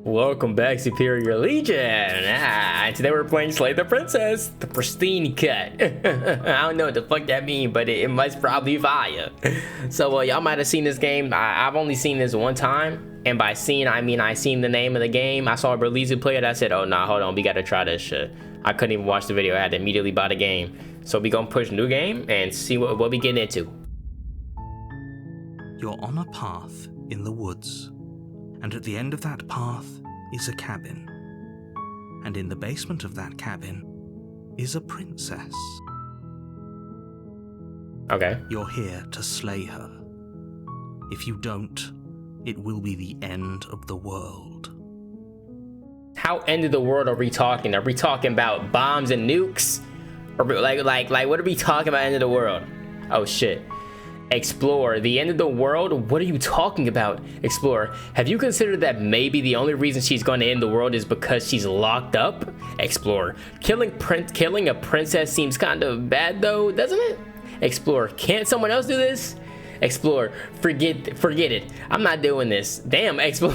Welcome back, Superior Legion. Today we're playing Slay the Princess, the pristine cut. I don't know what the fuck that means, but it must probably fire. So y'all might have seen this game. I've only seen this one time, and by seen I mean I seen the name of the game. I saw a release play it. I said, oh nah, hold on, we gotta try this shit. I couldn't even watch the video. I had to immediately buy the game. So we gonna push new game and see what we get into. You're on a path in the woods. And at the end of that path is a cabin. And in the basement of that cabin is a princess. Okay. You're here to slay her. If you don't, it will be the end of the world. How end of the world are we talking? Are we talking about bombs and nukes? Or like what are we talking about end of the world? Oh shit. Explore, the end of the world? What are you talking about? Explore, have you considered that maybe the only reason she's going to end the world is because she's locked up? Explore, killing a princess seems kind of bad though, doesn't it? Explore, can't someone else do this? Explore, forget it. I'm not doing this. Damn, explore.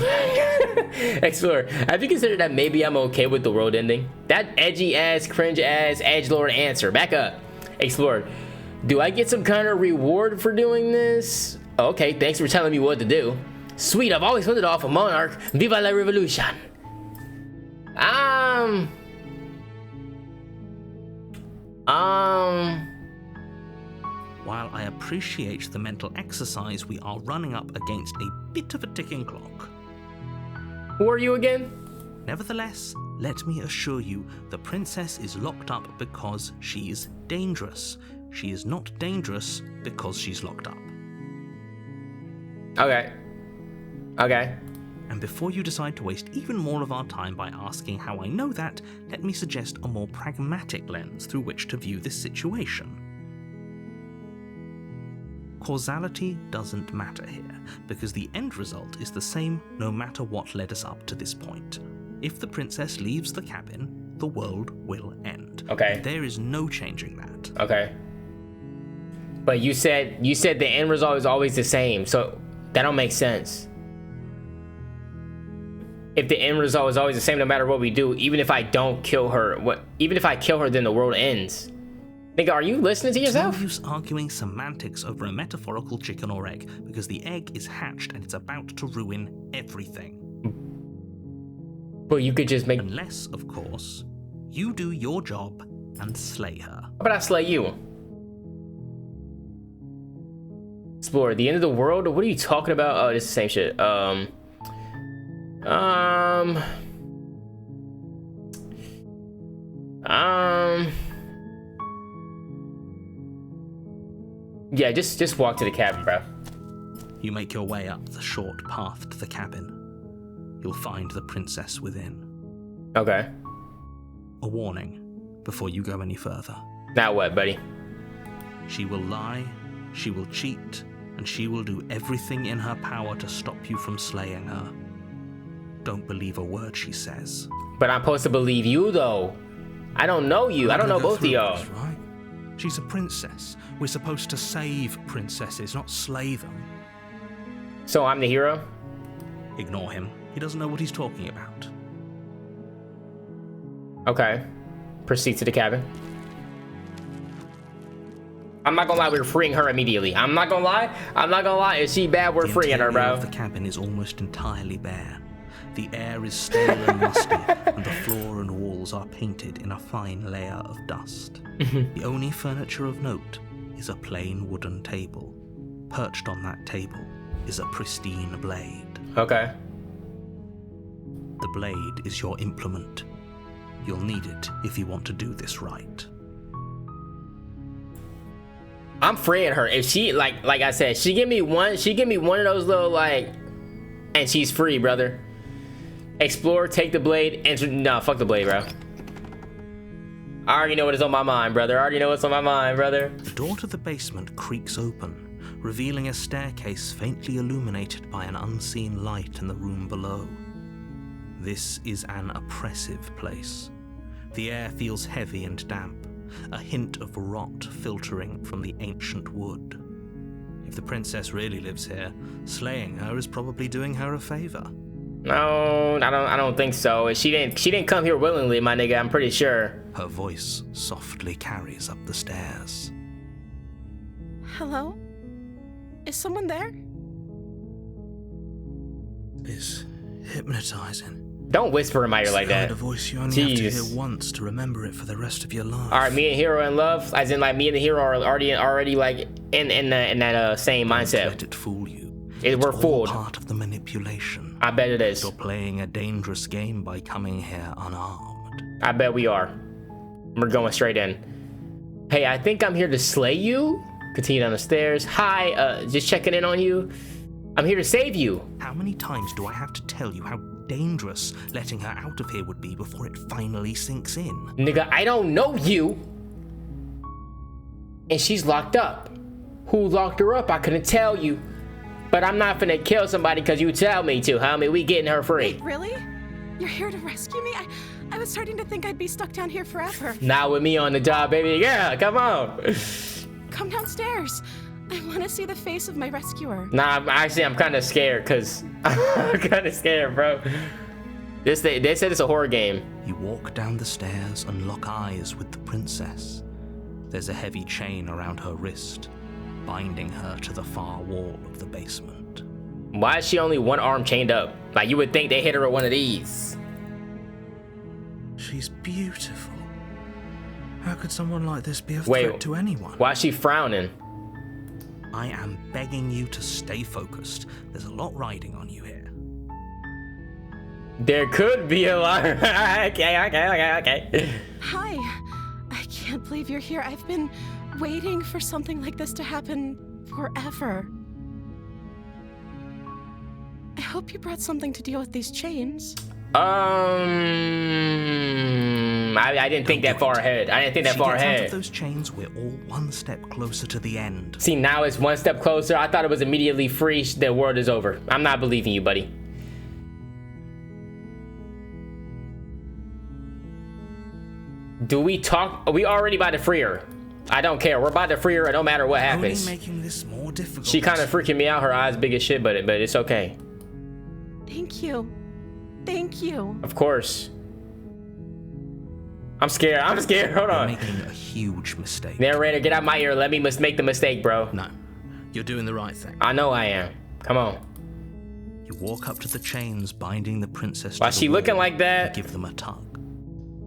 Explore, have you considered that maybe I'm okay with the world ending? That edgy ass, cringe ass, edgelord answer. Back up. Explore, do I get some kind of reward for doing this? Okay, thanks for telling me what to do. Sweet, I've always wanted to offer Monarch. Viva la revolution. While I appreciate the mental exercise, we are running up against a bit of a ticking clock. Who are you again? Nevertheless, let me assure you, the princess is locked up because she's dangerous. She is not dangerous because she's locked up. Okay. And before you decide to waste even more of our time by asking how I know that, let me suggest a more pragmatic lens through which to view this situation. Causality doesn't matter here, because the end result is the same no matter what led us up to this point. If the princess leaves the cabin, the world will end. Okay. There is no changing that. Okay. But you said the end result is always the same, so that don't make sense. If the end result is always the same no matter what we do, even if I don't kill her, even if I kill her, then the world ends. Nigga, are you listening to yourself? No use arguing semantics over a metaphorical chicken or egg, because the egg is hatched and it's about to ruin everything. But you could just make... Unless, of course, you do your job and slay her. How about I slay you? Explore, the end of the world? What are you talking about? Oh, this is the same shit. Yeah, just walk to the cabin, bro. You make your way up the short path to the cabin. You'll find the princess within. Okay. A warning before you go any further. Now what, buddy? She will lie, she will cheat, and she will do everything in her power to stop you from slaying her. Don't believe a word she says. But I'm supposed to believe you, though. I don't know you. I don't know both of y'all. Right? She's a princess. We're supposed to save princesses, not slay them. So I'm the hero? Ignore him. He doesn't know what he's talking about. Okay. Proceed to the cabin. I'm not gonna lie, we're freeing her immediately. I'm not gonna lie. Is she bad? We're freeing her, bro. The cabin is almost entirely bare. The air is stale and musty, and the floor and walls are painted in a fine layer of dust. The only furniture of note is a plain wooden table. Perched on that table is a pristine blade. Okay. The blade is your implement. You'll need it if you want to do this right. I'm freeing her. If she like I said, she give me one of those little like, and she's free, brother. Explore, take the blade, enter. Nah, fuck the blade, bro. I already know what is on my mind, brother. The door to the basement creaks open, revealing a staircase faintly illuminated by an unseen light in the room below. This is an oppressive place. The air feels heavy and damp, a hint of rot filtering from the ancient wood. If the princess really lives here, slaying her is probably doing her a favor. No, I don't think so. She didn't come here willingly, my nigga. I'm pretty sure. Her voice softly carries up the stairs. Hello? Is someone there? It's hypnotizing. Don't whisper in my ear like that. A voice you only have to hear once to remember it for the rest of your life. All right, me and Hero in love, as in like me and the Hero are already like in that same mindset. Don't let it fool you. We're fooled. Part of the manipulation. I bet it is. You're playing a dangerous game by coming here unarmed. I bet we are. We're going straight in. Hey, I think I'm here to slay you. Continue down the stairs. Hi, just checking in on you. I'm here to save you. How many times do I have to tell you how dangerous letting her out of here would be before it finally sinks in? Nigga, I don't know you. And she's locked up. Who locked her up? I couldn't tell you. But I'm not finna kill somebody because you tell me to, homie. We getting her free. Wait, really? You're here to rescue me? I was starting to think I'd be stuck down here forever. Not with me on the job, baby. Yeah, come on. Come downstairs. I want to see the face of my rescuer. Nah, actually, I'm kind of scared because I'm kind of scared, bro. They said it's a horror game. You walk down the stairs and lock eyes with the princess. There's a heavy chain around her wrist, binding her to the far wall of the basement. Why is she only one arm chained up? Like, you would think they hit her with one of these. She's beautiful. How could someone like this be a threat to anyone? Why is she frowning? I am begging you to stay focused. There's a lot riding on you here. There could be a lot. Okay. Hi. I can't believe you're here. I've been waiting for something like this to happen forever. I hope you brought something to deal with these chains. I didn't think that far ahead. I didn't think that far ahead. Out of those chains, we're all one step closer to the end. See, now it's one step closer. I thought it was immediately free. The world is over. I'm not believing you, buddy. Do we talk? Are we already about to free her? I don't care. We're about to free her. No matter what happens. Only making this more difficult. She kind of freaking me out. Her eyes big as shit, but it's okay. Thank you. Thank you. Of course. I'm scared. Hold on. You're making a huge mistake. Narrator, get out my ear. Let me make the mistake, bro. No, you're doing the right thing. I know I am. Come on. You walk up to the chains binding the princess. Why she looking like that? Give them a tug.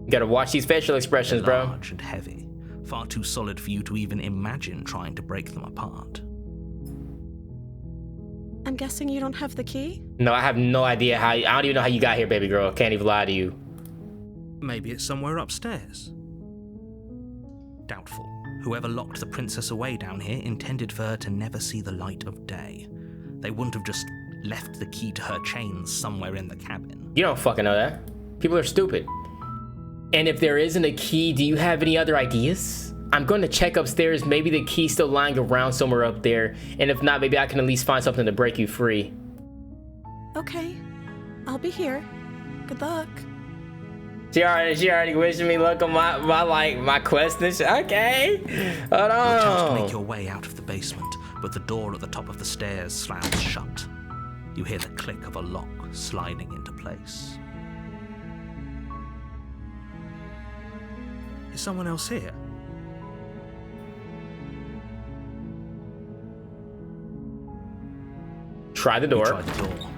You gotta watch these facial expressions, bro. Large and heavy, far too solid for you to even imagine trying to break them apart. I'm guessing you don't have the key? No, I have no idea how. I don't even know how you got here, baby girl. Can't even lie to you. Maybe it's somewhere upstairs. Doubtful. Whoever locked the princess away down here intended for her to never see the light of day. They wouldn't have just left the key to her chains somewhere in the cabin. You don't fucking know that. People are stupid. And if there isn't a key, do you have any other ideas? I'm going to check upstairs. Maybe the key's still lying around somewhere up there. And if not, maybe I can at least find something to break you free. Okay. I'll be here. Good luck. She already wishing me luck on my quest and shit. Okay. Hold on. You attempt to make your way out of the basement, but the door at the top of the stairs slams shut. You hear the click of a lock sliding into place. Is someone else here? Try the door. You try the door,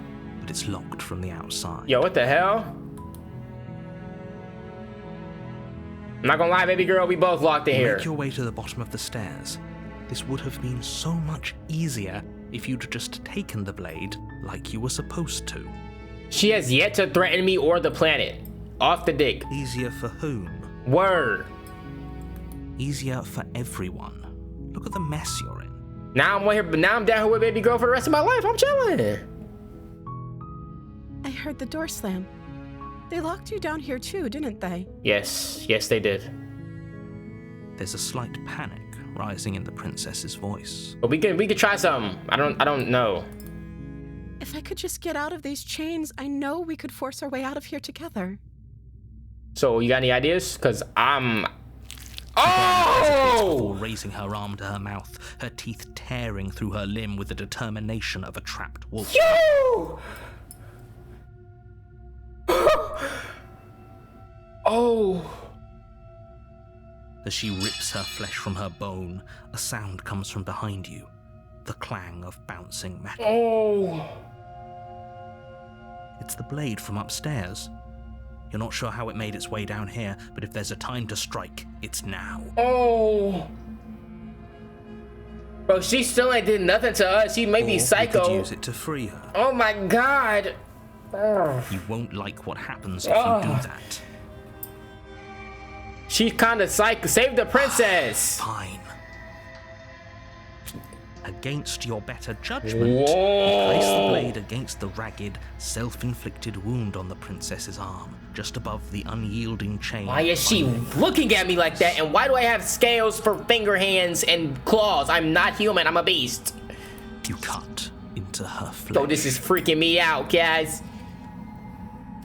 but it's locked from the outside. Yo, what the hell? I'm not gonna lie, baby girl, we both locked in here. Make your way to the bottom of the stairs. This would have been so much easier if you'd just taken the blade like you were supposed to. She has yet to threaten me or the planet. Off the dick. Easier for whom? Word. Easier for everyone. Look at the mess you're in. Now I'm down here with baby girl for the rest of my life. I'm chilling. I heard the door slam. They locked you down here too, didn't they? Yes, they did. There's a slight panic rising in the princess's voice. But we could try something. I don't know. If I could just get out of these chains, I know we could force our way out of here together. So you got any ideas? Cause I'm. Oh! Raising her arm to her mouth, her teeth tearing through her limb with the determination of a trapped wolf. Yo! Oh. As she rips her flesh from her bone, a sound comes from behind you. The clang of bouncing metal. Oh. It's the blade from upstairs. You're not sure how it made its way down here, but if there's a time to strike, it's now. Oh. Bro, she still ain't did nothing to us. She may be psycho. You could use it to free her. Oh my god. You won't like what happens if you do that. She's kind of psycho. Save the princess. Fine. Against your better judgment, you Whoa. place the blade against the ragged, self-inflicted wound on the princess's arm, just above the unyielding chain. Why is she looking at me like that? And why do I have scales for finger, hands, and claws? I'm not human. I'm a beast. You cut into her flesh. Bro, this is freaking me out, guys.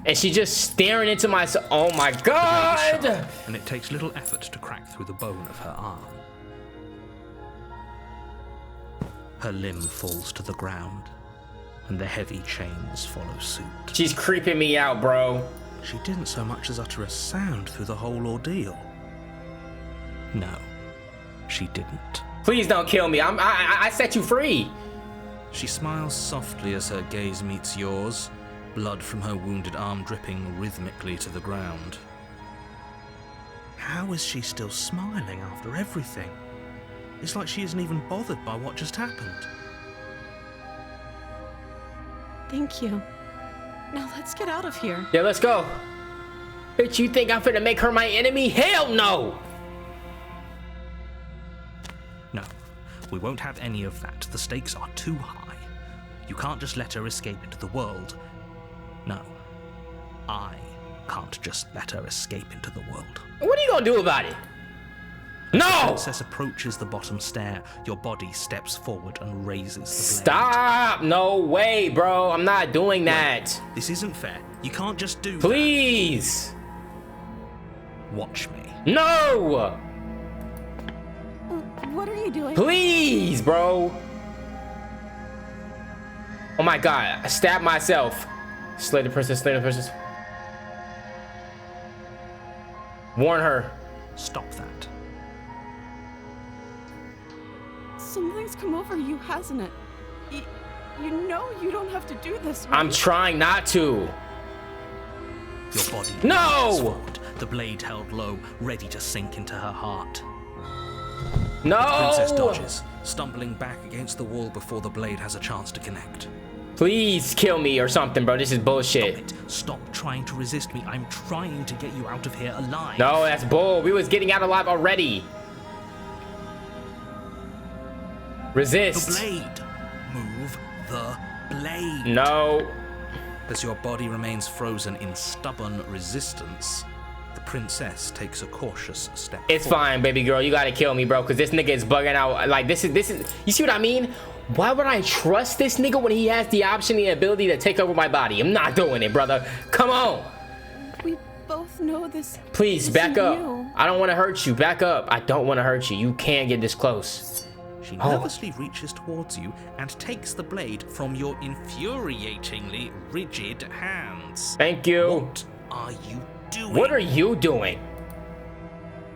And she just staring into my... Oh my god! And it takes little effort to crack through the bone of her arm. Her limb falls to the ground, and the heavy chains follow suit. She's creeping me out, bro. She didn't so much as utter a sound through the whole ordeal. No, she didn't. Please don't kill me. I set you free. She smiles softly as her gaze meets yours, blood from her wounded arm dripping rhythmically to the ground. How is she still smiling after everything? It's like she isn't even bothered by what just happened. Thank you. Now let's get out of here. Yeah, let's go. Bitch, you think I'm finna make her my enemy? Hell no! No, we won't have any of that. The stakes are too high. You can't just let her escape into the world. No, I can't just let her escape into the world. What are you gonna do about it? No! The princess approaches the bottom stair. Your body steps forward and raises the blade. Stop! No way, bro. I'm not doing that. Wait, this isn't fair. You can't just do Please! that. Watch me. No! What are you doing? Please, bro. Oh my god, I stabbed myself. Slay the princess, slay the princess. Warn her. Stop that. Something's come over you, hasn't it? You know you don't have to do this, right? I'm trying not to. Your body No! moves forward, the blade held low, ready to sink into her heart. No! The princess dodges, stumbling back against the wall before the blade has a chance to connect. Please kill me or something, bro. This is bullshit. Stop it. Stop trying to resist me. I'm trying to get you out of here alive. No, that's bull. We was getting out alive already. Resist. The blade. Move the blade. No. As your body remains frozen in stubborn resistance, the princess takes a cautious step It's forward. fine, baby girl. You gotta kill me, bro, because this nigga is bugging out. Like, this is, you see what I mean? Why would I trust this nigga when he has the option, the ability to take over my body? I'm not doing it, brother. Come on. We both know this. Please, isn't back up. you. I don't want to hurt you. Back up. I don't want to hurt you. You can't get this close. She nervously reaches towards you and takes the blade from your infuriatingly rigid hands. Thank you. What are you doing? What are you doing?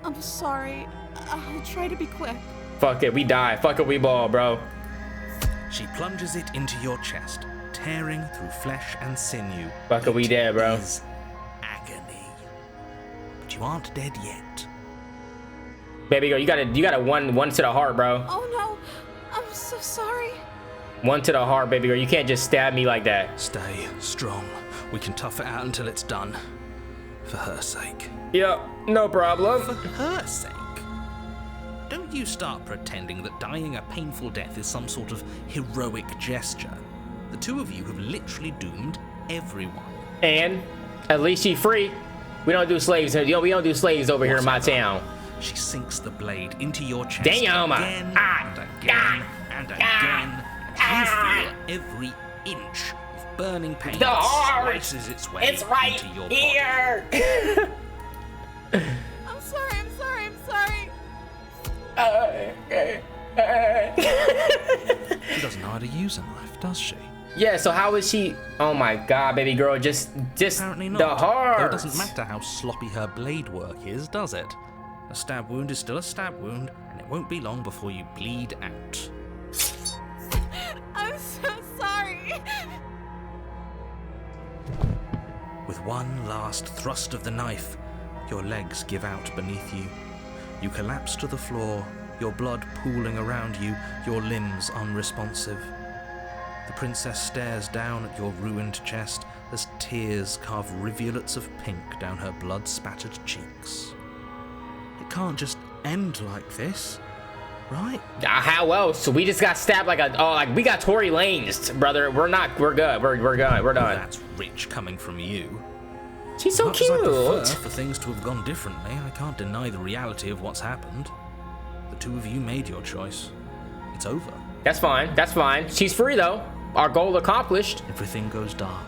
I'm sorry. I'll try to be quick. Fuck it. We die. Fuck it. We ball, bro. She plunges it into your chest, tearing through flesh and sinew. Fuck it. We dead, bro. Is agony. But you aren't dead yet. Baby girl, you got a one to the heart, bro. Oh no. I'm so sorry. One to the heart, baby girl. You can't just stab me like that. Stay strong. We can tough it out until it's done. For her sake. Yeah, no problem. For her sake? Don't you start pretending that dying a painful death is some sort of heroic gesture. The two of you have literally doomed everyone. And at least she's free. We don't do slaves. We don't do slaves over here in my town. She sinks the blade into your chest Damn. again and again and again. You feel every inch of burning pain The heart. slices its way It's right into your here. I'm sorry. I'm sorry. I'm sorry. She doesn't know how to use a knife, does she? Yeah, so how is she? Oh my god, baby girl, just Apparently not. the Though heart. it doesn't matter how sloppy her blade work is, does it? A stab wound is still a stab wound, and it won't be long before you bleed out. I'm so sorry. With one last thrust of the knife, your legs give out beneath you. You collapse to the floor, your blood pooling around you, your limbs unresponsive. The princess stares down at your ruined chest as tears carve rivulets of pink down her blood-spattered cheeks. It can't just end like this, right? How else? We just got stabbed like we got Tory Lanez, brother. We're good. We're good. We're done. That's rich coming from you. She's so Much as I prefer cute. for things to have gone differently, I can't deny the reality of what's happened. The two of you made your choice. It's over. That's fine. That's fine. She's free though. Our goal accomplished. Everything goes dark,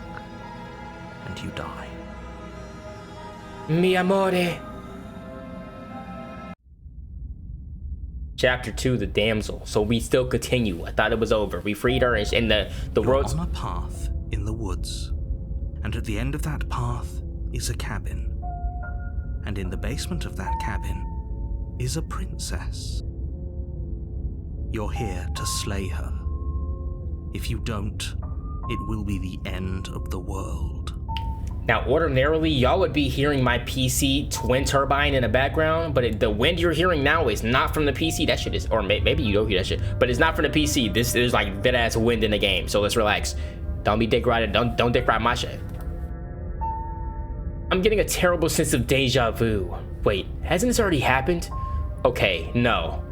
and you die. Mi amore. Chapter 2, the damsel. So we still continue. I thought it was over. We freed her, and the You're world's on a path in the woods, and at the end of that path is a cabin. And in the basement of that cabin is a princess. You're here to slay her. If you don't, it will be the end of the world. Now, ordinarily, y'all would be hearing my PC twin turbine in the background, but the wind you're hearing now is not from the PC. That shit is, or maybe you don't hear that shit, but it's not from the PC. This is like dead ass wind in the game. So let's relax. Don't be dick riding. Don't dick ride my shit. I'm getting a terrible sense of deja vu. Wait, hasn't this already happened? Okay, no.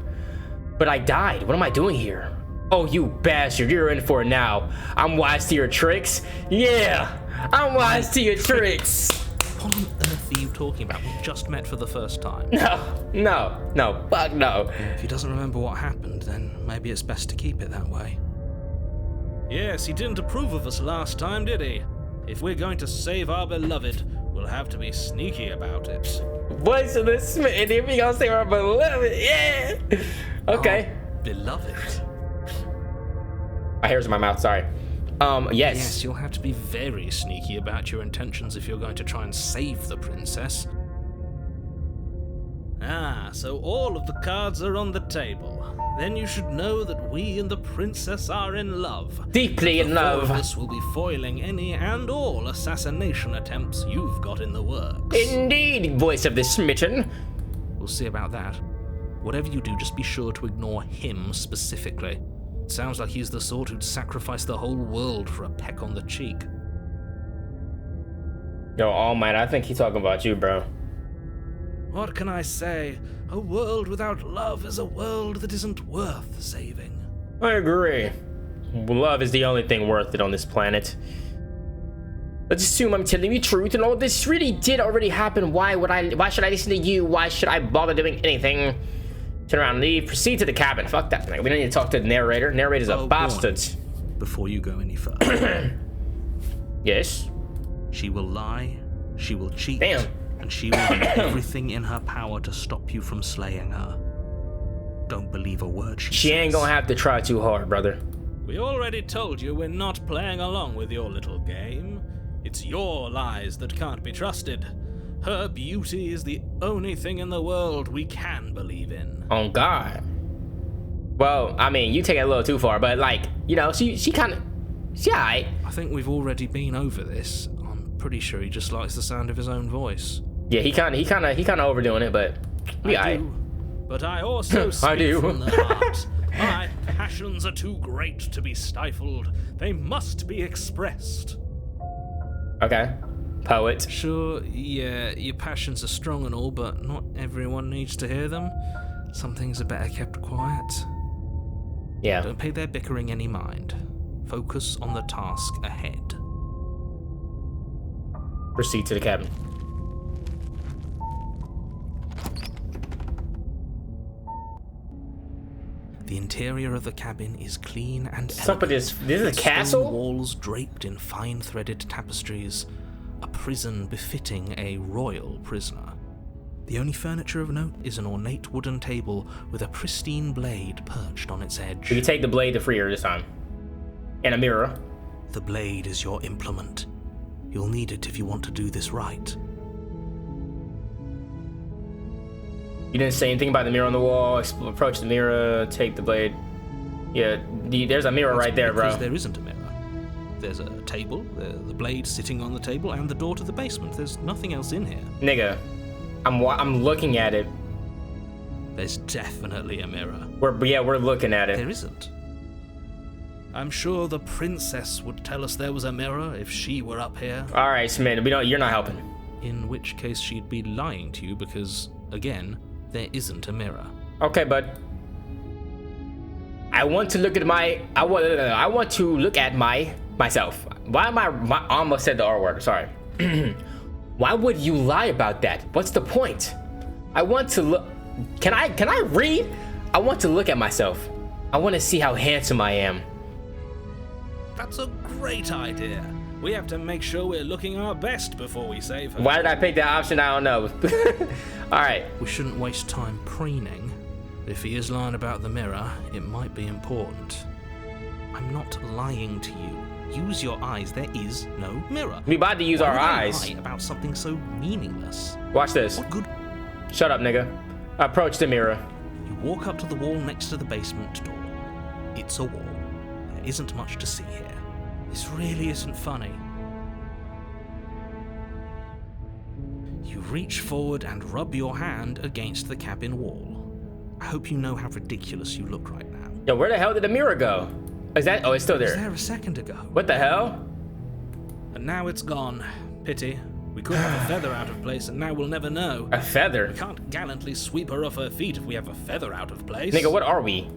But I died. What am I doing here? Oh, you bastard, you're in for it now. I'm wise to your tricks. Yeah, I'm wise to your tricks. What on earth are you talking about? We just met for the first time. No, fuck no. If he doesn't remember what happened, then maybe it's best to keep it that way. Yes, he didn't approve of us last time, did he? If we're going to save our beloved, we'll have to be sneaky about it. Voice of the Smith, and if we gonna say our beloved, yeah. Okay. Our beloved? My hair's in my mouth, sorry. Yes. Yes, you'll have to be very sneaky about your intentions if you're going to try and save the princess. Ah, so all of the cards are on the table. Then you should know that we and the princess are in love. Deeply in love. The four of us will be foiling any and all assassination attempts you've got in the works. Indeed, voice of the smitten. We'll see about that. Whatever you do, just be sure to ignore him specifically. Sounds like he's the sort who'd sacrifice the whole world for a peck on the cheek. Yo, All Might, I think he's talking about you, bro. What can I say? A world without love is a world that isn't worth saving. I agree. Love is the only thing worth it on this planet. Let's assume I'm telling you the truth and all this really did already happen. Why should I listen to you? Why should I bother doing anything? Turn around and leave. Proceed to the cabin. Fuck that thing. We don't need to talk to the narrator. Narrator's a bastard. Before you go any further. Yes? She will lie, she will cheat, Damn. and she will do everything in her power to stop you from slaying her. Don't believe a word she says. She ain't gonna have to try too hard, brother. We already told you we're not playing along with your little game. It's your lies that can't be trusted. Her beauty is the only thing in the world we can believe in. On God. Well, I mean, you take it a little too far, but like, you know, she alright. I think we've already been over this. I'm pretty sure he just likes the sound of his own voice. Yeah, he kinda overdoing it, but I alright. do, but I also speak I do. from the heart. My passions are too great to be stifled. They must be expressed. Okay. Poet. Sure, yeah, your passions are strong and all, but not everyone needs to hear them. Some things are better kept quiet. Yeah. Don't pay their bickering any mind. Focus on the task ahead. Proceed to the cabin. The interior of the cabin is clean and Somebody elegant. this is a Stone castle? walls draped in fine threaded tapestries. A prison befitting a royal prisoner. The only furniture of note is an ornate wooden table with a pristine blade perched on its edge. We can take the blade to free her this time. And a mirror. The blade is your implement. You'll need it if you want to do this right. You didn't say anything about the mirror on the wall. Approach the mirror, take the blade. Yeah, there's a mirror right there, bro. Because there isn't a mirror. There's a table, the blade sitting on the table, and the door to the basement. There's nothing else in here. Nigga, I'm looking at it. There's definitely a mirror. We're looking at it. There isn't. I'm sure the princess would tell us there was a mirror if she were up here. All right, Smith, you're not helping. In which case she'd be lying to you because, again, there isn't a mirror. Okay, bud. I want to look at myself. Why am I almost said the R word? Sorry. Why would you lie about that? What's the point? I want to look. Can I read? I want to look at myself. I want to see how handsome I am. That's a great idea. We have to make sure we're looking our best before we save her. Why did I pick that option? I don't know. All right. We shouldn't waste time preening. If he is lying about the mirror, it might be important. I'm not lying to you. Use your eyes. There is no mirror. We about to use our eyes. Lie about something so meaningless. Watch this. What good? Shut up, nigga. Approach the mirror. You walk up to the wall next to the basement door. It's a wall. There isn't much to see here. This really isn't funny. You reach forward and rub your hand against the cabin wall. I hope you know how ridiculous you look right now. Yo, where the hell did the mirror go? Is that? Oh, it's still there. It was there a second ago. What the hell? And now it's gone. Pity. We could have a feather out of place, and now we'll never know. A feather? We can't gallantly sweep her off her feet if we have a feather out of place. Nigga, what are we?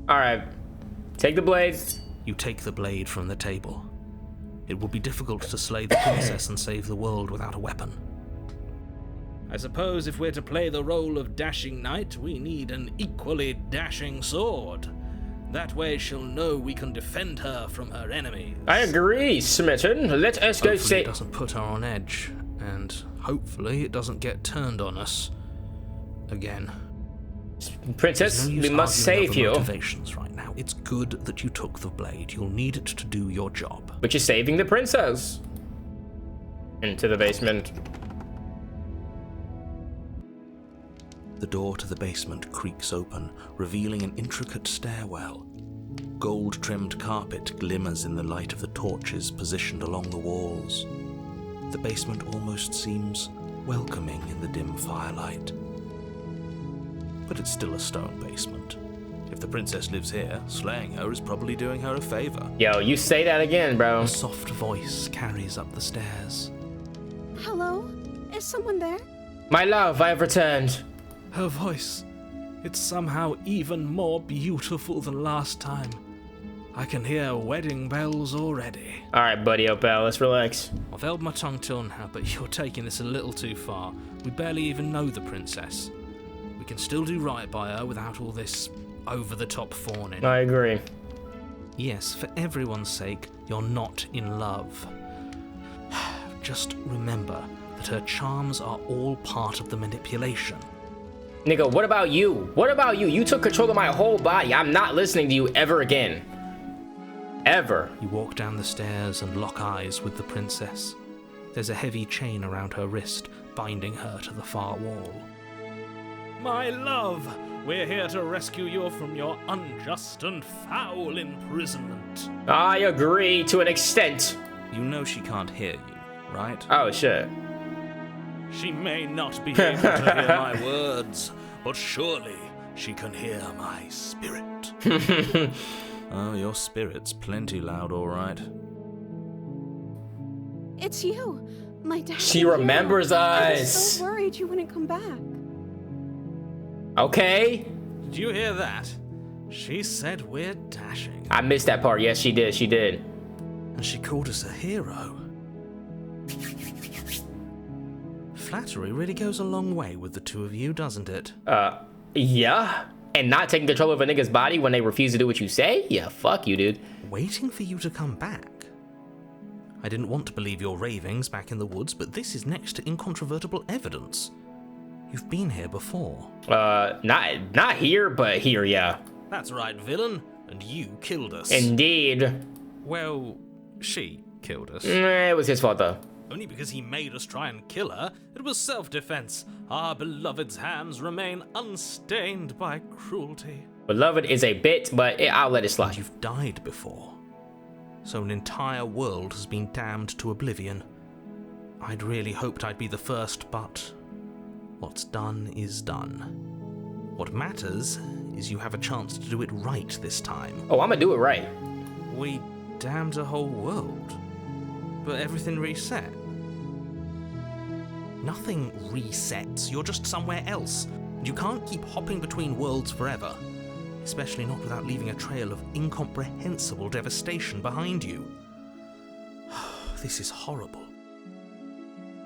Alright. Take the blade. You take the blade from the table. It will be difficult to slay the princess and save the world without a weapon. I suppose if we're to play the role of dashing knight, we need an equally dashing sword. That way she'll know we can defend her from her enemies. I agree, Smitten. Let us go Hopefully say. It doesn't put her on edge, and hopefully it doesn't get turned on us again. Princess, No use we must arguing save over you. motivations right now. It's good that you took the blade. You'll need it to do your job. Which is saving the princess. Into the basement. The door to the basement creaks open, revealing an intricate stairwell. Gold-trimmed carpet glimmers in the light of the torches positioned along the walls. The basement almost seems welcoming in the dim firelight. But it's still a stone basement. If the princess lives here, slaying her is probably doing her a favor. Yo, you say that again, bro. A soft voice carries up the stairs. Hello? Is someone there? My love, I have returned. Her voice, it's somehow even more beautiful than last time. I can hear wedding bells already. Alright, buddy, Opal, let's relax. I've held my tongue till now, but you're taking this a little too far. We barely even know the princess. We can still do right by her without all this over-the-top fawning. I agree. Yes, for everyone's sake, you're not in love. Just remember that her charms are all part of the manipulation. Nigga, what about you? What about you? You took control of my whole body. I'm not listening to you ever again. Ever. You walk down the stairs and lock eyes with the princess. There's a heavy chain around her wrist, binding her to the far wall. My love, we're here to rescue you from your unjust and foul imprisonment. I agree to an extent. You know she can't hear you, right? Oh, shit. She may not be able to hear my words, but surely she can hear my spirit. Oh, your spirit's plenty loud, all right. It's you, my dad. She remembers I was us. so worried you wouldn't come back. Okay. Did you hear that? She said we're dashing. I missed that part. Yes, she did. She did. And she called us a hero. Flattery really goes a long way with the two of you, doesn't it? Yeah. And not taking control of a nigga's body when they refuse to do what you say? Yeah, fuck you, dude. Waiting for you to come back. I didn't want to believe your ravings back in the woods, but this is next to incontrovertible evidence. You've been here before. Not here, but here, yeah. That's right, villain. And you killed us. Indeed. Well, she killed us. It was his fault, though. Only because he made us try and kill her. It was self-defense. Our beloved's hands remain unstained by cruelty. Beloved is a bit, but I'll let it slide. You've died before. So an entire world has been damned to oblivion. I'd really hoped I'd be the first, but what's done is done. What matters is you have a chance to do it right this time. Oh, I'm gonna do it right. We damned a whole world, but everything reset. Nothing resets, you're just somewhere else. You can't keep hopping between worlds forever, especially not without leaving a trail of incomprehensible devastation behind you. This is horrible.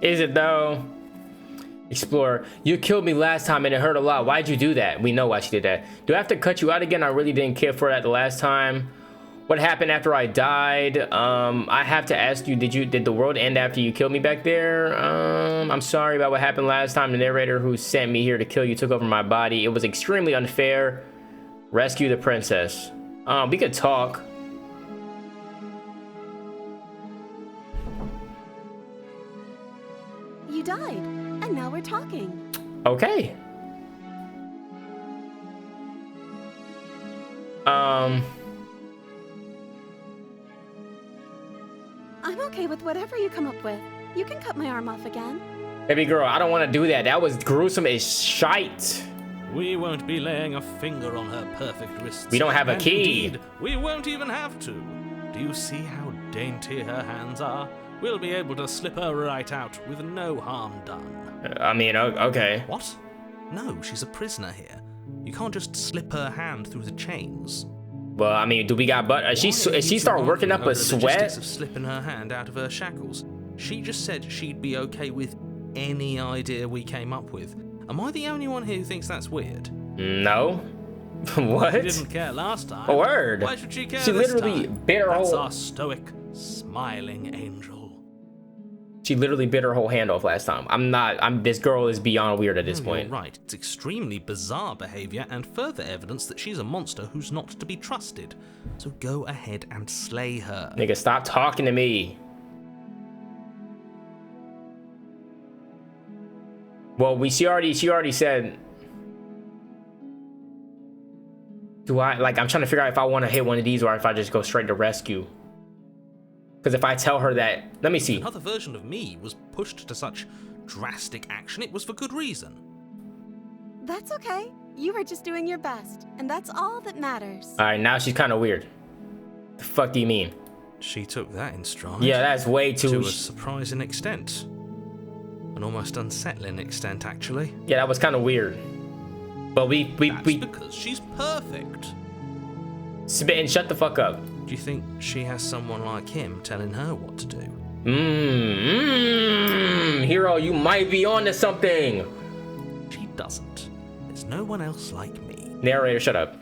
Is it though? Explorer, you killed me last time and it hurt a lot. Why'd you do that? We know why she did that. Do I have to cut you out again? I really didn't care for that the last time. What happened after I died? I have to ask you, did the world end after you killed me back there? I'm sorry about what happened last time. The narrator who sent me here to kill you took over my body. It was extremely unfair. Rescue the princess. We could talk. You died, and now we're talking. Okay. I'm okay with whatever you come up with. You can cut my arm off again. Baby girl, I don't want to do that. That was gruesome as shite. We won't be laying a finger on her perfect wrists. We don't have a key. Indeed, we won't even have to. Do you see how dainty her hands are? We'll be able to slip her right out with no harm done. I mean, okay. What? No, she's a prisoner here. You can't just slip her hand through the chains. Well, I mean, do we got butt? She start working up a sweat. Of slipping her hand out of her shackles. She just said she'd be okay with any idea we came up with. Am I the only one here who thinks that's weird? No. What? She didn't care last time. A word. Why should she care She this literally time? bit her That's whole. our stoic, smiling angel. She literally bit her whole hand off last time. This girl is beyond weird at this point. You're right. It's extremely bizarre behavior and further evidence that she's a monster who's not to be trusted. So go ahead and slay her. Nigga, stop talking to me. Well, she already said. Do I, like, I'm trying to figure out if I want to hit one of these or if I just go straight to rescue. Because if I tell her that, let me see. Another version of me was pushed to such drastic action, it was for good reason. That's okay. You were just doing your best, and that's all that matters. All right, now she's kind of weird. The fuck do you mean? She took that in stride. Yeah, that's way too. To a surprising extent. An almost unsettling extent, actually. Yeah, that was kind of weird. But we because she's perfect. Spit and shut the fuck up. Do you think she has someone like him telling her what to do? Hero, you might be onto something. She doesn't. There's no one else like me. Narrator, shut up.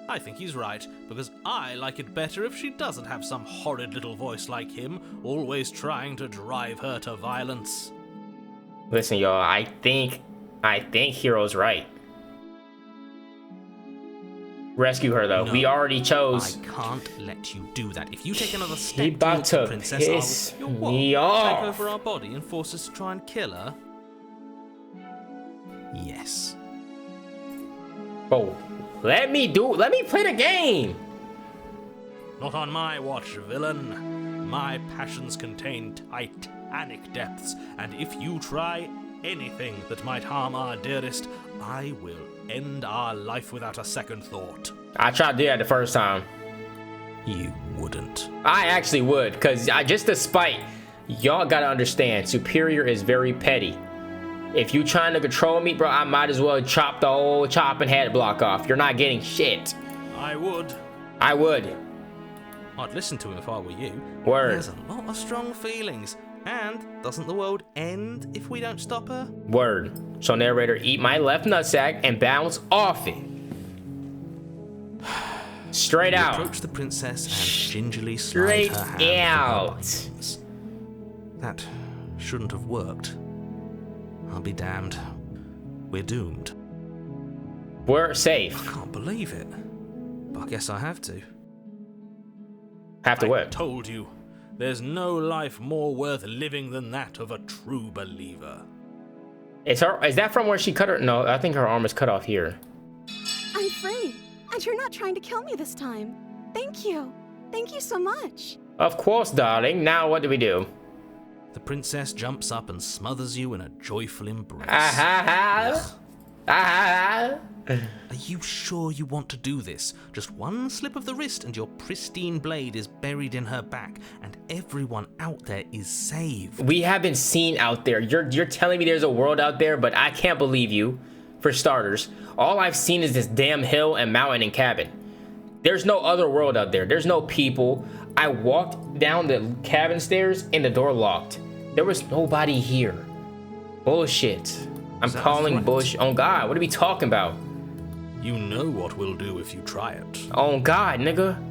I think he's right, because I like it better if she doesn't have some horrid little voice like him, always trying to drive her to violence. Listen, y'all, I think Hero's right. Rescue her, though. No, we already chose. I can't let you do that. If you take another He step about towards to the princess, piss I will... me Take off. over our body and force us to try and kill her? Yes. Oh, let me play the game. Not on my watch, villain. My passions contain titanic depths, and if you try anything that might harm our dearest, I will end our life without a second thought. I tried to do that the first time. You wouldn't. I actually would, because just despite, y'all gotta understand, Superior is very petty. If you trying to control me, bro, I might as well chop the whole chopping head block off. You're not getting shit. I would. I would. I'd listen to him if I were you. Word. There's a lot of strong feelings. And doesn't the world end if we don't stop her? Word. So narrator, eat my left nutsack and bounce off it. Straight out. Approach the princess and gingerly slide Straight her hand through her out. buttons. That shouldn't have worked. I'll be damned. We're doomed. We're safe. I can't believe it. But I guess I have to. Have to I what? told you, there's no life more worth living than that of a true believer. Is that from where she cut her? No, I think her arm is cut off here. I'm free, and you're not trying to kill me this time. Thank you. Thank you so much. Of course, darling. Now what do we do? The princess jumps up and smothers you in a joyful embrace. Are you sure you want to do this? Just one slip of the wrist and your pristine blade is buried in her back, and everyone out there is saved. We haven't seen out there. You're telling me there's a world out there, but I can't believe you. For starters, all I've seen is this damn hill and mountain and cabin. There's no other world out there. There's no people. I walked down the cabin stairs and the door locked. There was nobody here. Bullshit. I'm calling bullshit. On God, what are we talking about? You know what we'll do if you try it. On God, nigga.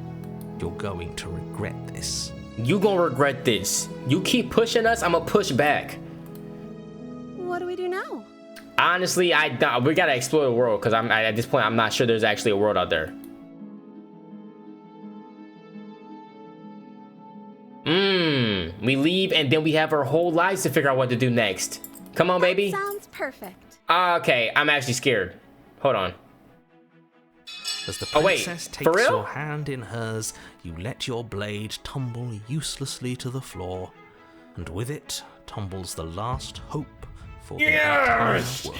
You're going to regret this. You gonna regret this. You keep pushing us, I'ma push back. What do we do now? Honestly, we gotta explore the world, because at this point I'm not sure there's actually a world out there. We leave and then we have our whole lives to figure out what to do next. Come on, baby. Sounds perfect. Okay, I'm actually scared. Hold on. As the Oh, wait, princess for takes real? your hand in hers, you let your blade tumble uselessly to the floor, and with it tumbles the last hope for the entire world.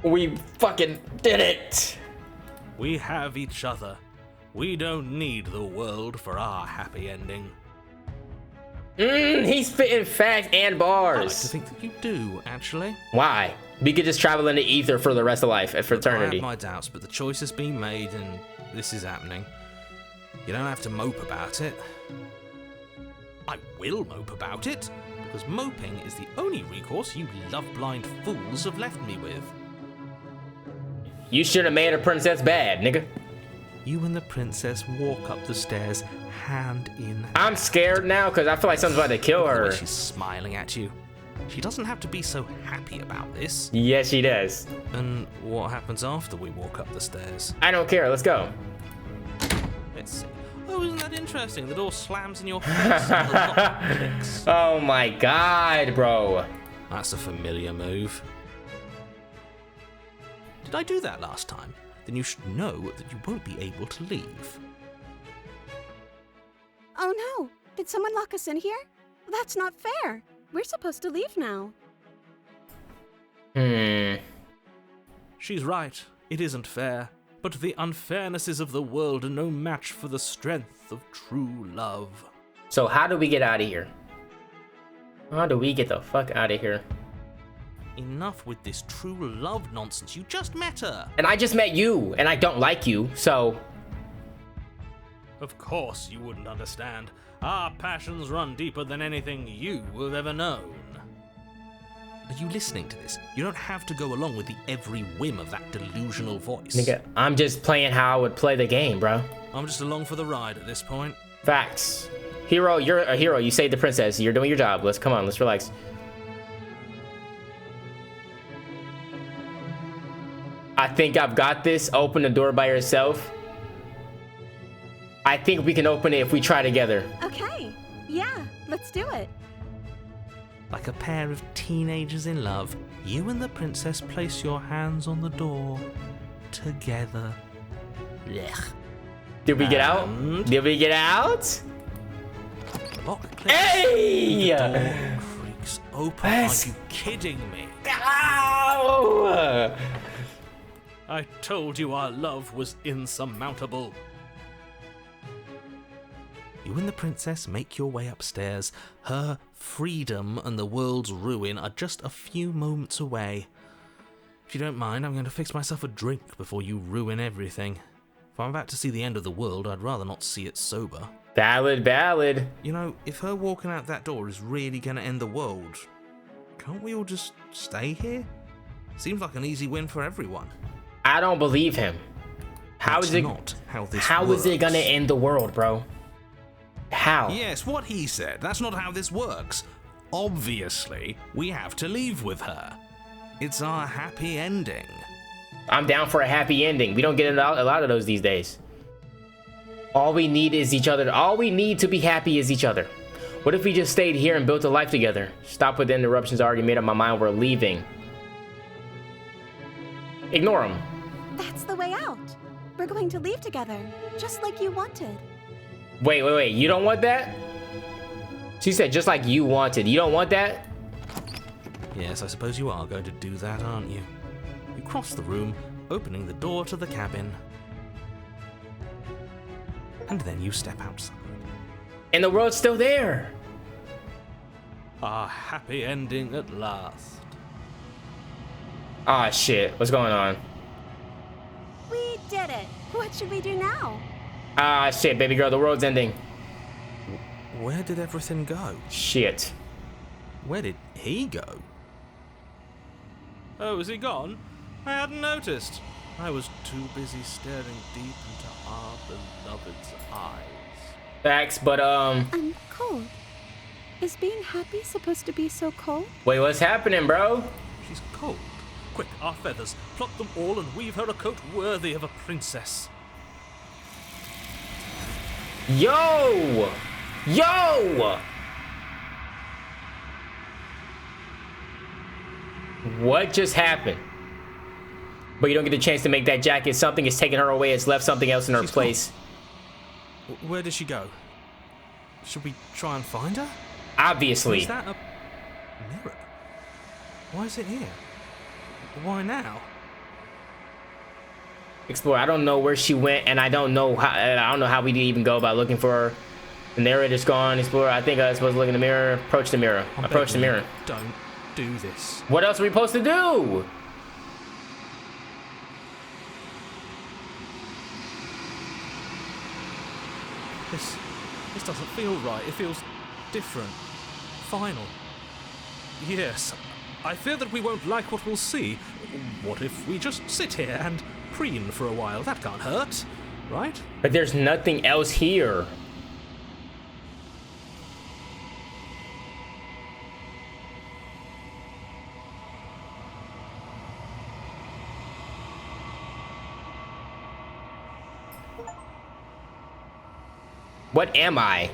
We fucking did it. We have each other. We don't need the world for our happy ending. He's spitting facts and I like to bars. think that you do, actually. Why? We could just travel in the ether for the rest of life, for I eternity. have my doubts, but the choice has been made and this is happening. You don't have to mope about it. I will mope about it, because moping is the only recourse you love-blind fools have left me with. You should have made a princess bad, nigga. You and the princess walk up the stairs, hand in hand. I'm scared now because I feel like something's about to kill The way her. she's smiling at you. She doesn't have to be so happy about this. Yes, she does. And what happens after we walk up the stairs? I don't care. Let's go. Let's see. Oh, isn't that interesting? The door slams in your face and the lock clicks. Oh my God, bro. That's a familiar move. Did I do that last time? Then you should know that you won't be able to leave. Oh no! Did someone lock us in here? That's not fair. We're supposed to leave now. She's right. It isn't fair. But the unfairnesses of the world are no match for the strength of true love. So how do we get out of here? How do we get the fuck out of here? Enough with this true love nonsense. You just met her. And I just met you, and I don't like you, so... Of course you wouldn't understand. Our passions run deeper than anything you have ever known. Are you listening to this? You don't have to go along with the every whim of that delusional voice. Nigga, I'm just playing how I would play the game, bro. I'm just along for the ride at this point. Facts. Hero, you're a hero. You saved the princess. You're doing your job. Come on, let's relax. I think I've got this. Open the door by yourself. I think we can open it if we try together. Okay. Yeah, let's do it. Like a pair of teenagers in love, you and the princess place your hands on the door together. Blech. Did we get out? And- Did we get out? The lock clicks. Hey! The door creaks open. Yes. Are you kidding me? Ow! I told you our love was insurmountable. You and the princess make your way upstairs. Her freedom and the world's ruin are just a few moments away. If you don't mind, I'm going to fix myself a drink before you ruin everything. If I'm about to see the end of the world, I'd rather not see it sober. Valid. You know, if her walking out that door is really going to end the world, can't we all just stay here? Seems like an easy win for everyone. I don't believe him. How That's is it? not how this How is it works. gonna end the world, bro? How? Yes, what he said. That's not how this works. Obviously, we have to leave with her. It's our happy ending. I'm down for a happy ending. We don't get a lot of those these days. All we need is each other. All we need to be happy is each other. What if we just stayed here and built a life together? Stop with the interruptions. I already made up my mind. We're leaving. Ignore them. That's the way out. We're going to leave together, just like you wanted. Wait. You don't want that? She said just like you wanted. You don't want that? Yes, I suppose you are going to do that, aren't you? You cross the room, opening the door to the cabin. And then you step outside. And the world's still there. A happy ending at last. Ah, shit. What's going on? We did it. What should we do now? Ah, shit, baby girl. The world's ending. Where did everything go? Shit. Where did he go? Oh, is he gone? I hadn't noticed. I was too busy staring deep into our beloved's eyes. Facts, but, I'm cold. Is being happy supposed to be so cold? wait, what's happening, bro? She's cold. Quick, our feathers. Pluck them all and weave her a coat worthy of a princess. Yo! What just happened? But you don't get the chance to make that jacket. Something is taking her away. It's left something else in her place. Where did she go? Should we try and find her? Obviously. Is that a mirror? Why is it here? Why now? Explore. I don't know where she went, and I don't know how we even go about looking for her. The narrator's gone. Explore. I think I was supposed to look in the mirror. Approach the mirror. Approach the mirror. Don't do this. What else are we supposed to do? This doesn't feel right. It feels different. Final. Yes. I fear that we won't like what we'll see. What if we just sit here and preen for a while? That can't hurt, right? But there's nothing else here. What am I?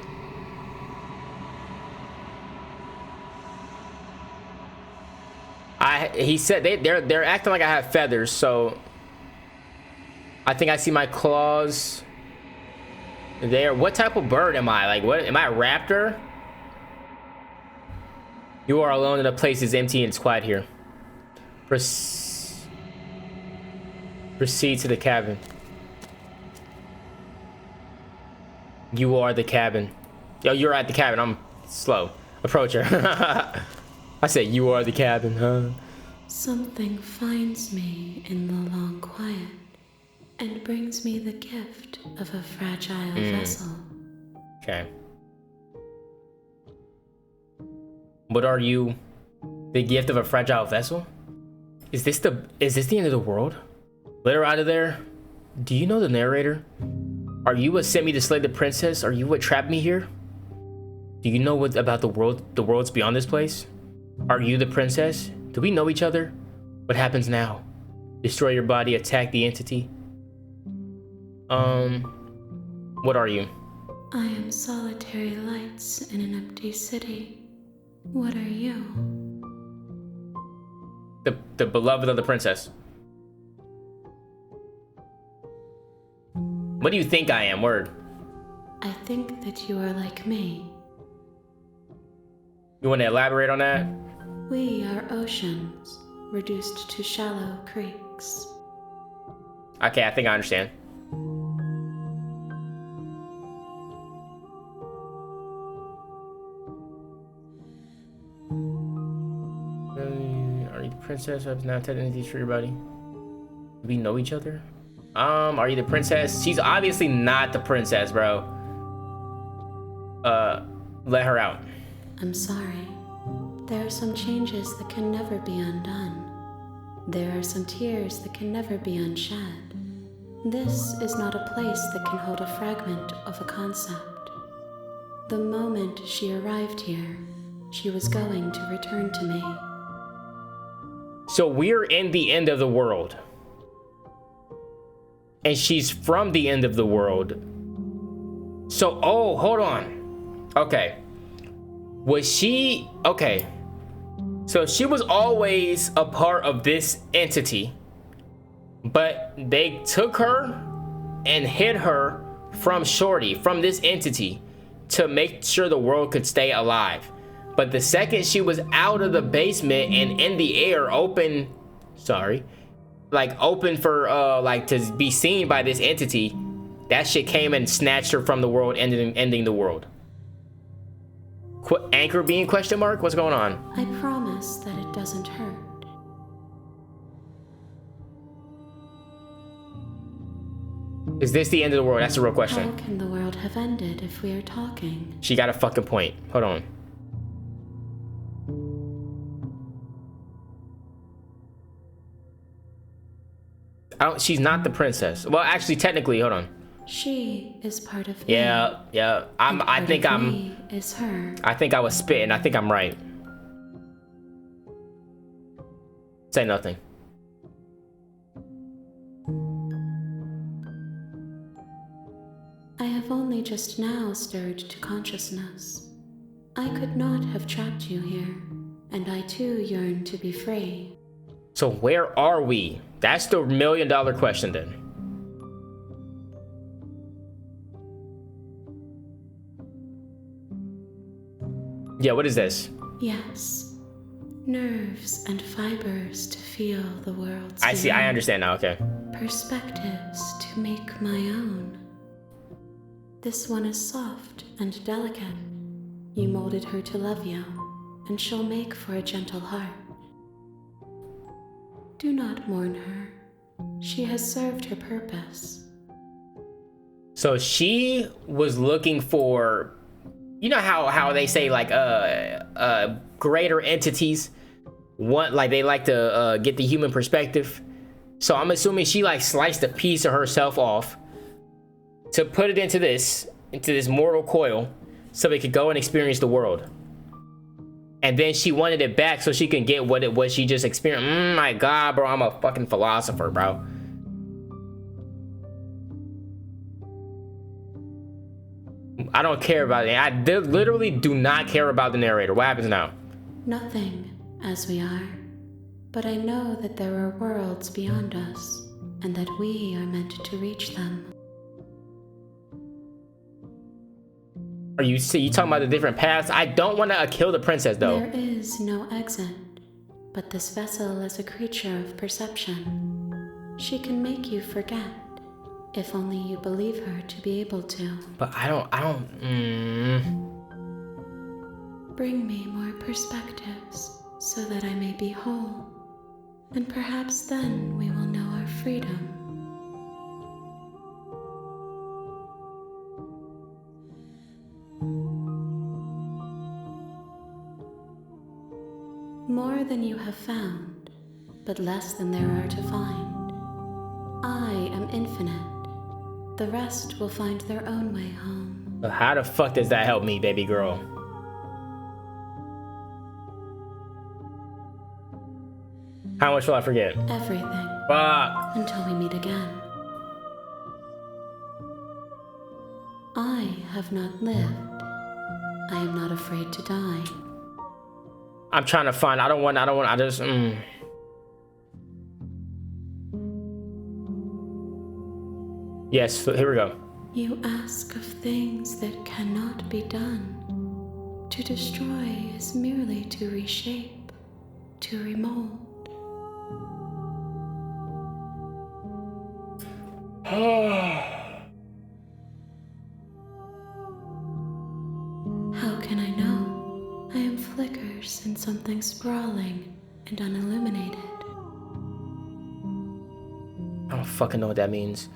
He said they're acting like I have feathers, so I think I see my claws there. What type of bird am I? Like, what am I, a raptor? You are alone and the place is empty and it's quiet here. Proceed to the cabin. You are the cabin. Yo, you're at the cabin. I'm slow. Approach her. I said, you are the cabin, huh? Something finds me in the long quiet and brings me the gift of a fragile vessel. Okay. What are you? The gift of a fragile vessel? Is this the end of the world? Let her out of there. Do you know the narrator? Are you what sent me to slay the princess? Are you what trapped me here? Do you know what about the worlds beyond this place? Are you the princess? Do we know each other? What happens now? Destroy your body, attack the entity. What are you? I am solitary lights in an empty city. What are you? The beloved of the princess. What do you think I am? Word. I think that you are like me. You want to elaborate on that? We are oceans, reduced to shallow creeks. Okay, I think I understand. Are you the princess? I've now technically destroyed your body. Do we know each other? Are you the princess? She's obviously not the princess, bro. Let her out. I'm sorry. There are some changes that can never be undone. There are some tears that can never be unshed. This is not a place that can hold a fragment of a concept. The moment she arrived here, she was going to return to me. So we're in the end of the world. And she's from the end of the world. So, oh, hold on. Okay. Was she... Okay. So she was always a part of this entity. But they took her and hid her from Shorty, from this entity, to make sure the world could stay alive. But the second she was out of the basement and in the air, open for like to be seen by this entity, that shit came and snatched her from the world, ending the world. Anchor being question mark? What's going on? I promise that it doesn't hurt. Is this the end of the world? That's the real question. How can the world have ended if we are talking? She got a fucking point. Hold on. She's not the princess. Well, actually, technically, hold on. She is part of me. Yeah. I think me is her. I think I was spitting. I think I'm right. Say nothing. I have only just now stirred to consciousness. I could not have trapped you here, and I too yearn to be free. So where are we? That's the $1 million question then. Yeah, what is this? Yes. Nerves and fibers to feel the world's I see, I beyond. understand now, okay. Perspectives to make my own. This one is soft and delicate. You molded her to love you, and she'll make for a gentle heart. Do not mourn her. She has served her purpose. So she was looking for, you know how they say like greater entities want, like they like to get the human perspective. So I'm assuming she like sliced a piece of herself off to put it into this mortal coil so they could go and experience the world. And then she wanted it back so she can get what she just experienced. My God, bro, I'm a fucking philosopher, bro. I don't care about it. I literally do not care about the narrator. What happens now? Nothing, as we are. But I know that there are worlds beyond us, and that we are meant to reach them. Are you talking about the different paths? I don't want to kill the princess, though. There is no exit, but this vessel is a creature of perception. She can make you forget, if only you believe her to be able to. But I don't. Bring me more perspectives, so that I may be whole, and perhaps then we will know our freedom. More than you have found, but less than there are to find. I am infinite. The rest will find their own way home. But how the fuck does that help me, baby girl? How much will I forget? Everything. Fuck. Until we meet again. I have not lived. I am not afraid to die. I'm trying to find. I just. Yes, here we go. You ask of things that cannot be done. To destroy is merely to reshape, to remold. How can I know? I am flickers in something sprawling and unilluminated. I don't fucking know what that means.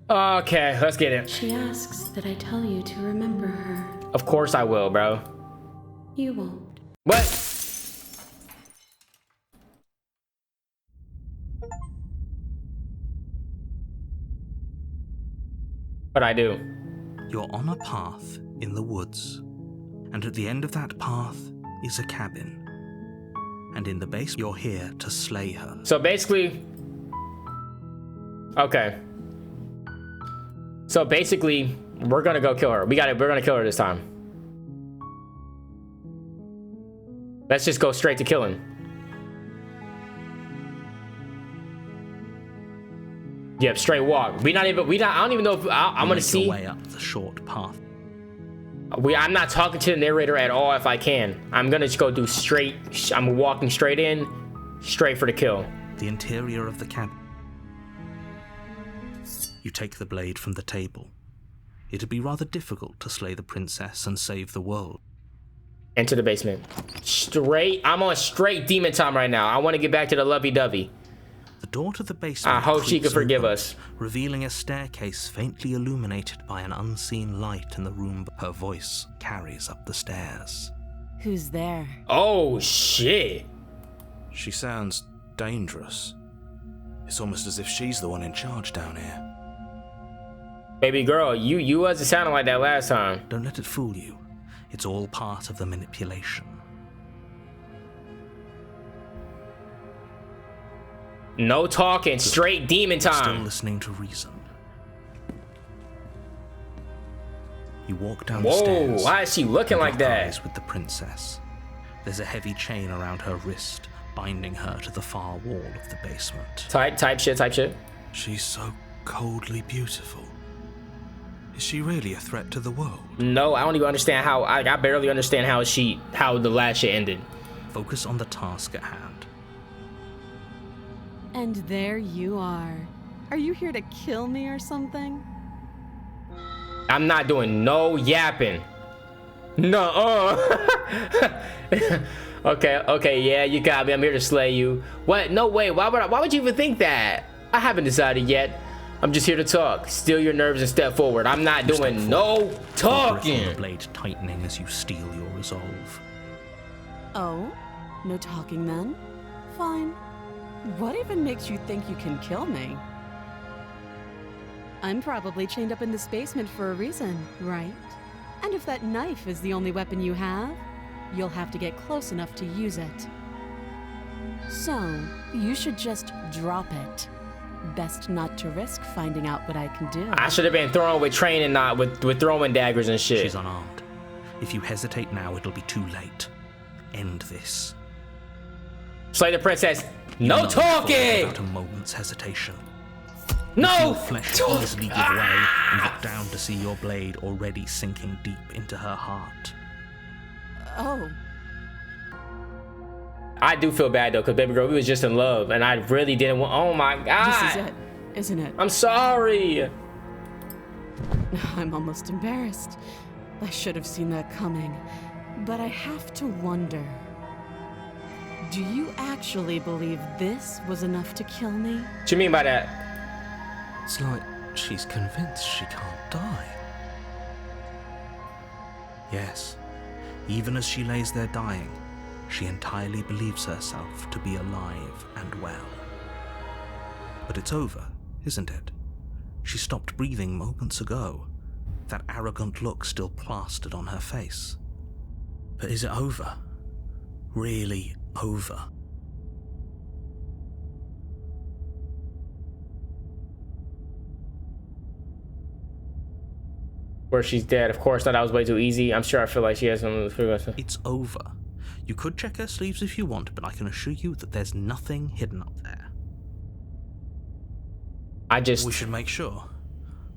Okay, let's get it. She asks that I tell you to remember her. Of course I will, bro. You won't. What? What I do? You're on a path in the woods, and at the end of that path is a cabin. And in the base, you're here to slay her. So basically, okay. So basically, We're gonna go kill her. We're gonna kill her this time. Let's just go straight to killing. Yep, straight walk. I don't even know if I'm gonna see. Your way up the short path. I'm not talking to the narrator at all if I can. I'm gonna just go do straight. I'm walking straight in, straight for the kill. The interior of the cabin. You take the blade from the table. It'd be rather difficult to slay the princess and save the world. Enter the basement. Straight. I'm on straight demon time right now. I want to get back to the lovey-dovey. The door to the basement. I hope she can forgive us. Revealing a staircase faintly illuminated by an unseen light in the room. Her voice carries up the stairs. Who's there? Oh, shit. She sounds dangerous. It's almost as if she's the one in charge down here. Baby girl, you wasn't sounding like that last time. Don't let it fool you. It's all part of the manipulation. No talking, straight demon Still time. listening to reason. You walk down the stairs. Whoa, why is she looking and like lock that? eyes with the princess. There's a heavy chain around her wrist, binding her to the far wall of the basement. Type shit. She's so coldly beautiful. Is she really a threat to the world? No, I don't even understand how. I barely understand how the last shit ended. Focus on the task at hand. And there you are. Are you here to kill me or something? I'm not doing no yapping. No. Okay, yeah, you got me. I'm here to slay you. What? No way. Why would you even think that? I haven't decided yet. I'm just here to talk. Steal your nerves and step forward. I'm not doing no talking. The blade tightening as you steel your resolve. Oh? No talking then? Fine. What even makes you think you can kill me? I'm probably chained up in this basement for a reason, right? And if that knife is the only weapon you have, you'll have to get close enough to use it. So, you should just drop it. Best not to risk finding out what I can do. I should have been throwing with training, not with throwing daggers and shit. She's unarmed. If you hesitate now, it'll be too late. End this. Slay the princess. No talking. Without a moment's hesitation. No. Your flesh easily give way and look down to see your blade already sinking deep into her heart. Oh. I do feel bad though, because baby girl, we was just in love, and I really didn't want. Oh my god. This is it, isn't it? I'm sorry. I'm almost embarrassed. I should have seen that coming. But I have to wonder. Do you actually believe this was enough to kill me? What you mean by that? It's like she's convinced she can't die. Yes, even as she lays there dying, she entirely believes herself to be alive and well. But it's over, isn't it? She stopped breathing moments ago, that arrogant look still plastered on her face. But is it over? Really over? Where she's dead. Of course not. That was way too easy. I'm sure I feel like she has some. It's over. You could check her sleeves if you want, but I can assure you that there's nothing hidden up there. We should make sure.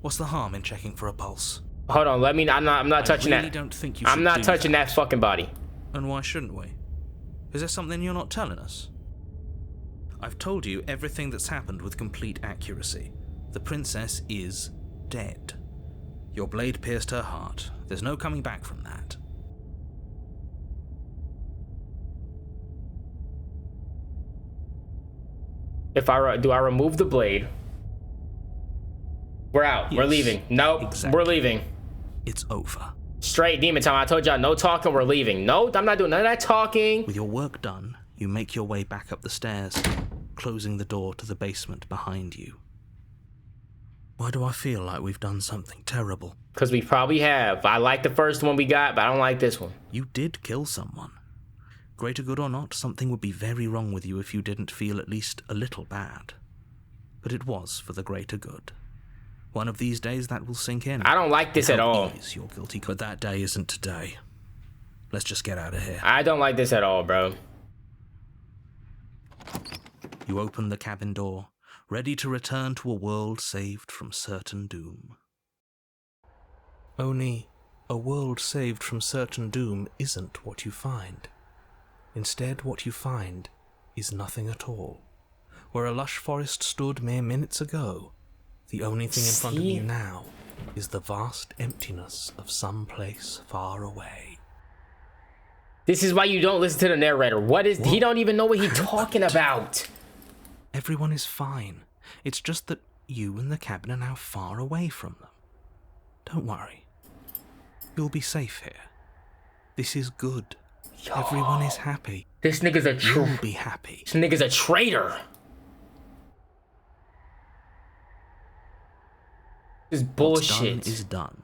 What's the harm in checking for a pulse? Hold on. Let me. I'm not touching I really that. don't think you I'm should not do touching that fucking body. And why shouldn't we? Is there something you're not telling us? I've told you everything that's happened with complete accuracy. The princess is dead. Your blade pierced her heart. There's no coming back from that. If do I remove the blade? We're out. Yes, We're leaving. Nope. exactly. We're leaving. It's over. Straight demon time. I told y'all no talking. We're leaving. No, I'm not doing none of that talking. With your work done, you make your way back up the stairs, closing the door to the basement behind you. Why do I feel like we've done something terrible? Because we probably have. I like the first one we got, but I don't like this one. You did kill someone. Greater good or not, something would be very wrong with you if you didn't feel at least a little bad. But it was for the greater good. One of these days that will sink in. I don't like this at all. Ease your guilty, but that day isn't today. Let's just get out of here. I don't like this at all, bro. You open the cabin door, ready to return to a world saved from certain doom. Only, a world saved from certain doom isn't what you find. Instead, what you find is nothing at all. Where a lush forest stood mere minutes ago, the only thing in front of you now is the vast emptiness of some place far away. This is why you don't listen to the narrator. What? He don't even know what he's talking about. Everyone is fine. It's just that you and the cabin are now far away from them. Don't worry. You'll be safe here. This is good. Yo. Everyone is happy. This nigga's a traitor. You'll be happy. This nigga's a traitor. This is bullshit. What's done is done.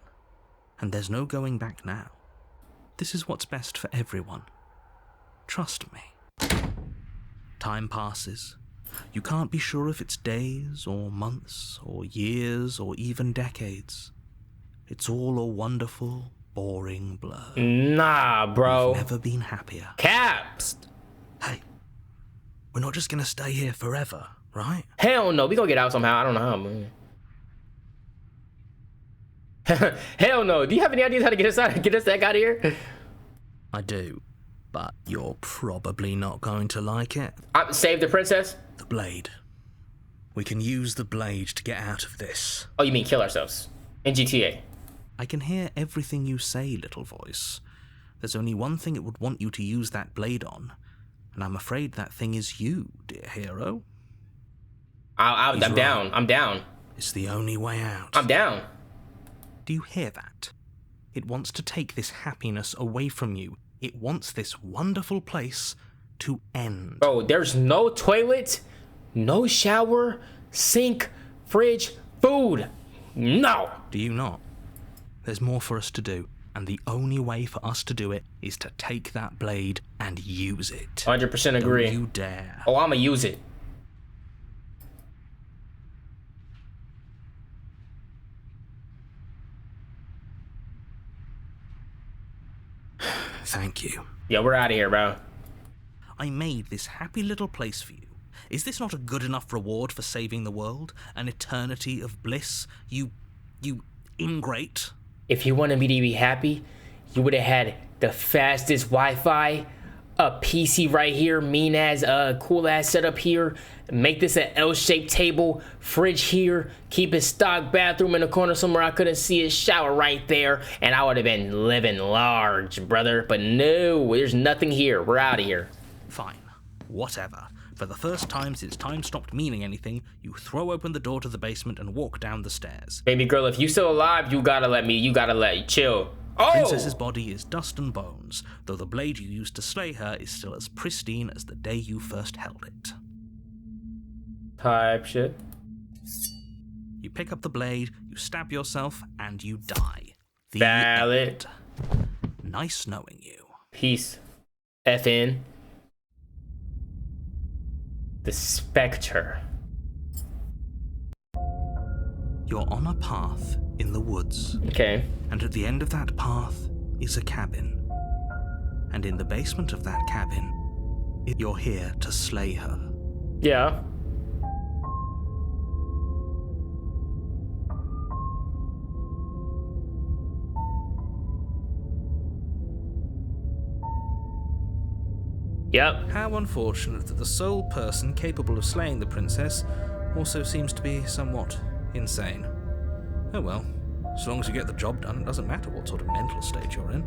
And there's no going back now. This is what's best for everyone. Trust me. Time passes. You can't be sure if it's days or months or years or even decades. It's all a wonderful, boring blur. Nah, bro. You've never been happier. Caps. Hey, we're not just gonna stay here forever, right? Hell no. We gonna get out somehow. I don't know how, man. Hell no. Do you have any ideas how to get us out of here? I do, but you're probably not going to like it. Save the princess? The blade. We can use the blade to get out of this. Oh, you mean kill ourselves? In GTA? I can hear everything you say, little voice. There's only one thing it would want you to use that blade on, and I'm afraid that thing is you, dear hero. I'm down. I'm down. It's the only way out. I'm down. Do you hear that? It wants to take this happiness away from you. It wants this wonderful place to end. Oh, there's no toilet, no shower, sink, fridge, food. No. Do you not? There's more for us to do, and the only way for us to do it is to take that blade and use it. 100% agree. Don't you dare. Oh, I'ma use it. Thank you. Yeah, we're out of here, bro. I made this happy little place for you. Is this not a good enough reward for saving the world? An eternity of bliss? You ingrate? If you wanted me to be happy, you would have had the fastest Wi-Fi, a PC right here, mean as cool ass setup here, make this an L-shaped table, fridge here, keep a stock bathroom in the corner somewhere I couldn't see a shower right there, and I would have been living large, brother. But no, there's nothing here. We're out of here. Fine. Whatever. For the first time since time stopped meaning anything, you throw open the door to the basement and walk down the stairs. Baby girl, if you still alive, you gotta chill. Oh! Princess's body is dust and bones, though the blade you used to slay her is still as pristine as the day you first held it. Type shit. You pick up the blade, you stab yourself, and you die. The Valid. end. Nice knowing you. Peace. FN. The Spectre. You're on a path in the woods. Okay. And at the end of that path is a cabin. And in the basement of that cabin, you're here to slay her. Yeah. Yep. How unfortunate that the sole person capable of slaying the princess also seems to be somewhat insane. Oh well, as long as you get the job done, it doesn't matter what sort of mental state you're in.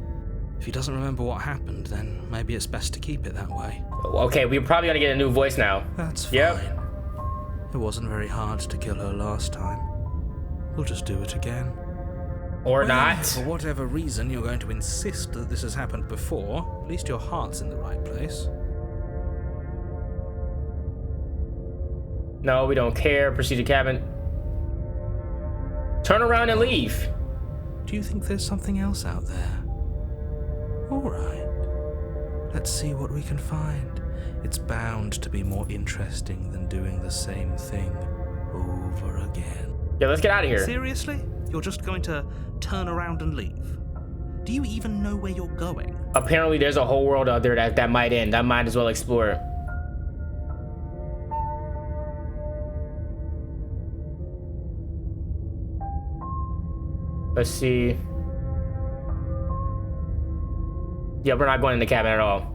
If he doesn't remember what happened, then maybe it's best to keep it that way. Okay, we're probably gonna get a new voice now. That's fine. Yep. It wasn't very hard to kill her last time. We'll just do it again. Or not. For whatever reason you're going to insist that this has happened before, at least your heart's in the right place. No, we don't care. Proceed to cabin. Turn around and leave. Do you think there's something else out there? Alright. Let's see what we can find. It's bound to be more interesting than doing the same thing over again. Yeah, let's get out of here. Seriously? You're just going to turn around and leave? Do you even know where you're going? Apparently, there's a whole world out there that might end. I might as well explore it. Let's see. Yeah, we're not going in the cabin at all.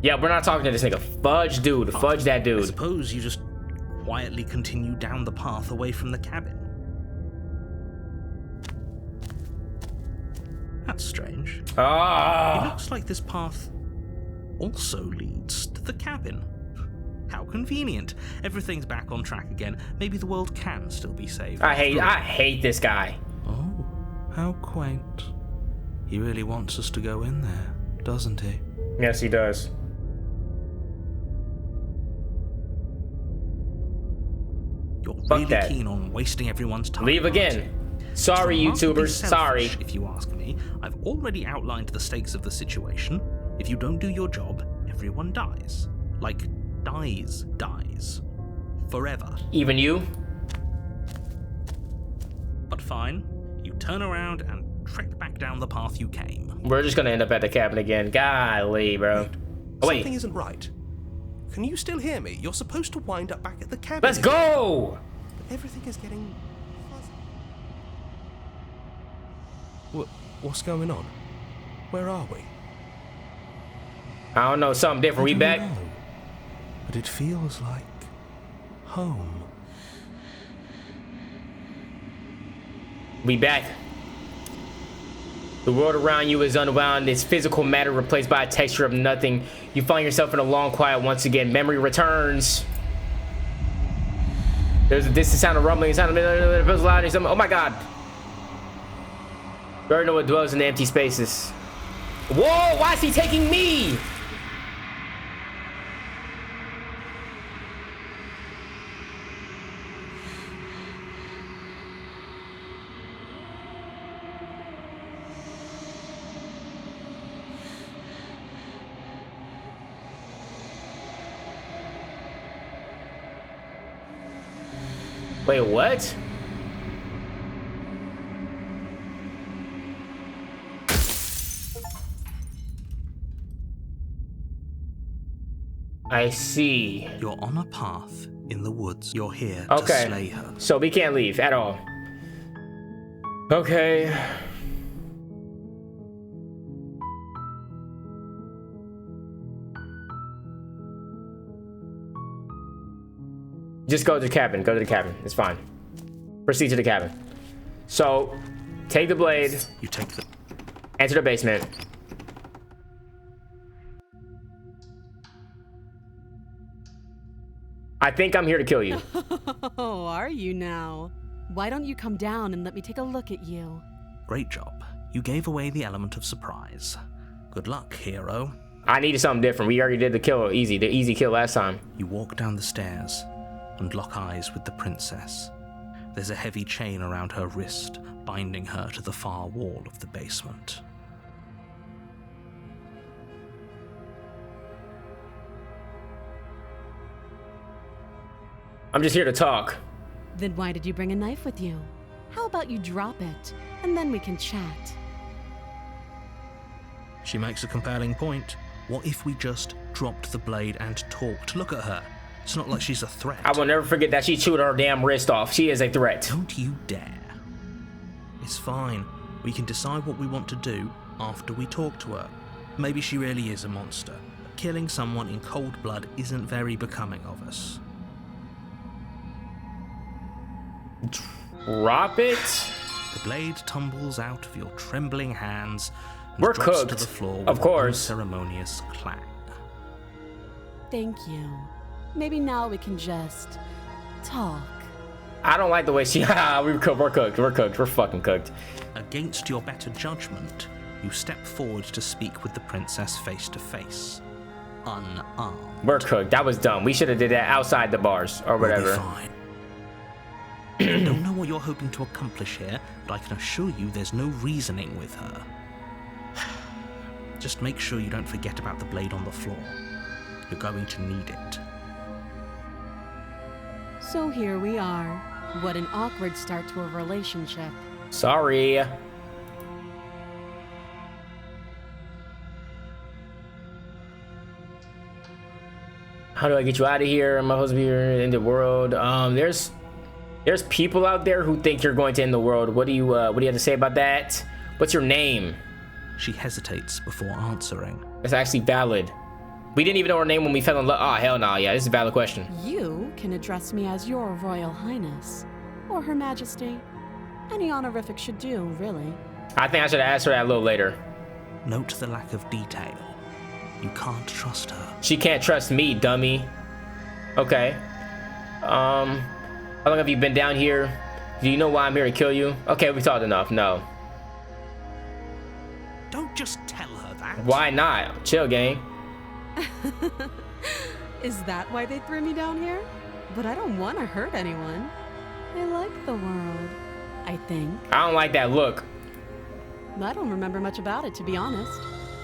Yeah, we're not talking to this nigga. Fudge dude. Fudge that I dude. suppose you just quietly continue down the path away from the cabin. That's strange. It Ah. looks like this path also leads to the cabin. How convenient. Everything's back on track again. Maybe the world can still be saved. I hate this guy. Oh, how quaint. He really wants us to go in there, doesn't he? Yes, he does. You're Fuck really that. keen on wasting everyone's time. Leave aren't again. you? Sorry, It's remarkably YouTubers. Sorry. selfish, if you ask me. I've already outlined the stakes of the situation. If you don't do your job, everyone dies. Like, dies. Forever. Even you? But fine, you turn around and trek back down the path you came. We're just gonna end up at the cabin again. Golly, bro. Oh, Something wait. isn't right. Can you still hear me? You're supposed to wind up back at the cabin. Let's go! But everything is getting fuzzy. What's going on? Where are we? I don't know. Something different. We I don't back? know, but it feels like home. We back. The world around you is unwound. It's physical matter replaced by a texture of nothing. You find yourself in a long quiet once again. Memory returns. There's a distant sound of rumbling. Sound of loud. Oh my god. You already know what dwells in the empty spaces. Whoa! Why is he taking me? Wait, what? I see. You're on a path in the woods. You're here Okay. to slay her. So we can't leave at all. Okay. Just go to the cabin. Go to the cabin. It's fine. Proceed to the cabin. So, take the blade, You take the... enter the basement. I think I'm here to kill you. Oh, are you now? Why don't you come down and let me take a look at you? Great job. You gave away the element of surprise. Good luck, hero. I needed something different. We already did the easy kill last time. You walk down the stairs and lock eyes with the princess. There's a heavy chain around her wrist, binding her to the far wall of the basement. I'm just here to talk. Then why did you bring a knife with you? How about you drop it, and then we can chat? She makes a compelling point. What if we just dropped the blade and talked? Look at her. It's not like she's a threat. I will never forget that she chewed her damn wrist off. She is a threat. Don't you dare. It's fine. We can decide what we want to do after we talk to her. Maybe she really is a monster, but killing someone in cold blood isn't very becoming of us. Drop it. The blade tumbles out of your trembling hands and We're drops to cooked, the floor with of course. an unceremonious clang. Thank you. Maybe now we can just talk. I don't like the way she. We're cooked. We're fucking cooked. Against your better judgment, you step forward to speak with the princess face to face, unarmed. We're cooked. That was dumb. We should have did that outside the bars or We'll be whatever. fine. I don't know what you're hoping to accomplish here, but I can assure you there's no reasoning with her. Just make sure you don't forget about the blade on the floor. You're going to need it. So here we are. What an awkward start to a relationship. Sorry. How do I get you out of here? Am I supposed to be here in the world? There's people out there who think you're going to end the world. What do you have to say about that? What's your name? She hesitates before answering. It's actually valid. We didn't even know her name when we fell in love. Oh, hell no. Yeah, this is a valid question. You can address me as your Royal Highness, or Her Majesty. Any honorific should do, really. I think I should ask her that a little later. Note the lack of detail. You can't trust her. She can't trust me, dummy. Okay. How long have you been down here? Do you know why I'm here to kill you? Okay, we talked enough. No. Don't just tell her that. Why not? Chill, gang. Is that why they threw me down here? But I don't want to hurt anyone. I like the world, I think. I don't like that look. I don't remember much about it, to be honest.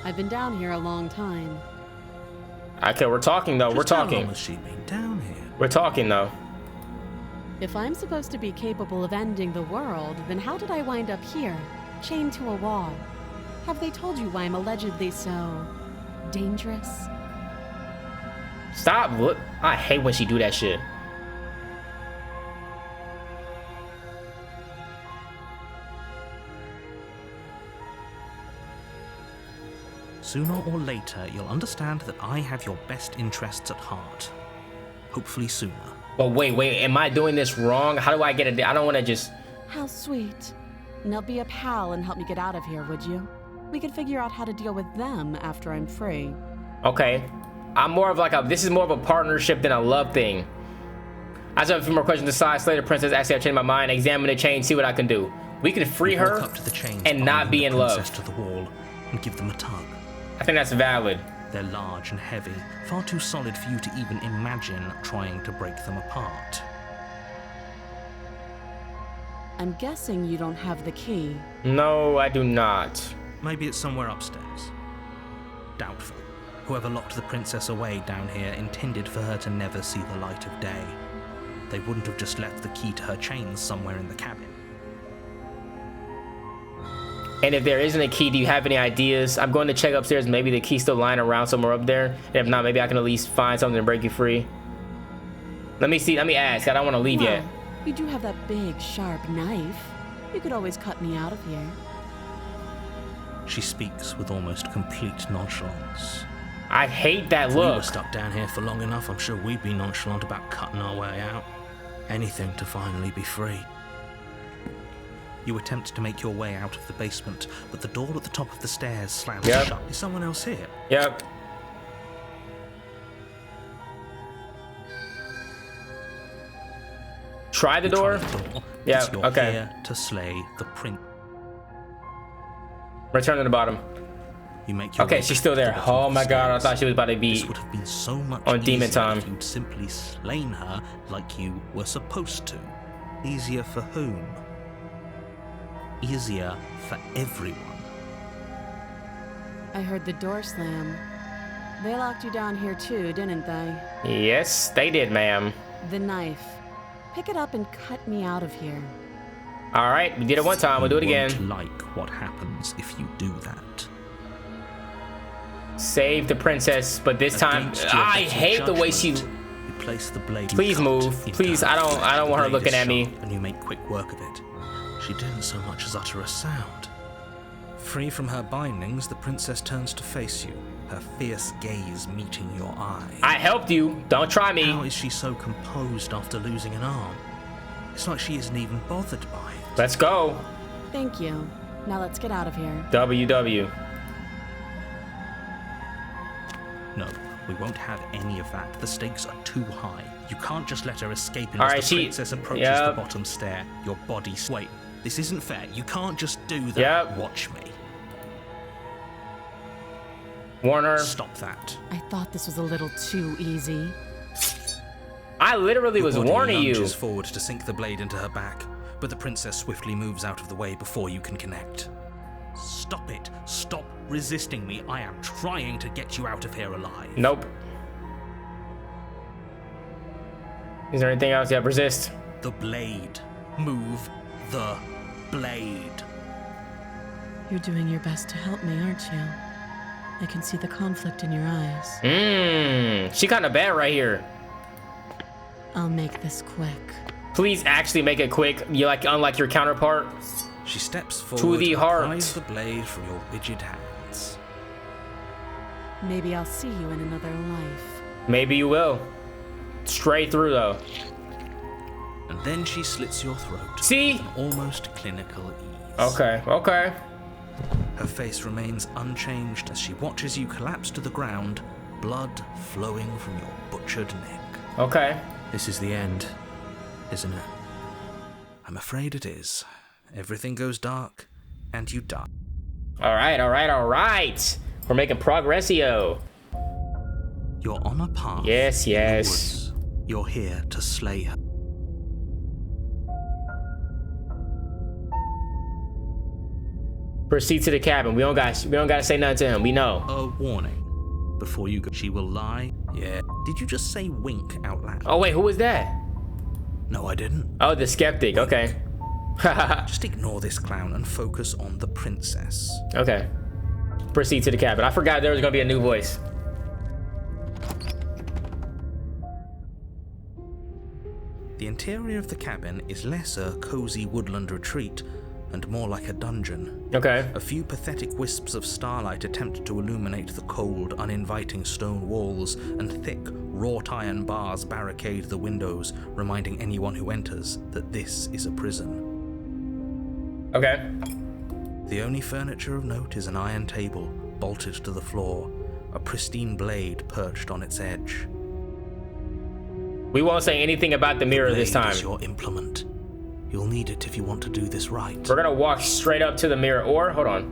I've been down here a long time. Okay, we're talking though. We're talking. How long has she been down here? We're talking though. If I'm supposed to be capable of ending the world, then how did I wind up here, chained to a wall? Have they told you why I'm allegedly so dangerous? Stop. Look, I hate when she do that shit. Sooner or later, you'll understand that I have your best interests at heart. Hopefully sooner. But wait, am I doing this wrong? How do I get it? I don't want to just... How sweet. Now be a pal and help me get out of here, would you? We could figure out how to deal with them after I'm free. Okay. I'm more of like a... This is more of a partnership than a love thing. I just have a few more questions to decide. Slay the princess. Actually, I've changed my mind. Examine the chain, see what I can do. We could free her Walk up to the chains and not be in love. To the wall and give them a tug. I think that's valid. They're large and heavy, far too solid for you to even imagine trying to break them apart. I'm guessing you don't have the key. No, I do not. Maybe it's somewhere upstairs. Doubtful. Whoever locked the princess away down here intended for her to never see the light of day. They wouldn't have just left the key to her chains somewhere in the cabin. And if there isn't a key, do you have any ideas? I'm going to check upstairs. Maybe the key's still lying around somewhere up there. And if not, maybe I can at least find something to break you free. Let me see. Let me ask. I don't want to leave yet. You do have that big, sharp knife. You could always cut me out of here. She speaks with almost complete nonchalance. I hate that If look. we were stuck down here for long enough, I'm sure we'd be nonchalant about cutting our way out. Anything to finally be free. You attempt to make your way out of the basement, but the door at the top of the stairs slams shut. Is someone else here? Yep. Try the door? Yeah, You're okay. here to slay the prince. Return to the bottom. You make your Okay, way she's still there. to the Oh my god, I stairs. thought she was about to be This would have been so much on demon easier time. if you'd simply slain her like you were supposed to. Easier for whom? Easier for everyone. I heard the door slam. They locked you down here too, didn't they? Yes, they did, ma'am. The knife. Pick it up and cut me out of here. All right, we did it one time. We'll do it You again. won't like what happens if you do that. Save the princess, but this time, Against your I better hate the way she. judgment, You place the blade. Please you cut move. into Please, her I don't flesh. want her The blade looking is at me. sharp, and you make quick work of it. She didn't so much as utter a sound. Free from her bindings, the princess turns to face you, her fierce gaze meeting your eye. I helped you. Don't try me. How is she so composed after losing an arm? It's like she isn't even bothered by it. Let's go. Thank you. Now let's get out of here. WW. No, we won't have any of that. The stakes are too high. You can't just let her escape All unless right, the she- princess approaches yep. the bottom stair. Your body... Wait, this isn't fair. You can't just do that. Yep. Watch me. Warn her. Stop that. I thought this was a little too easy. I literally was Your body warning you. lunges forward to sink the blade into her back, but the princess swiftly moves out of the way before you can connect. Stop it. Stop resisting me. I am trying to get you out of here alive. Nope. Is there anything else? Yeah, resist. The blade. Move the blade. You're doing your best to help me, aren't you? I can see the conflict in your eyes. She kind of bad right here. I'll make this quick. Please actually make it quick. You like, unlike your counterpart. She steps forward the and heart. pries the blade from your rigid hands. Maybe I'll see you in another life. Maybe you will. Straight through though. And then she slits your throat. See? With an almost clinical ease. Okay, okay. Her face remains unchanged as she watches you collapse to the ground, blood flowing from your butchered neck. Okay. This is the end, isn't it? I'm afraid it is. Everything goes dark, and you die. All right, all right, all right. We're making progressio. You're on a path. Yes, in the yes. woods. You're here to slay her. Proceed to the cabin. We don't gotta say nothing to him. We know. A warning. Before you go, she will lie. Yeah. Did you just say wink out loud? Oh wait, who was that? No, I didn't. Oh, the skeptic. Okay. Just ignore this clown and focus on the princess. Okay. Proceed to the cabin. I forgot there was gonna be a new voice. The interior of the cabin is less a cozy woodland retreat and more like a dungeon. Okay. A few pathetic wisps of starlight attempt to illuminate the cold, uninviting stone walls, and thick, wrought iron bars barricade the windows, reminding anyone who enters that this is a prison. Okay. The only furniture of note is an iron table, bolted to the floor, a pristine blade perched on its edge. We won't say anything about the mirror this time. Blade is your implement. You'll need it if you want to do this right. We're gonna walk straight up to the mirror, or hold on.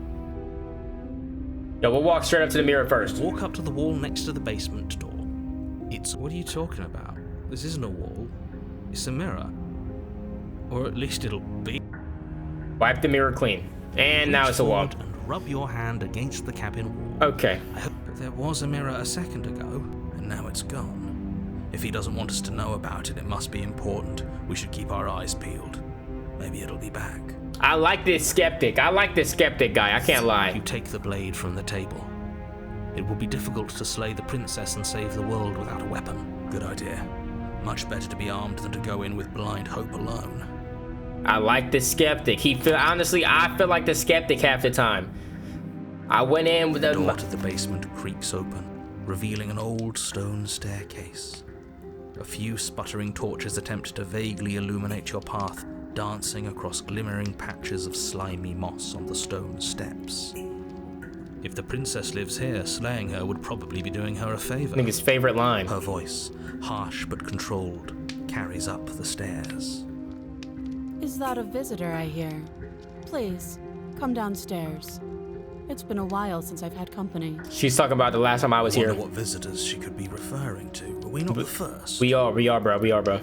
Yeah, we'll walk straight up to the mirror first. Walk up to the wall next to the basement door. It's... What are you talking about? This isn't a wall. It's a mirror. Or at least it'll be. Wipe the mirror clean. And now it's a wall. And rub your hand against the cabin wall. Okay. I hope there was a mirror a second ago, and now it's gone. If he doesn't want us to know about it, it must be important. We should keep our eyes peeled. Maybe it'll be back. I like this skeptic. I like this skeptic guy. I can't You lie. take the blade from the table. It will be difficult to slay the princess and save the world without a weapon. Good idea. Much better to be armed than to go in with blind hope alone. I like the skeptic. Honestly, I feel like the skeptic half the time. I went in with The door to the basement creaks open, revealing an old stone staircase. A few sputtering torches attempt to vaguely illuminate your path, dancing across glimmering patches of slimy moss on the stone steps. If the princess lives here, slaying her would probably be doing her a favor. I think his favorite line. Her voice, harsh but controlled, carries up the stairs. Is that a visitor I hear? Please, come downstairs. It's been a while since I've had company. She's talking about the last time I was here. Wonder what visitors she could be referring to. Are we not the first? We are, bro. We are, bro.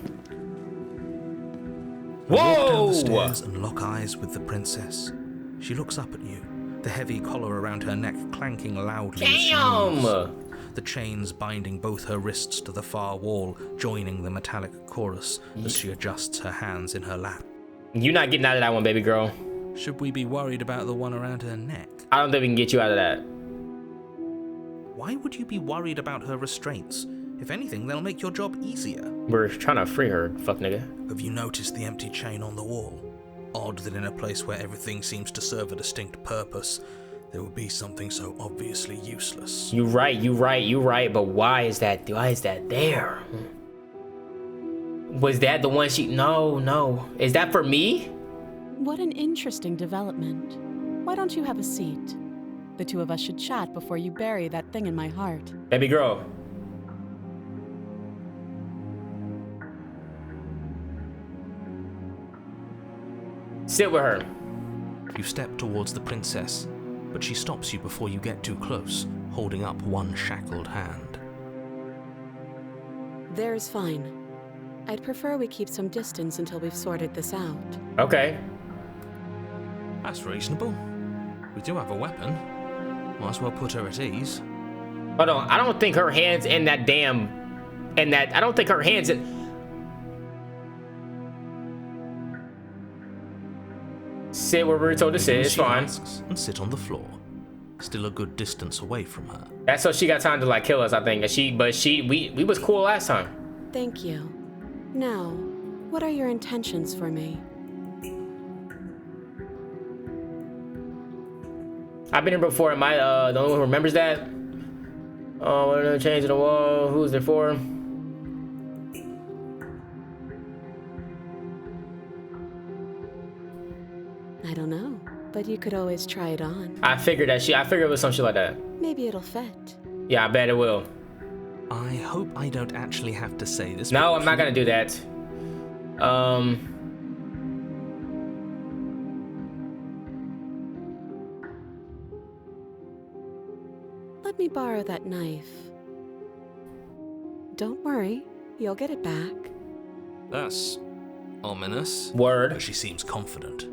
Walk down Whoa! the stairs and lock eyes with the princess. She looks up at you, the heavy collar around her neck clanking loudly. as she Damn! moves. The chains binding both her wrists to the far wall, joining the metallic chorus as she adjusts her hands in her lap. You're not getting out of that one, baby girl. Should we be worried about the one around her neck? I don't think we can get you out of that. Why would you be worried about her restraints? If anything, they'll make your job easier. We're trying to free her, fuck nigga. Have you noticed the empty chain on the wall? Odd that in a place where everything seems to serve a distinct purpose, there would be something so obviously useless. You right, but why is that there? Was that the one she... No. Is that for me? What an interesting development. Why don't you have a seat? The two of us should chat before you bury that thing in my heart. Baby girl. Sit with her. You step towards the princess, but she stops you before you get too close, holding up one shackled hand. There's fine. I'd prefer we keep some distance until we've sorted this out. Okay. That's reasonable. We do have a weapon. Might as well put her at ease. Hold on. I don't think her hand's in that damn... I don't think her hand's in... sit where we're told to sit. It's She fine. asks and sit on the floor, still a good distance away from her. That's so she got time to like kill us, I think. And we was cool last time. Thank you. Now, what are your intentions for me? I've been here before. Am I the only one who remembers that? Oh, what are they changing the wall? Who's it for? I don't know, but you could always try it on. I figured it was some shit like that. Maybe it'll fit. Yeah, I bet it will. I hope I don't actually have to say this. No, but I'm not gonna do that. Let me borrow that knife. Don't worry, you'll get it back. That's ominous. Word. But she seems confident.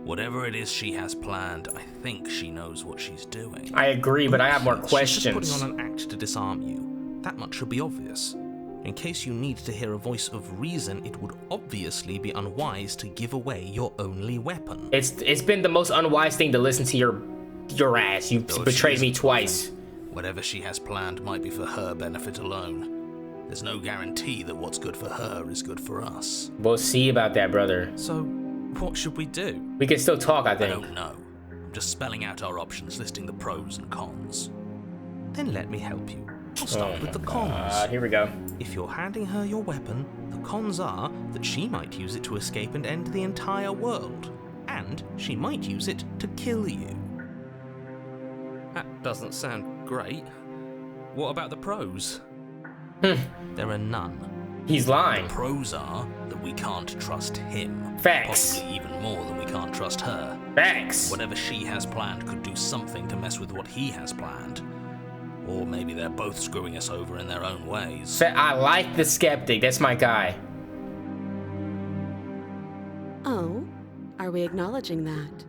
Whatever it is she has planned, I think she knows what she's doing. I agree, but I have more She's questions. just putting on an act to disarm you. That much should be obvious. In case you need to hear a voice of reason, it would obviously be unwise to give away your only weapon. It's been the most unwise thing to listen to your ass. You Though if betrayed she me is twice. Whatever she has planned might be for her benefit alone. There's no guarantee that what's good for her is good for us. We'll see about that, brother. So, what should we do? We can still talk, I I think. don't know. I'm just spelling out our options, listing the pros and cons. Then let me help you. I'll start with the cons. Here we go. If you're handing her your weapon, the cons are that she might use it to escape and end the entire world. And she might use it to kill you. That doesn't sound great. What about the pros? There are none. He's lying. Pros are that we can't trust him. Facts. Possibly even more than we can't trust her. Facts. Whatever she has planned could do something to mess with what he has planned. Or maybe they're both screwing us over in their own ways. I like the skeptic. That's my guy. Oh, are we acknowledging that?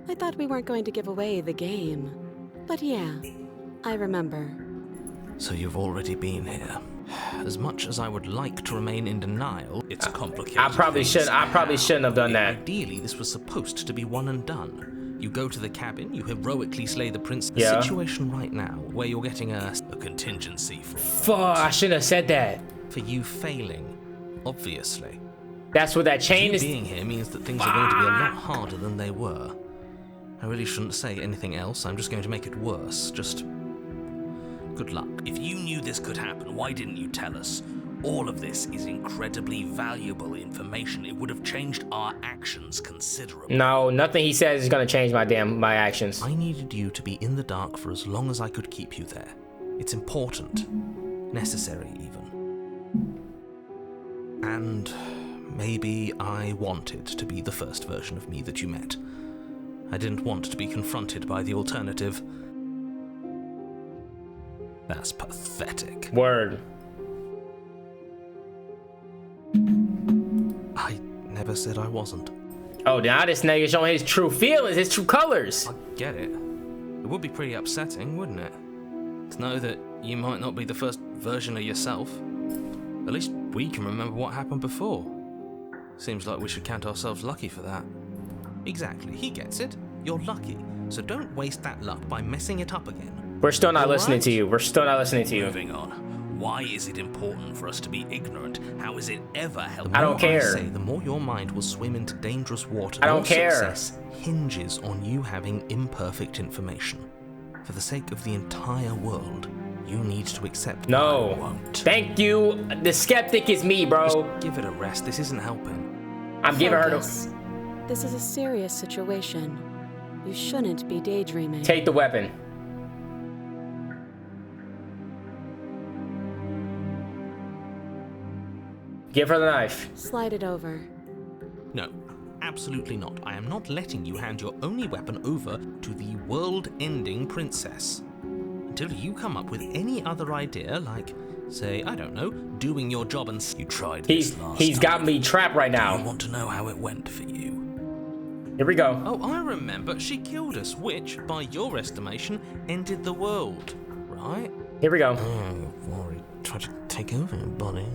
I thought we weren't going to give away the game. But yeah, I remember. So you've already been here. As much as I would like to remain in denial, It's complicated. I probably shouldn't have done that. Ideally, this was supposed to be one and done. You go to the cabin, you heroically slay the prince. The Yeah. situation right now, where you're getting a contingency for Fuck, I shouldn't have said that. for you failing, obviously. That's what that chain You is. being here means that things are going to be a lot harder than they were. I really shouldn't say anything else. I'm just going to make it worse. Just good luck. If you knew this could happen, why didn't you tell us? All of this is incredibly valuable information. It would have changed our actions considerably. No, nothing he says is gonna change my actions. I needed you to be in the dark for as long as I could keep you there. It's important. Necessary, even. And maybe I wanted to be the first version of me that you met. I didn't want to be confronted by the alternative. That's pathetic. Word. I never said I wasn't. Oh, now this nigga showing his true feelings, his true colors. I get it. It would be pretty upsetting, wouldn't it? To know that you might not be the first version of yourself. At least we can remember what happened before. Seems like we should count ourselves lucky for that. Exactly, he gets it. You're lucky. So don't waste that luck by messing it up again. We're still not All listening right? to you. We're still not listening to you. Moving on. Why is it important for us to be ignorant? How is it ever helpful? I don't care. Say, the more your mind will swim into dangerous water. I don't your care. Success hinges on you having imperfect information. For the sake of the entire world, you need to accept. I No. won't. Thank you. The skeptic is me, bro. Just give it a rest. This isn't helping. I'm giving her Focus. This is a serious situation. You shouldn't be daydreaming. Take the weapon. Give her the knife. Slide it over. No, absolutely not. I am not letting you hand your only weapon over to the world-ending princess. Until you come up with any other idea, like, say, I don't know, doing your job and You tried this last He's time. got me trapped right I now. want to know how it went for you. Here we go. Oh, I remember. She killed us, which, by your estimation, ended the world, right? Here we go. Oh, you've already tried to take over, buddy.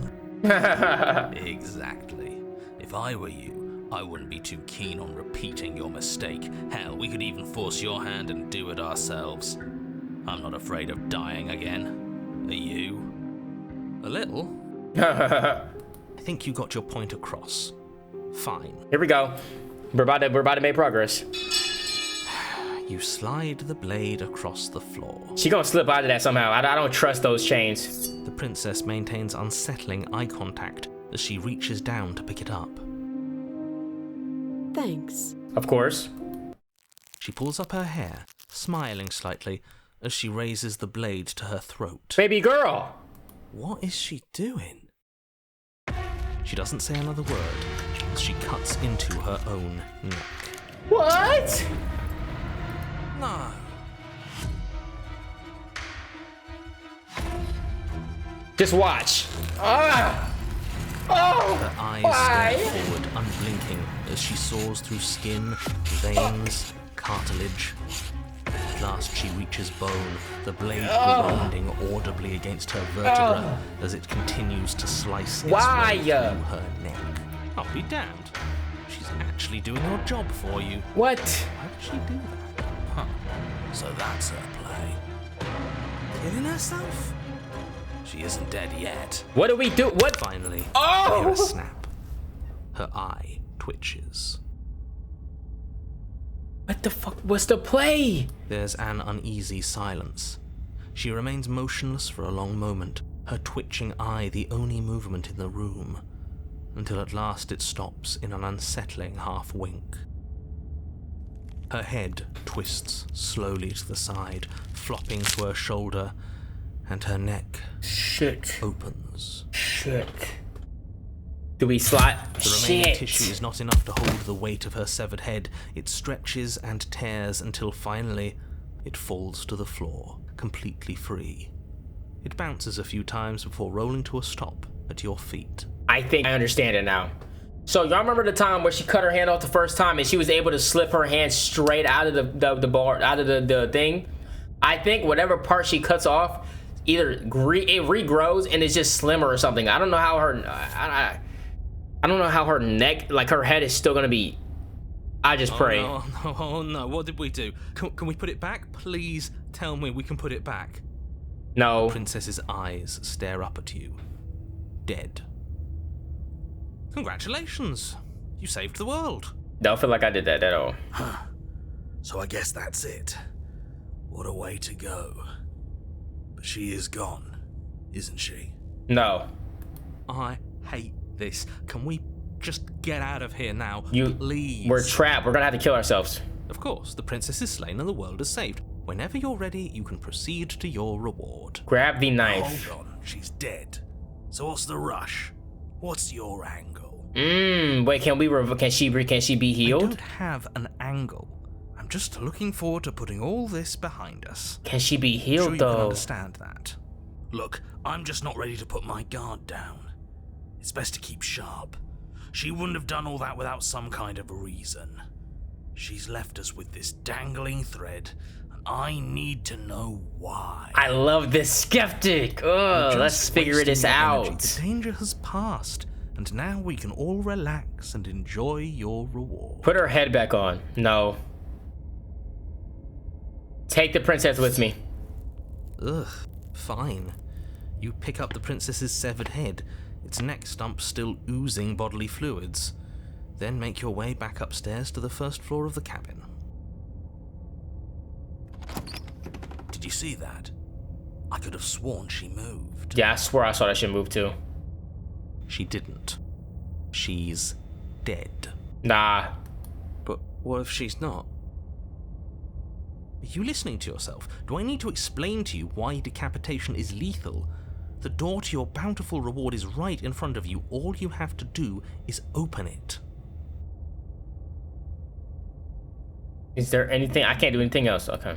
Exactly. If I were you, I wouldn't be too keen on repeating your mistake. Hell, we could even force your hand and do it ourselves. I'm not afraid of dying again. Are you? A little. I think you got your point across. Fine. Here we go. We're about to make progress. You slide the blade across the floor. She gonna slip out of that somehow. I don't trust those chains. The princess maintains unsettling eye contact as she reaches down to pick it up. Thanks. Of course. She pulls up her hair, smiling slightly as she raises the blade to her throat. Baby girl. What is she doing? She doesn't say another word as she cuts into her own neck. What? No. Just watch. Ah! Oh! Her eyes Why? stare forward, unblinking, as she saws through skin, veins, cartilage. At last she reaches bone, the blade grinding audibly against her vertebra as it continues to slice its Why? way through her neck. I'll be damned. She's actually doing your job for you. What? Why would she do that? Huh. So that's her play. Killing herself? She isn't dead yet. What do we do? What? Finally, Oh! you hear a snap. Her eye twitches. What the fuck was the play? There's an uneasy silence. She remains motionless for a long moment, her twitching eye the only movement in the room, until at last it stops in an unsettling half-wink. Her head twists slowly to the side, flopping to her shoulder, and her neck opens. Shit. Do we slide? The remaining Shit. tissue is not enough to hold the weight of her severed head. It stretches and tears until finally it falls to the floor, completely free. It bounces a few times before rolling to a stop at your feet. I think I understand it now. So y'all remember the time where she cut her hand off the first time and she was able to slip her hand straight out of the bar, out of the thing? I think whatever part she cuts off, either it regrows and it's just slimmer or something. I don't know how her I don't know how her neck, like her head, is still gonna be. I just pray. Oh no, what did we do? Can we put it back? Please tell me we can put it back. No. The princess's eyes stare up at you. Dead. Congratulations. You saved the world. Don't feel like I did that at all. So I guess that's it. What a way to go. But she is gone, isn't she? No. I hate this. Can we just get out of here now? Please. We're trapped. We're gonna have to kill ourselves. Of course, the princess is slain and the world is saved. Whenever you're ready, you can proceed to your reward. Grab the knife. Hold on, she's dead. So what's the rush? What's your angle? Wait, can she be I healed? don't have an angle. I'm just looking forward to putting all this behind us. Can she be Sure healed you can though? understand that. Look, I'm just not ready to put my guard down. It's best to keep sharp. She wouldn't have done all that without some kind of a reason. She's left us with this dangling thread, and I need to know why. I love this skeptic. We're Ugh, let's just figure wasting this your out. energy. The danger has passed, and now we can all relax and enjoy your reward. Put her head back on. No. Take the princess with me. Ugh, fine. You pick up the princess's severed head, its neck stump still oozing bodily fluids. Then make your way back upstairs to the first floor of the cabin. Did you see that? I could have sworn she moved. Yeah, I swear I saw that shit move too. She didn't. She's dead. Nah. But what if she's not? Are you listening to yourself? Do I need to explain to you why decapitation is lethal? The door to your bountiful reward is right in front of you. All you have to do is open it. Is there anything? I can't do anything else. Okay.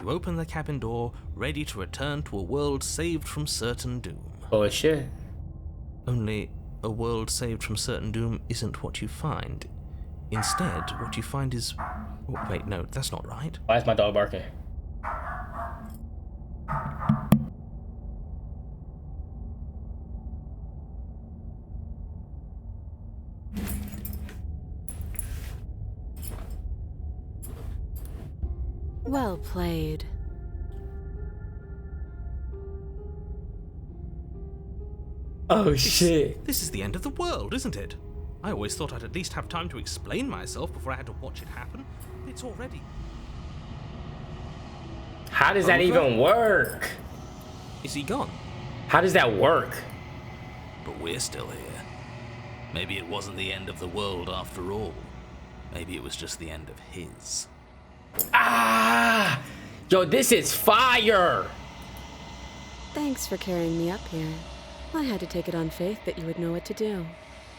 You open the cabin door, ready to return to a world saved from certain doom. Bullshit. Only a world saved from certain doom isn't what you find. Instead, what you find is... Oh, wait, no, that's not right. Why is my dog barking? Well played. Oh shit. This is the end of the world, isn't it? I always thought I'd at least have time to explain myself before I had to watch it happen. It's already... How does that even work? Is he gone? How does that work? But we're still here. Maybe it wasn't the end of the world after all. Maybe it was just the end of his. Ah! Yo, this is fire! Thanks for carrying me up here. I had to take it on faith that you would know what to do.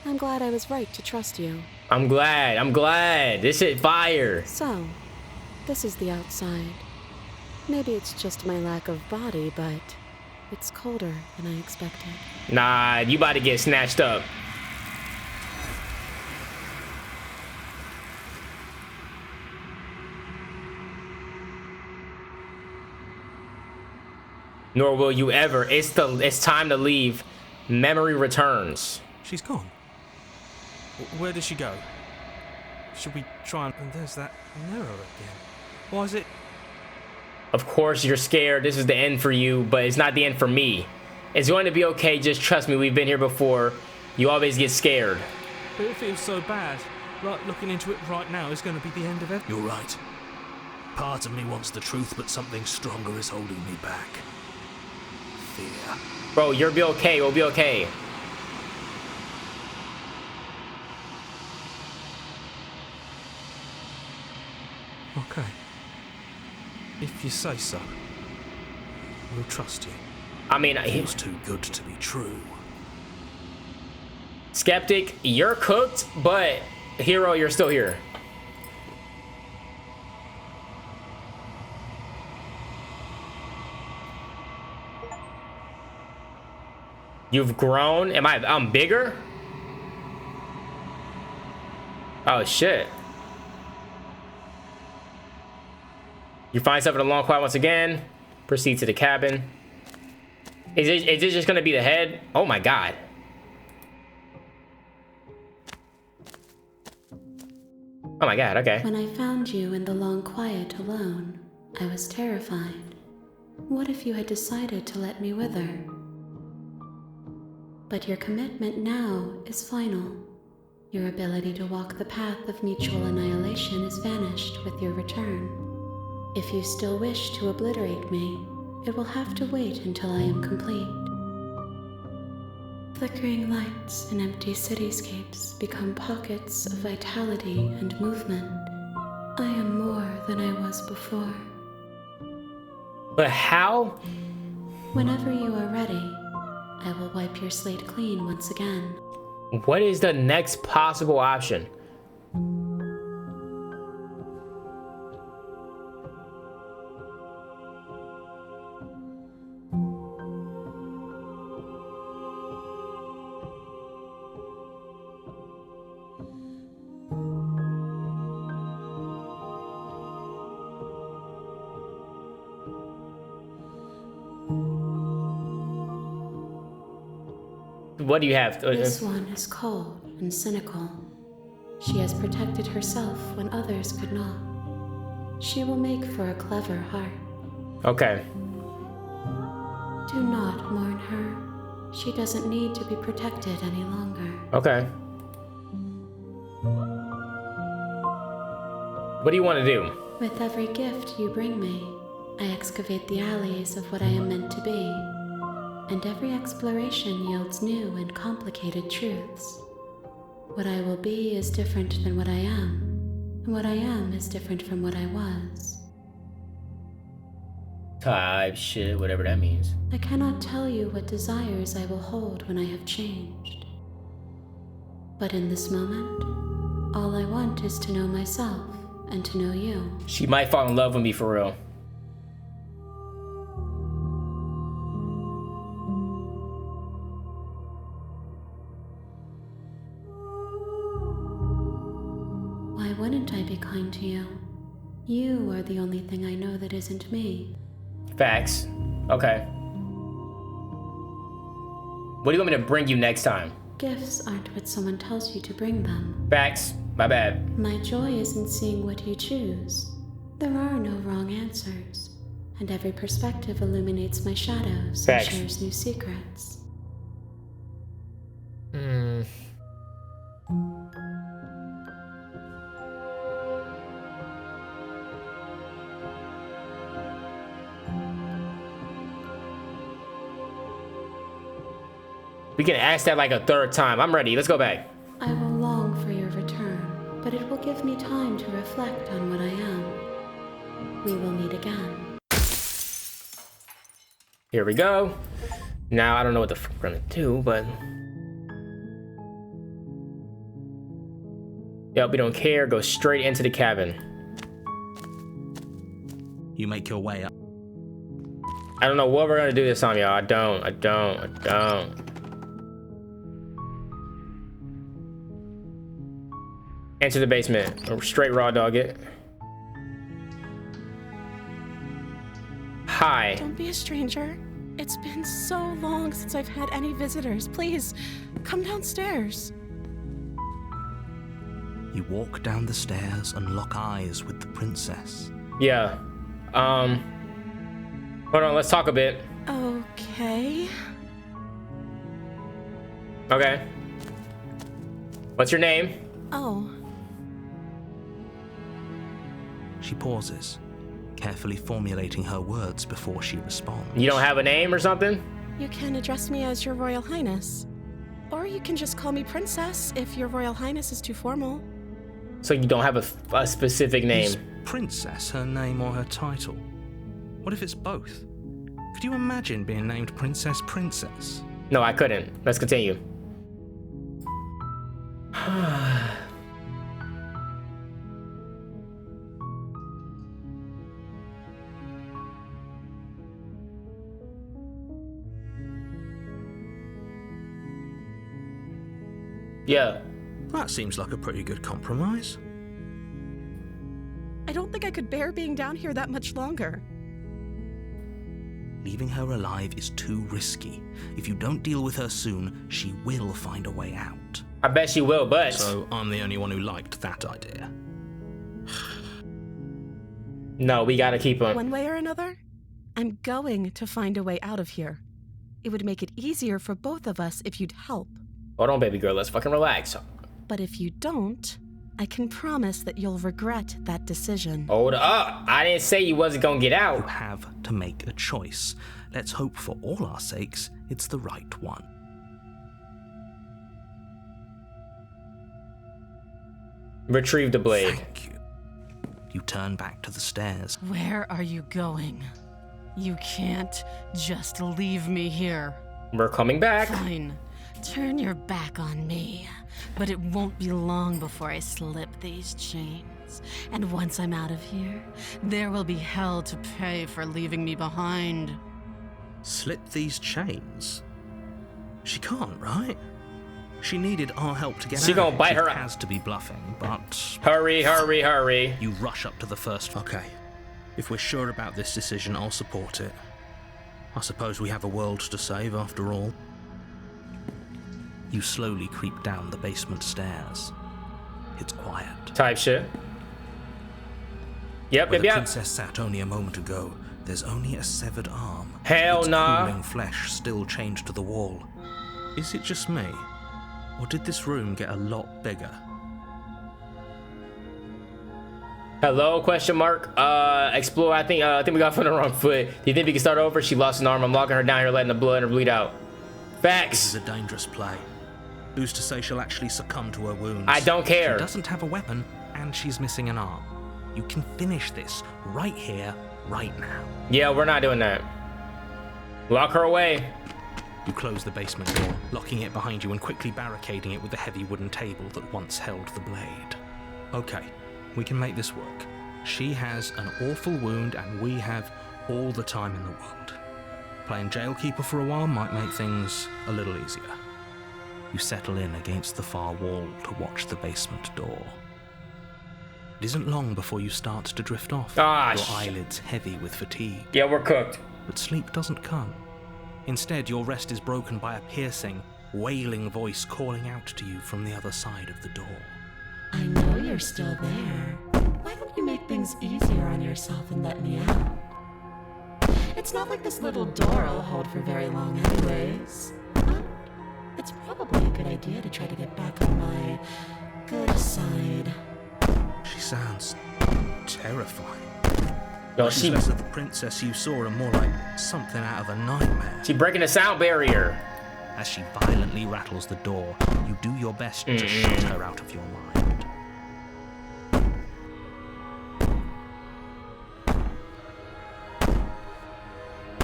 I'm glad I was right to trust you. I'm glad. This is fire. So, this is the outside. Maybe it's just my lack of body, but it's colder than I expected. Nah, you about to get snatched up. Nor will you ever. It's time to leave. Memory returns. She's gone. Where did she go? Should we try and there's that mirror again. Why is it? Of course you're scared. This is the end for you, but it's not the end for me. It's going to be okay. Just trust me. We've been here before. You always get scared. But it feels so bad. Like looking into it right now is going to be the end of everything. You're right. Part of me wants the truth, but something stronger is holding me back. Fear. Bro, you'll be okay. We'll be okay. Okay. If you say so, we'll trust you. I mean, Feels too good to be true. Skeptic, you're cooked, but Hero, you're still here. You've grown. I'm bigger? Oh shit. You find yourself in a long quiet once again. Proceed to the cabin. Is it just gonna be the head? Oh my god. Oh my god, okay. When I found you in the long quiet alone, I was terrified. What if you had decided to let me wither? But your commitment now is final. Your ability to walk the path of mutual annihilation is vanished with your return. If you still wish to obliterate me, it will have to wait until I am complete. Flickering lights in empty cityscapes become pockets of vitality and movement. I am more than I was before. But how? Whenever you are ready, I will wipe your slate clean once again. What is the next possible option? What do you have? This one is cold and cynical. She has protected herself when others could not. She will make for a clever heart. Okay. Do not mourn her. She doesn't need to be protected any longer. Okay. What do you want to do? With every gift you bring me, I excavate the alleys of what I am meant to be. And every exploration yields new and complicated truths. What I will be is different than what I am, and what I am is different from what I was. Type shit, whatever that means. I cannot tell you what desires I will hold when I have changed. But in this moment, all I want is to know myself and to know you. She might fall in love with me for real. Why wouldn't I be kind to you? You are the only thing I know that isn't me. Facts. Okay. What do you want me to bring you next time? Gifts aren't what someone tells you to bring them. Facts. My bad. My joy is in seeing what you choose. There are no wrong answers, and every perspective illuminates my shadows Facts. and shares new secrets. We can ask that like a third time. I'm ready. Let's go back. I will long for your return, but it will give me time to reflect on what I am. We will meet again. Here we go. Now, I don't know what the fuck we're gonna do, but... Yep, we don't care. Go straight into the cabin. You make your way up. I don't know what we're gonna do this time, y'all. I don't. Enter the basement. Or straight raw dog it. Hi. Don't be a stranger. It's been so long since I've had any visitors. Please, come downstairs. You walk down the stairs and lock eyes with the princess. Yeah. Hold on, let's talk a bit. Okay. Okay. What's your name? Oh, She pauses, carefully formulating her words before she responds. You don't have a name or something? you can address me as Your Royal Highness. Or you can just call me Princess if Your Royal Highness is too formal. So you don't have a specific name? Is princess her name or her title? What if it's both? Could you imagine being named Princess Princess? No, I couldn't. Let's continue. Yeah. That seems like a pretty good compromise. I don't think I could bear being down here that much longer. Leaving her alive is too risky. If you don't deal with her soon, she will find a way out. I bet she will, but... So I'm the only one who liked that idea. No, we gotta keep him. One way or another, I'm going to find a way out of here. It would make it easier for both of us if you'd help. Hold on, baby girl. Let's fucking relax. But if you don't, I can promise that you'll regret that decision. Hold up. I didn't say you wasn't gonna get You out. have to make a choice. Let's hope for all our sakes it's the right one. Retrieve the blade. Thank you. You turn back to the stairs. Where are you going? You can't just leave me here. We're coming back. Fine. Turn your back on me. But it won't be long before I slip these chains. And once I'm out of here, there will be hell to pay for leaving me behind. Slip these chains? She can't, right? She needed our help to get out. She gonna bite her She out. has to be bluffing, but... Hurry, hurry, hurry. You rush up to the first... Okay. If we're sure about this decision, I'll support it. I suppose we have a world to save after all. You slowly creep down the basement stairs. It's quiet. Type shit. Yep, Where yep, the yep. princess sat only a moment ago, there's only a severed arm. Hell its nah. cooling flesh still chained to the wall. Is it just me? Or did this room get a lot bigger? Hello? Question mark. Explore. I think we got from the wrong foot. Do you think we can start over? She lost an arm. I'm locking her down here, letting the blood and her bleed out. This Facts. is a dangerous play. Who's to say she'll actually succumb to her wounds? I don't care. She doesn't have a weapon, and she's missing an arm. You can finish this right here, right now. Yeah, we're not doing that. Lock her away. You close the basement door, locking it behind you and quickly barricading it with the heavy wooden table that once held the blade. Okay, we can make this work. She has an awful wound and we have all the time in the world. Playing jailkeeper for a while might make things a little easier. You settle in against the far wall to watch the basement door. It isn't long before you start to drift off, Ah, your shit. eyelids heavy with fatigue. Yeah, we're cooked. But sleep doesn't come. Instead, your rest is broken by a piercing, wailing voice calling out to you from the other side of the door. I know you're still there. Why don't you make things easier on yourself and let me out. It's not like this little door will hold for very long anyways. But it's probably a good idea to try to get back on my good side. She sounds terrifying. Yo, She's less of the princess you saw and more like something out of a nightmare. she breaking the sound barrier. As she violently rattles the door, you do your best to shut her out of your mind.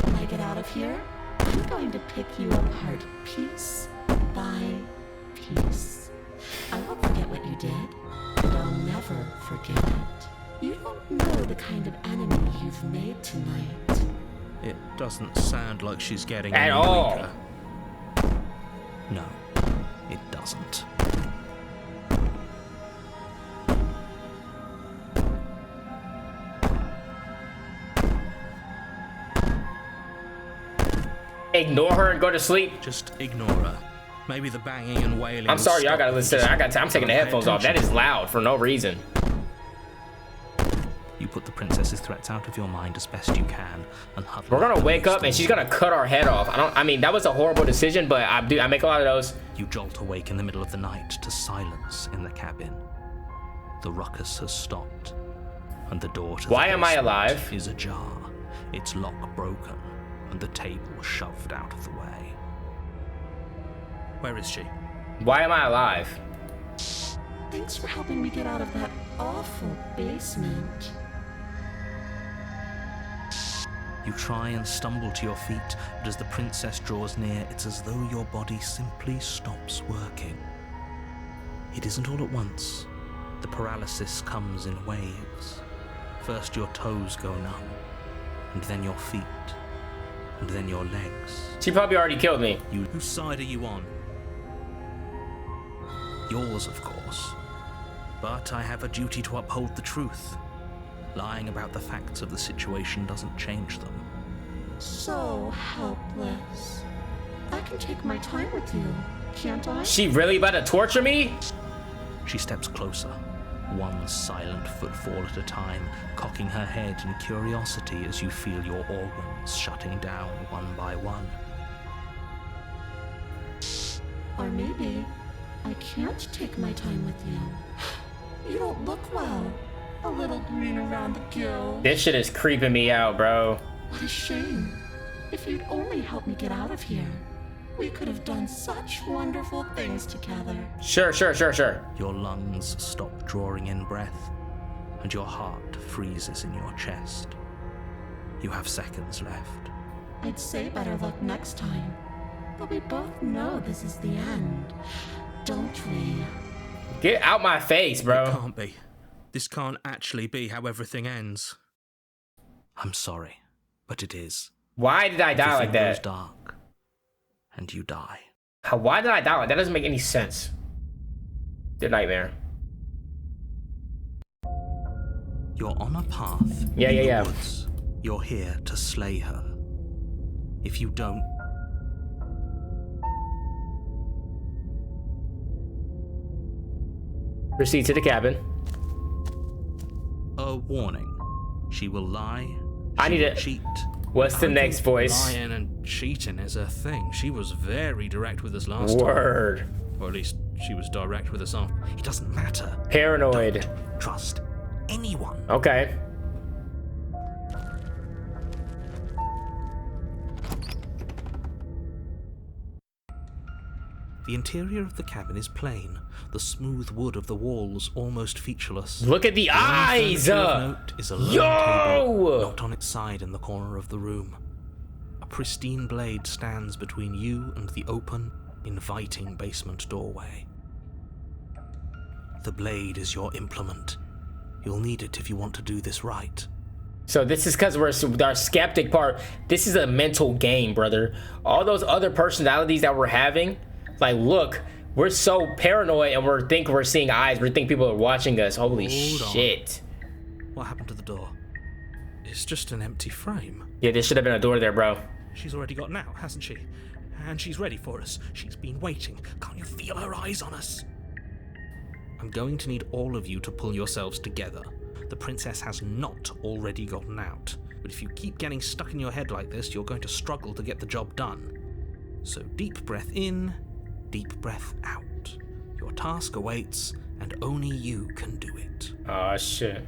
When I get out of here, I'm going to pick you apart piece by piece. I won't forget what you did, and I'll never forget it. You don't know the kind of enemy you've made tonight. It doesn't sound like she's getting At any all. weaker. No, it doesn't. Ignore her and go to sleep. Just ignore her. Maybe the banging and wailing. I'm will sorry, y'all stop gotta if listen you to that. just I'm taking the pay headphones off. That attention. is loud for no reason. You put the princess's threats out of your mind as best you can and huddle. We're gonna up wake against up and the she's wall. gonna cut our head off. I mean, that was a horrible decision, but I make a lot of those. You jolt awake in the middle of the night to silence in the cabin. The ruckus has stopped, and the door to the Why am I basement alive? is ajar, its lock broken, and the table shoved out of the way. Where is she? Why am I alive? Thanks for helping me get out of that awful basement. You try and stumble to your feet, but as the princess draws near, it's as though your body simply stops working. It isn't all at once. The paralysis comes in waves. First your toes go numb, and then your feet, and then your legs. She probably already killed me. Whose side are you on? Yours, of course. But I have a duty to uphold the truth. Lying about the facts of the situation doesn't change them. So helpless. I can take my time with you, can't I? She really about to torture me? She steps closer, one silent footfall at a time, cocking her head in curiosity as you feel your organs shutting down one by one. Or maybe I can't take my time with you. You don't look well. A little green around the gills. This shit is creeping me out, bro. What a shame. If you'd only help me get out of here, we could have done such wonderful things together. Sure. Your lungs stop drawing in breath, and your heart freezes in your chest. You have seconds left. I'd say better luck next time. But we both know this is the end, don't we? Get out my face, It bro. can't be. This can't actually be how everything ends. I'm sorry, but it is. Why did I die like Everything goes that? dark, and you die. Why did I die like that? That doesn't make any sense. Good nightmare. You're on a path. Yeah. in the woods. You're here to slay her. If you don't, Proceed to the cabin. A warning. She will lie. I she need will to- cheat. What's the I don't next think voice? Lying and cheating is a thing. She was very direct with us last Word. time. Or at least she was direct with us on. it doesn't matter. Paranoid. Don't trust anyone. Okay. The interior of the cabin is plain, the smooth wood of the walls almost featureless. Look at the The only eyes! furniture of note is a lone Yo! table knocked on its side in the corner of the room. A pristine blade stands between you and the open, inviting basement doorway. The blade is your implement. You'll need it if you want to do this right. So this is because we're our skeptic part. This is a mental game, brother. All those other personalities that we're having, like, look, we're so paranoid and we're seeing eyes. We think people are watching us. Holy Hold on. shit. What happened to the door? It's just an empty frame. Yeah, there should have been a door there, bro. She's already gotten out, hasn't she? And she's ready for us. She's been waiting. Can't you feel her eyes on us? I'm going to need all of you to pull yourselves together. the princess has not already gotten out. But if you keep getting stuck in your head like this, you're going to struggle to get the job done. So deep breath in, deep breath out. Your task awaits, and only you can do it. Oh, shit.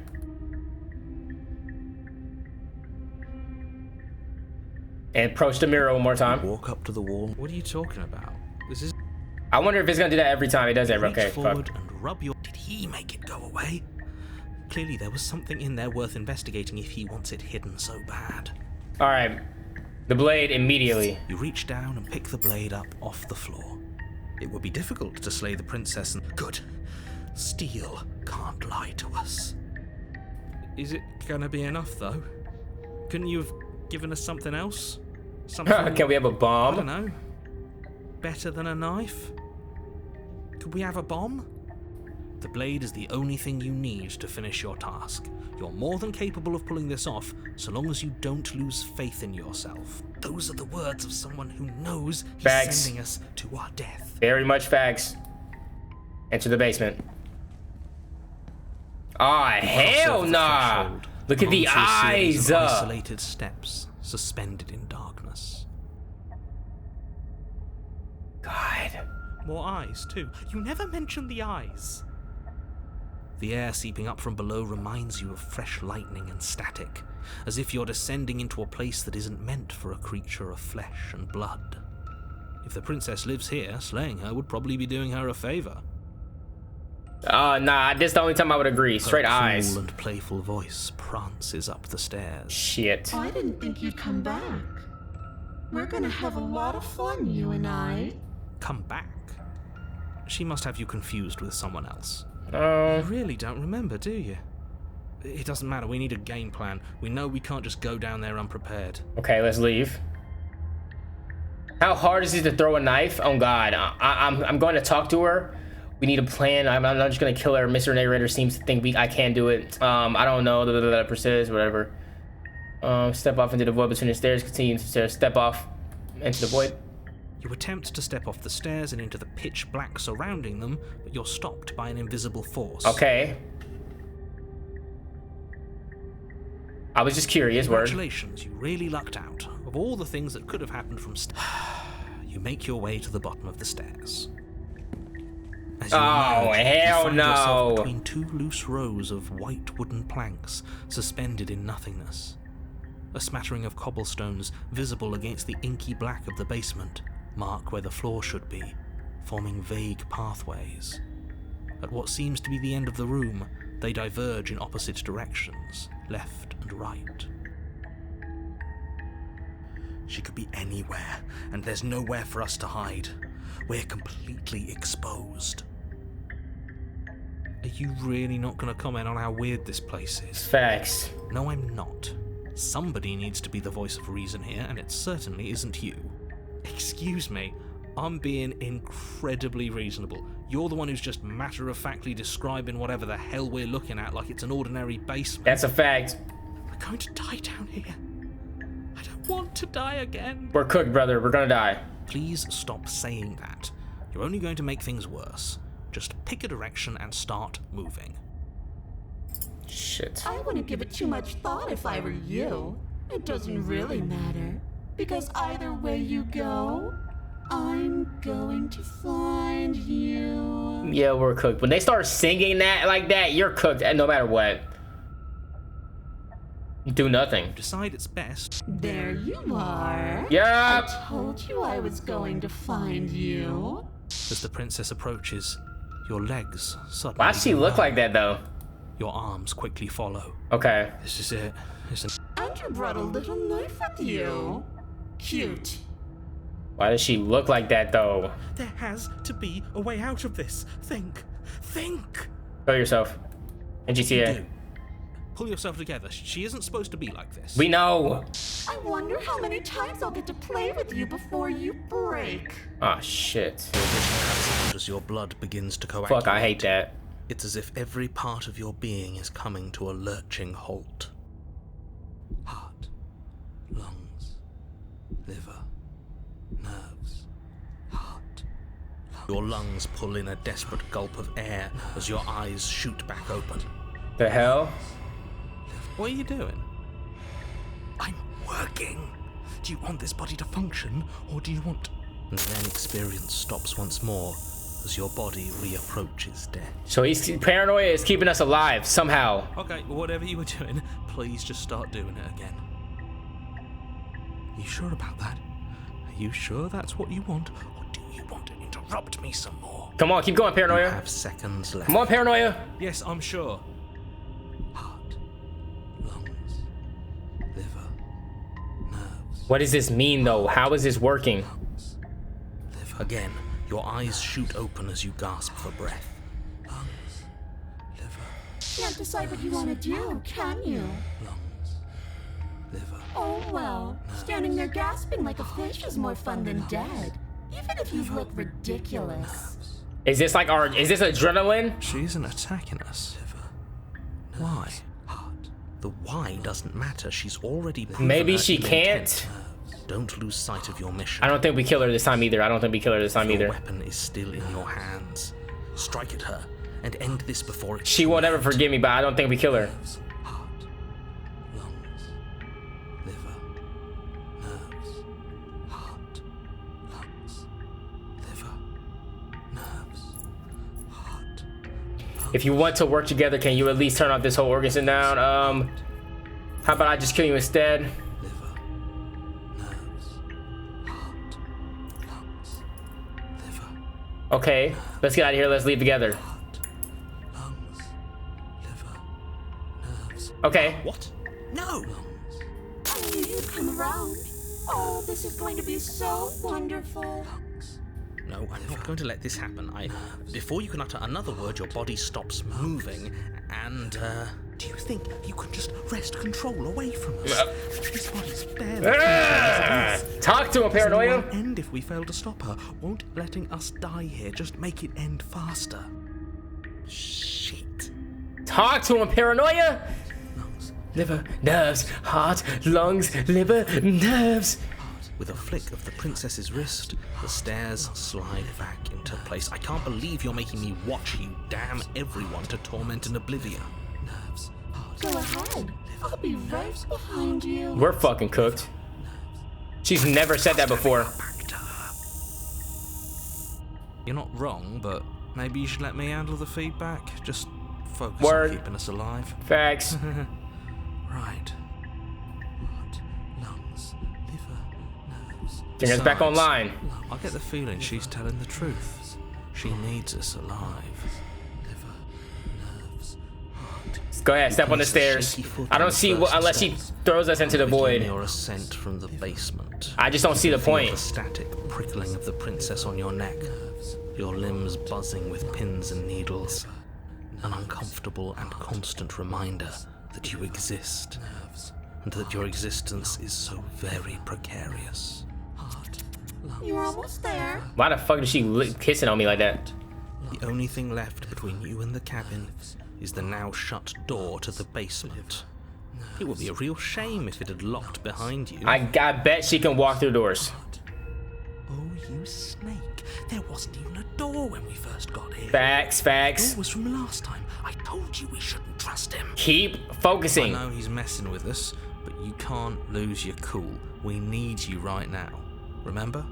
And approach the mirror one more time. Walk up to the wall. What are you talking about? This is... I wonder if it's gonna do that every time it does it. Reach Okay, forward fuck. and rub your... Did he make it go away? Clearly there was something in there worth investigating if he wants it hidden so bad. Alright. The blade immediately. You reach down and pick the blade up off the floor. It would be difficult to slay the princess and... Good. Steel can't lie to us. Is it gonna be enough, though? Couldn't you have given us something else? Something... Can we have a bomb? I don't know. Better than a knife? Could we have a bomb? The blade is the only thing you need to finish your task. You're more than capable of pulling this off, so long as you don't lose faith in yourself. Those are the words of someone who knows he's Facts. sending us to our death. Very much facts. Enter the basement. Ah, hell Cross over the nah! threshold, Look at the onto a series eyes! of isolated steps, suspended in darkness. God. More eyes, too. You never mention the eyes. The air seeping up from below reminds you of fresh lightning and static, as if you're descending into a place that isn't meant for a creature of flesh and blood. If the princess lives here, slaying her would probably be doing her a favor. Nah, this is the only time I would agree. Straight Her eyes. cool and playful voice prances up the stairs. Shit. I didn't think you'd come back. We're gonna have a lot of fun, you and I. Come back? She must have you confused with someone else. You Um, really don't remember, do you? It doesn't matter, we need a game plan. We know we can't just go down there unprepared. okay, let's leave. How hard is it to throw a knife? Oh God, I'm going to talk to her. We need a plan. I'm not just gonna kill her. Mr. Narrator seems to think I can't do it. I don't know. Persist, whatever. Step off into the void between the stairs. Continue to stairs. Step off into the void. You attempt to step off the stairs and into the pitch black surrounding them, but you're stopped by an invisible force. Okay. I was just curious. Word. Congratulations, you really lucked out. Of all the things that could have happened from you make your way to the bottom of the stairs. As you emerge, you hell find yourself no. between two loose rows of white wooden planks suspended in nothingness. A smattering of cobblestones visible against the inky black of the basement mark where the floor should be, forming vague pathways. At what seems to be the end of the room, they diverge in opposite directions, left and right. She could be anywhere, and there's nowhere for us to hide. We're completely exposed. Are you really not going to comment on how weird this place is? Facts. No, I'm not. Somebody needs to be the voice of reason here, and it certainly isn't you. Excuse me, I'm being incredibly reasonable. You're the one who's just matter-of-factly describing whatever the hell we're looking at like it's an ordinary basement. That's a fact. We're going to die down here. I don't want to die again. We're cooked, brother. We're gonna die. Please stop saying that. You're only going to make things worse. Just pick a direction and start moving. Shit. I wouldn't give it too much thought if I were you. It doesn't really matter. Because either way you go, I'm going to find you. Yeah, we're cooked. When they start singing that like that, you're cooked, and no matter what. You do nothing. Decide it's best. There you are. Yup. I told you I was going to find you. As the princess approaches, your legs suddenly... Why does she look like that though? Your arms quickly follow. Okay. This is it. And you brought a little knife with you. Cute. Why does she look like that though? There has to be a way out of this. Think. Kill yourself. In GTA. Do. Pull yourself together. She isn't supposed to be like this. We know. I wonder how many times I'll get to play with you before you break. Ah, shit. Your vision cuts out as your blood begins to coagulate. Fuck, I hate that. It's as if every part of your being is coming to a lurching halt. Heart, lungs, liver, nerves, heart. Your lungs pull in a desperate gulp of air as your eyes shoot back open. The hell? What are you doing? I'm working. Do you want this body to function, or do you want... And then experience stops once more as your body reapproaches death. So paranoia is keeping us alive somehow. Okay, well, whatever you were doing, please just start doing it again. You sure about that? Are you sure that's what you want, or do you want to interrupt me some more? Come on, keep going, paranoia. You have seconds left. Come on, paranoia. Yes, I'm sure. Heart, lungs, liver, nerves. What does this mean, though? How is this working? Lungs, liver. Again, your eyes shoot open as you gasp for breath. Lungs, liver. Can't decide what you want to do, can you? Lungs, liver. Oh well, standing there gasping like a fish is more fun than dead. Even if you look ridiculous. Is this like is this adrenaline? She isn't attacking us. Why? The why doesn't matter. She's already proven Maybe her she intent. can't. Don't lose sight of your mission. I don't think we kill her this time either. I don't think we kill her this time Your either. weapon is still in your hands. Strike at her and end this before it's She won't ever forgive me, but I don't think we kill her. Heart, lungs, liver, nerves. Heart, lungs, liver, nerves. Heart. If you want to work together, can you at least turn off this whole organism down? How about I just kill you instead? Liver, nerves, heart, lungs, liver, Okay, let's get out of here. Let's leave together. heart, lungs, liver, nerves. Okay. What? No! I knew you'd come around. Oh, this is going to be so wonderful. No, I'm not going to let this happen. Before you can utter another word, your body stops moving, and, do you think you can just wrest control away from us? This body's barely... Talk to him, This paranoia. won't end if we fail to stop her. Won't letting us die here just make it end faster? Shit. Talk to him, paranoia. Lungs. Liver, nerves, heart, lungs, liver, nerves. With a flick of the princess's wrist, the stairs slide back into place. I can't believe you're making me watch you damn everyone to torment and oblivion. Nerves. Go ahead. I'll be right behind you. We're fucking cooked. She's never said that before. Back to her. You're not wrong, but maybe you should let me handle the feedback. Just focus Word. on keeping us alive. Facts. Right. Heart, lungs, liver, nerves. Bring us back Besides, online. I get the feeling she's telling the truth. She needs us alive. Liver, nerves, heart. Go ahead, step on the stairs. I don't see what unless she throws us into the Begin void. your ascent from the basement. I just don't see the Feel point. the static prickling of the princess on your neck. Your limbs buzzing with pins and needles. An uncomfortable and constant reminder that you exist. And that your existence is so very precarious. You're almost there. Why the fuck is she kissing on me like that? The only thing left between you and the cabin is the now shut door to the basement. It would be a real shame if it had locked behind you. I bet she can walk through doors. Oh, you snake. There wasn't even a door when we first got here. Facts, The facts. door was from last time. I told you we shouldn't trust him. Keep I focusing. know he's messing with us, but you can't lose your cool. We need you right now. Remember?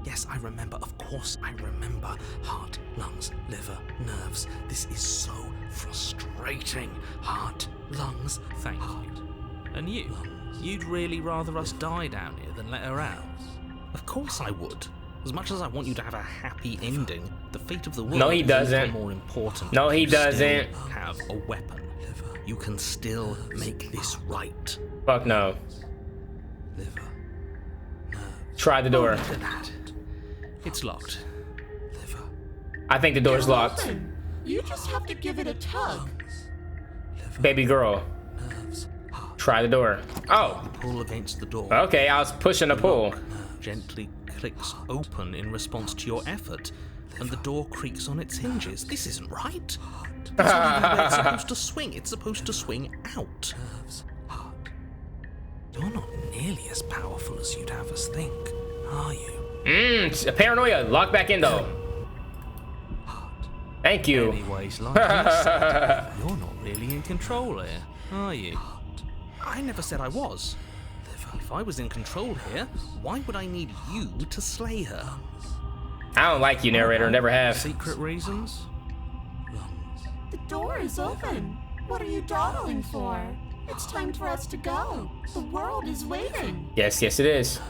Yes, I remember. Of course I remember. Heart, lungs, liver, nerves. This is so frustrating. Heart, lungs. Thank you. And you? You'd really rather us die down here than let her out? Of course I would. As much as I want you to have a happy ending, the fate of the world No, he is a little doesn't. more important. No, he You still doesn't. have a weapon. You can still make this right. Fuck no. Liver. Try the door. Look at that. It's locked. Liver. I think the door's It'll locked. open. You just have to give it a tug. Baby girl. Try the door. Oh, Pull against the door. okay. I was pushing the pull. Gently clicks open in response to your effort, and the door creaks on its hinges. This isn't right. That's not even where it's supposed to swing. It's supposed to swing out. You're not nearly as powerful as you'd have us think, are you? Paranoia. Lock back in though. Thank you. Anyways, like you said, you're not really in control here. are you? I never said I was. If I was in control here, why would I need you to slay her? I don't like you, narrator. Never have. Secret reasons? The door is open. What are you dawdling for? It's time for us to go. The world is waiting. Yes, yes, it is.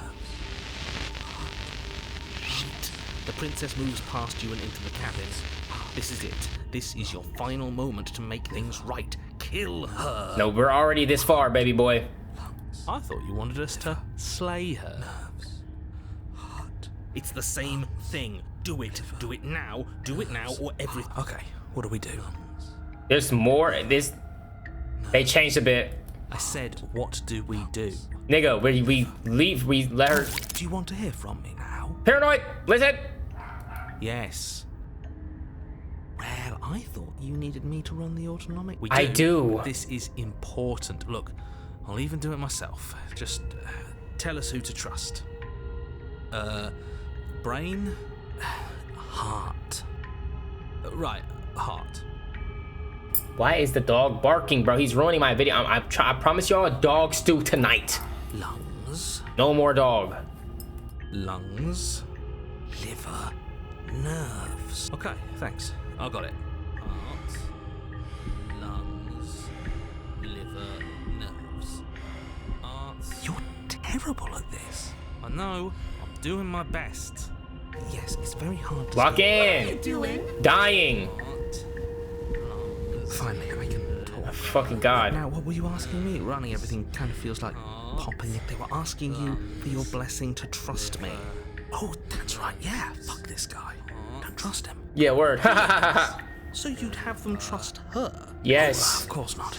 Shit. The princess moves past you and into the cabin. This is it. This is your final moment to make things right. Kill her. No, we're already this far, baby boy. I thought you wanted us to slay her. It's the same thing. Do it. Do it now. Do it now or everything. Okay, what do we do? There's more. They changed a bit. I said, what do we do? Nigga, we leave. We let her. Do you want to hear from me now? Paranoid, listen. Yes. Well, I thought you needed me to run the autonomic. I do. This is important. Look, I'll even do it myself. Just tell us who to trust. Brain? Heart. Right, heart. Why is the dog barking, bro? He's ruining my video. I promise y'all a dog stew tonight. Lungs. No more dog. Lungs. Liver. Nerves. Okay, thanks. I got it. Heart. Lungs. Liver. Nerves. Heart. You're terrible at this. I know. I'm doing my best. Yes, it's very hard to Lock What are you in. doing? Dying. Finally, I can talk. Oh, fucking God. Now, what were you asking me? Running everything kind of feels like popping it. They were asking you for your blessing to trust me. Oh, that's right. Yeah, fuck this guy. Don't trust him. Yeah, word. So you'd have them trust her? Yes. Oh, of course not.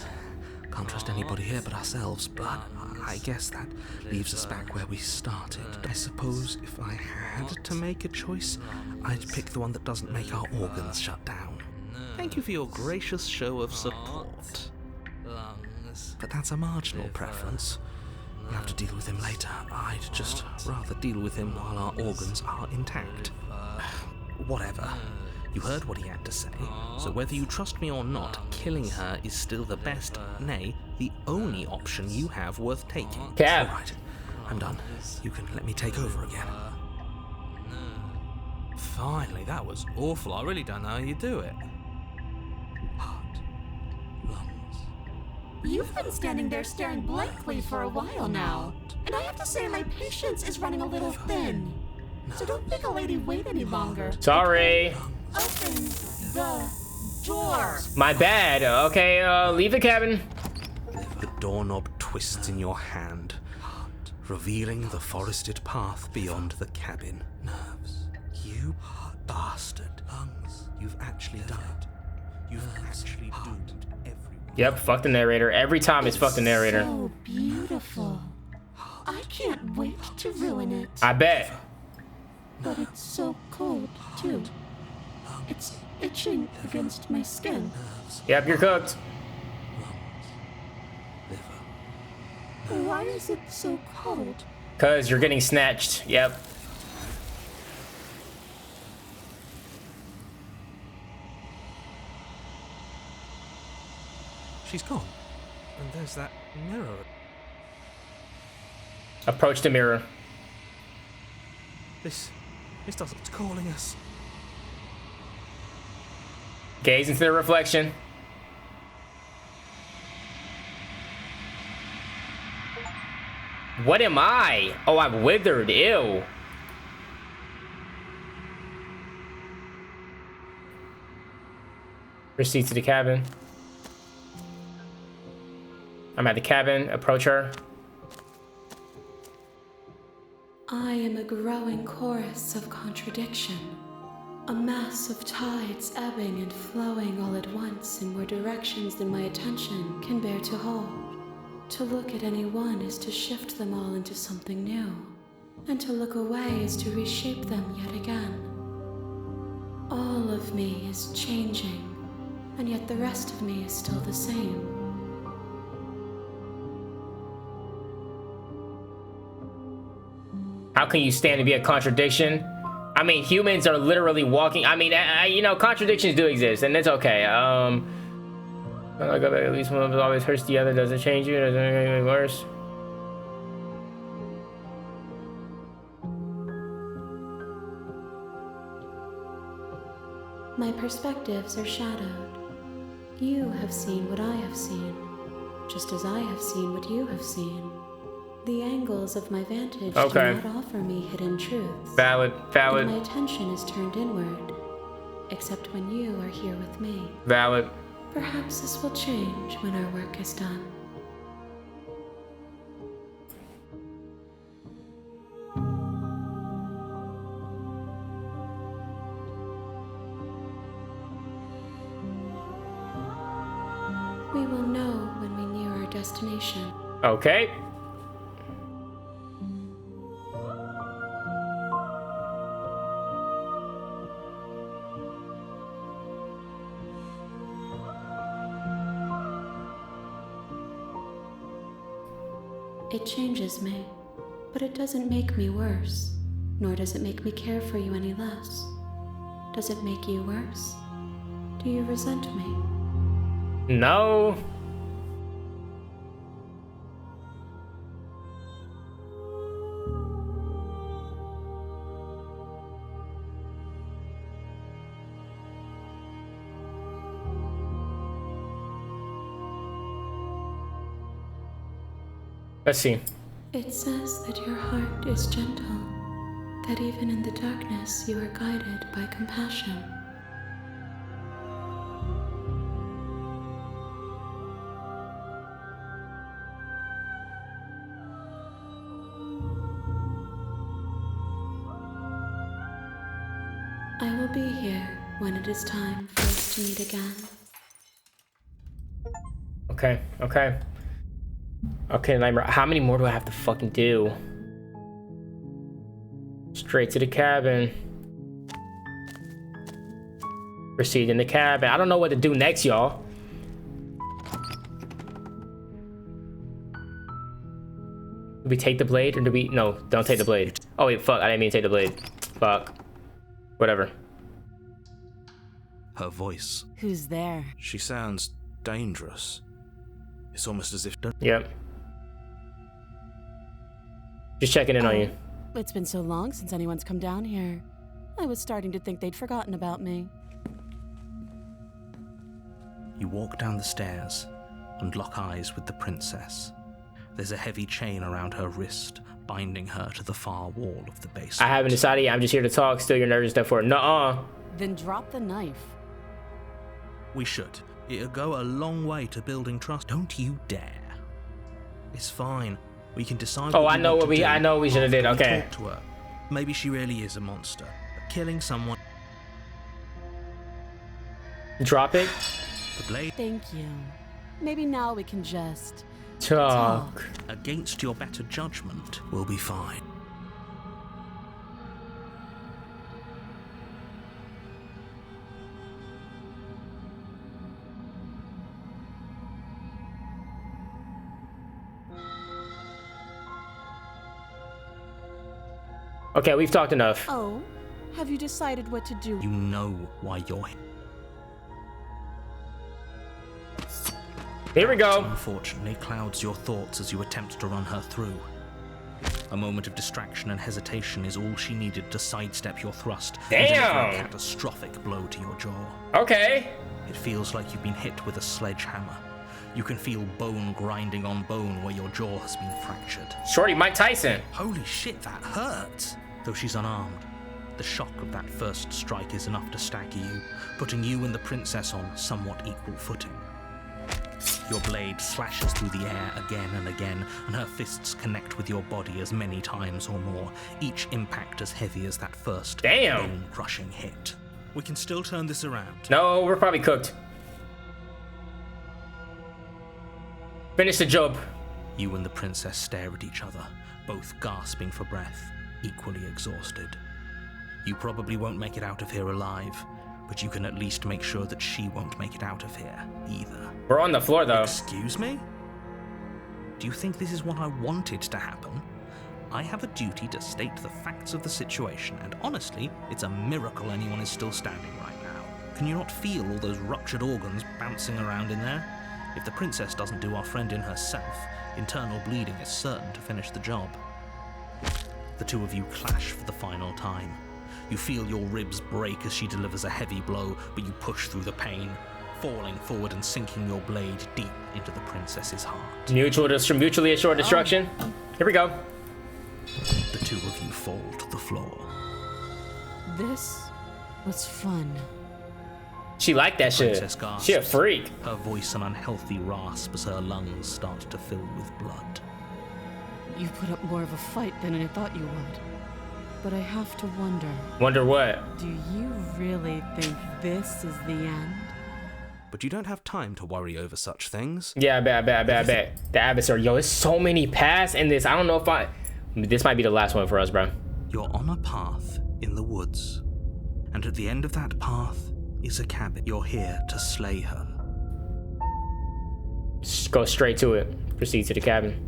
Can't trust anybody here but ourselves, but I guess that leaves us back where we started. I suppose if I had to make a choice, I'd pick the one that doesn't make our organs shut down. Thank you for your gracious show of support. But that's a marginal preference. We'll have to deal with him later. I'd just rather deal with him while our organs are intact. Whatever. You heard what he had to say, so whether you trust me or not, killing her is still the best, nay, the only option you have worth taking. Cap. All right, I'm done. You can let me take over again. Finally, that was awful. I really don't know how you do it. Heart, lungs. You've been standing there staring blankly for a while now. And I have to say my patience is running a little thin. So don't make a lady wait any longer. Sorry. Open the door. My bad. Okay, leave the cabin. The doorknob twists in your hand, revealing the forested path beyond the cabin. Nerves. You bastard. Lungs. You've actually done it. You've actually doomed everyone. Yep, fuck the narrator. Every time it's fuck the narrator. So beautiful. I can't wait to ruin it. I bet. But it's so cold, too. It's itching against my skin. Yep, you're cooked. Why is it so cold? Cause you're getting snatched. Yep. She's gone. And there's that mirror. Approach the mirror. This doesn't. It's calling us. Gaze into the reflection. What am I? Oh, I'm withered. Ew. Proceed to the cabin. I'm at the cabin. Approach her. I am a growing chorus of contradiction, a mass of tides ebbing and flowing all at once in more directions than my attention can bear to hold. To look at any one is to shift them all into something new, and to look away is to reshape them yet again. All of me is changing, and yet the rest of me is still the same. How can you stand to be a contradiction? I mean, humans are literally walking. I mean, you know, contradictions do exist, and it's okay. Like at least one of us always hurts the other. Doesn't change you. Doesn't make it any worse. My perspectives are shadowed. You have seen what I have seen, just as I have seen what you have seen. The angles of my vantage do not offer me hidden truths. Valid. And my attention is turned inward, except when you are here with me. Valid. Perhaps this will change when our work is done. We will know when we near our destination. Okay. It changes me, but it doesn't make me worse, nor does it make me care for you any less. Does it make you worse? Do you resent me? No. Let's see. It says that your heart is gentle, that even in the darkness you are guided by compassion. I will be here when it is time for us to meet again. Okay, okay. Okay, Nightmare, how many more do I have to fucking do? Straight to the cabin. Proceed in the cabin. I don't know what to do next, y'all. Do we take the blade or do we... No, don't take the blade. Oh wait, fuck, I didn't mean to take the blade. Fuck. Whatever. Her voice. Who's there? She sounds dangerous. It's almost as if... Yep. Just checking in on you. It's been so long since anyone's come down here. I was starting to think they'd forgotten about me. You walk down the stairs and lock eyes with the princess. There's a heavy chain around her wrist, binding her to the far wall of the basement. I haven't decided yet. I'm just here to talk. Still, you're nervous stuff for it. Nuh-uh. Then drop the knife. We should. It'll go a long way to building trust. Don't you dare. It's fine. We can decide. Oh, I know what we. I know we should have did. Okay. Talk to her. Maybe she really is a monster. But killing someone. Drop it. The blade. Thank you. Maybe now we can just talk. Against your better judgment, we'll be fine. Okay, we've talked enough. Oh, have you decided what to do? You know why you're here. Here we go. Unfortunately, clouds your thoughts as you attempt to run her through. A moment of distraction and hesitation is all she needed to sidestep your thrust. Damn! A catastrophic blow to your jaw. Okay. It feels like you've been hit with a sledgehammer. You can feel bone grinding on bone where your jaw has been fractured. Shorty, Mike Tyson. Holy shit, that hurts! Though she's unarmed, the shock of that first strike is enough to stagger you, putting you and the princess on somewhat equal footing. Your blade slashes through the air again and again, and her fists connect with your body as many times or more, each impact as heavy as that first bone-crushing hit. We can still turn this around. No, we're probably cooked. Finish the job. You and the princess stare at each other, both gasping for breath, equally exhausted. You probably won't make it out of here alive, but you can at least make sure that she won't make it out of here either. We're on the floor, though. Excuse me? Do you think this is what I wanted to happen? I have a duty to state the facts of the situation, and honestly, it's a miracle anyone is still standing right now. Can you not feel all those ruptured organs bouncing around in there? If the princess doesn't do our friend in herself, internal bleeding is certain to finish the job. The two of you clash for the final time. You feel your ribs break as she delivers a heavy blow, but you push through the pain, falling forward and sinking your blade deep into the princess's heart. Mutually assured destruction. Here we go. The two of you fall to the floor. This was fun. She liked that shit. Princess gasps. She a freak. Her voice an unhealthy rasp as her lungs start to fill with blood. You put up more of a fight than I thought you would. But I have to wonder. Wonder what? Do you really think this is the end? But you don't have time to worry over such things. Yeah, I bet. The adversary. Yo, there's so many paths in this. I don't know if this might be the last one for us, bro. You're on a path in the woods. And at the end of that path is a cabin. You're here to slay her. Just go straight to it. Proceed to the cabin.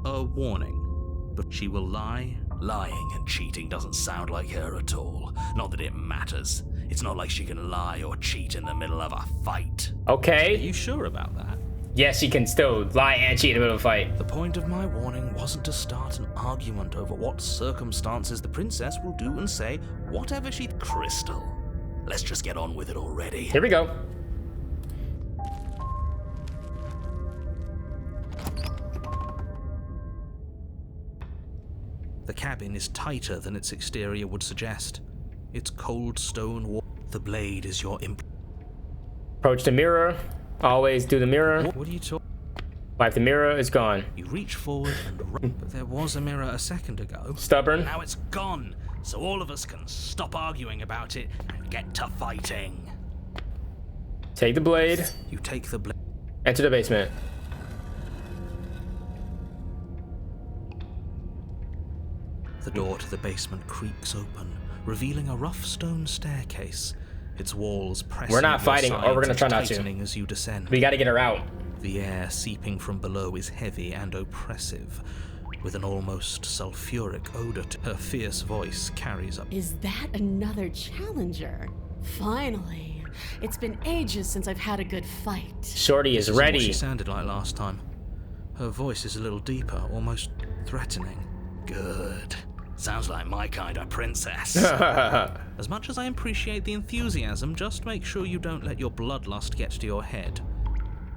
A warning, but she will lie. Lying and cheating doesn't sound like her at all. Not that it matters. It's not like she can lie or cheat in the middle of a fight. Are Okay. you sure about that? Yes, she can still lie and cheat in the middle of a fight. The point of my warning wasn't to start an argument over what circumstances the princess will do and say whatever she... Crystal, let's just get on with it already. Here we go. The cabin is tighter than its exterior would suggest. Its cold stone wall. The blade is your imp. Approach the mirror. Always do the mirror. What are you talking? Wipe the mirror. It's gone. You reach forward and but there was a mirror a second ago. Stubborn. Now it's gone, so all of us can stop arguing about it and get to fighting. Take the blade. You take the blade. Enter the basement. The door to the basement creaks open, revealing a rough stone staircase. Its walls pressing. We're not your fighting, or sides we're gonna and try not to. tightening as you descend. We gotta get her out. The air seeping from below is heavy and oppressive, with an almost sulfuric odor. Her fierce voice carries up. Is that another challenger? Finally. It's been ages since I've had a good fight. Shorty is This what ready. she sounded like last time. Her voice is a little deeper, almost threatening. Good. Sounds like my kind of princess. As much as I appreciate the enthusiasm, just make sure you don't let your bloodlust get to your head.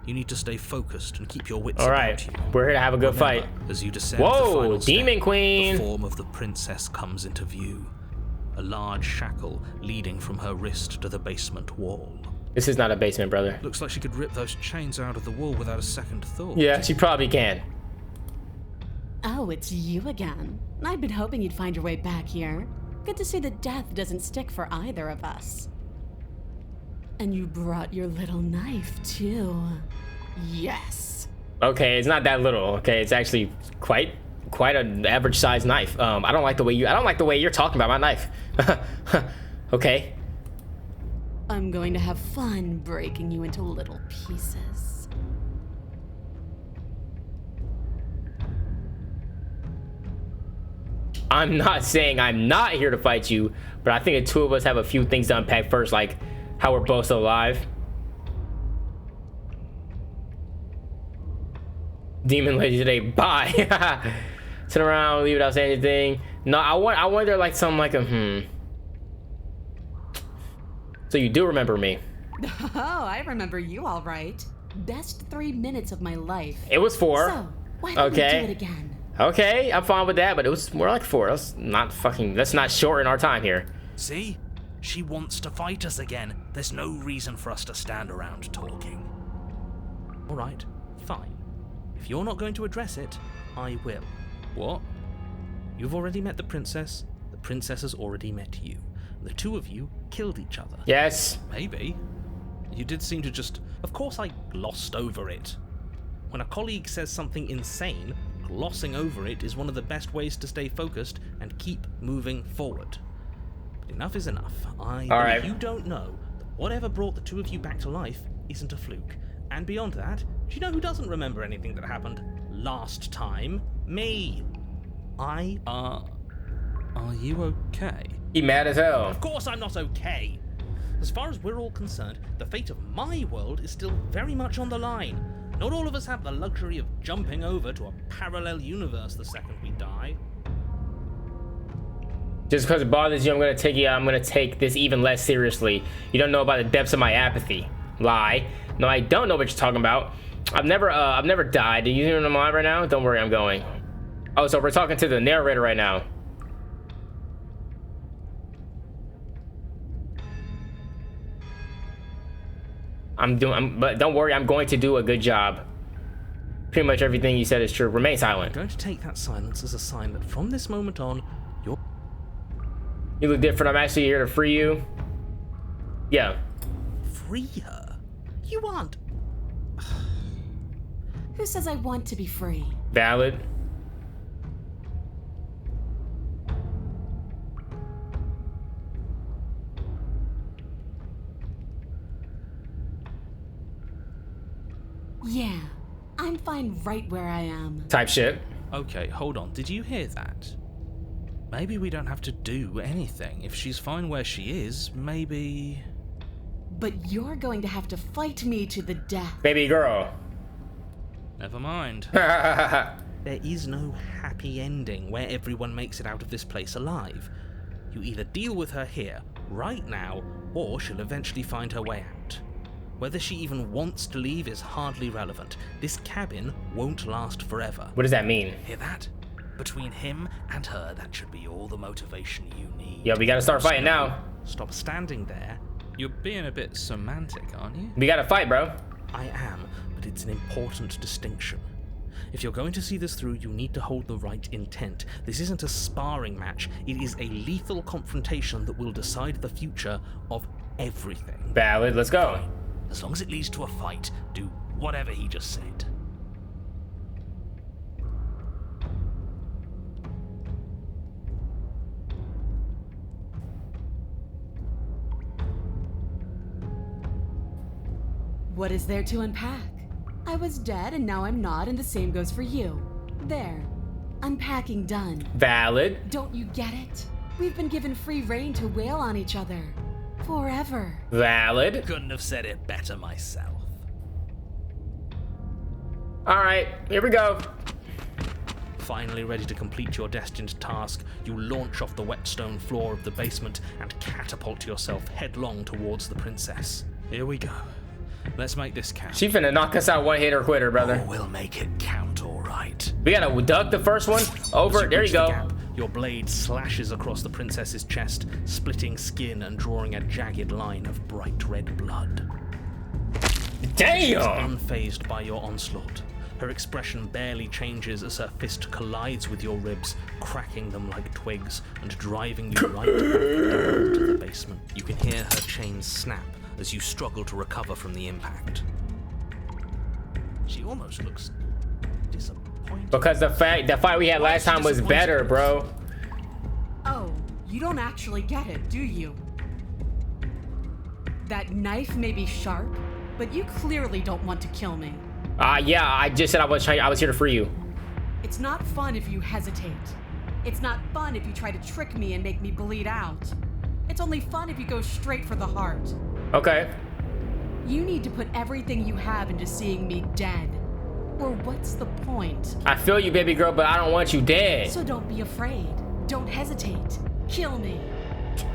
You need to stay focused and keep your wits All about right, you. we're here to have a good Remember, fight. As you descend Whoa, the final Demon step, Queen. The form of the princess comes into view. A large shackle leading from her wrist to the basement wall. This is not a basement, brother. Looks like she could rip those chains out of the wall without a second thought. Yeah, she probably can. Oh, it's you again. I'd been hoping you'd find your way back here. Good to see that death doesn't stick for either of us. And you brought your little knife, too. Yes. Okay, it's not that little. Okay, it's actually quite an average sized knife. I don't like the way you're talking about my knife. Okay. I'm going to have fun breaking you into little pieces. I'm not saying I'm not here to fight you, but I think the two of us have a few things to unpack first, like how we're both still alive. Demon Lady today, bye. Sit around, leave without saying anything. No, I wonder like something like So you do remember me? Oh, I remember you all right. Best 3 minutes of my life. It was 4. So, why don't we do it again? Okay, I'm fine with that, but it was more like 4. Let's not shorten our time here. See? She wants to fight us again. There's no reason for us to stand around talking. All right, fine. If you're not going to address it, I will. What? You've already met the princess has already met you. The two of you killed each other. Yes. Maybe. You did seem to just... Of course I glossed over it. When a colleague says something insane, glossing over it is one of the best ways to stay focused and keep moving forward. But enough is enough. right. You don't know that whatever brought the two of you back to life isn't a fluke. And beyond that, do you know who doesn't remember anything that happened last time? Me. Are you okay? He mad as hell. Of course I'm not okay. As far as we're all concerned, the fate of my world is still very much on the line. Not all of us have the luxury of jumping over to a parallel universe the second we die. Just because it bothers you, I'm gonna take this even less seriously. You don't know about the depths of my apathy. Lie. No, I don't know what you're talking about. I've never died. Do you hear what I'm on right now? Don't worry, I'm going. Oh, so we're talking to the narrator right now. But don't worry, I'm going to do a good job. Pretty much everything you said is true. Remain silent. I'm going to take that silence as a sign that from this moment on, You look different. I'm actually here to free you. Yeah. Free her? You aren't. Who says I want to be free? Valid. Yeah, I'm fine right where I am. Type shit. Okay, hold on. Did you hear that? Maybe we don't have to do anything. If she's fine where she is, maybe... But you're going to have to fight me to the death. Baby girl. Never mind. There is no happy ending where everyone makes it out of this place alive. You either deal with her here, right now, or she'll eventually find her way out. Whether she even wants to leave is hardly relevant. This cabin won't last forever. What does that mean? Hear that? Between him and her, that should be all the motivation you need. Yeah, we gotta start fighting now. Stop standing there. You're being a bit semantic, aren't you? We gotta fight, bro. I am, but it's an important distinction. If you're going to see this through, you need to hold the right intent. This isn't a sparring match. It is a lethal confrontation that will decide the future of everything. Valid, let's go. As long as it leads to a fight, do whatever he just said. What is there to unpack? I was dead and now I'm not, and the same goes for you. There. Unpacking done. Valid. Don't you get it? We've been given free rein to wail on each other. Forever. Valid. Couldn't have said it better myself. Alright, here we go. Finally ready to complete your destined task, you launch off the wet stone floor of the basement and catapult yourself headlong towards the princess. Here we go. Let's make this count. She finna knock us out one hitter quitter, brother. Oh, we'll make it count, all right. We gotta duck the first one over. There you go. Gap, your blade slashes across the princess's chest, splitting skin and drawing a jagged line of bright red blood. Damn! Unfazed by your onslaught, her expression barely changes as her fist collides with your ribs, cracking them like twigs and driving you right back down to the basement. You can hear her chains snap as you struggle to recover from the impact. She almost looks disappointed. Because the fight we had last time was better, bro. Oh, you don't actually get it, do you? That knife may be sharp, but you clearly don't want to kill me. Yeah, I just said I was here to free you. It's not fun if you hesitate. It's not fun if you try to trick me and make me bleed out. It's only fun if you go straight for the heart. Okay. You need to put everything you have into seeing me dead. Or what's the point? I feel you, baby girl, but I don't want you dead. So don't be afraid. Don't hesitate. Kill me.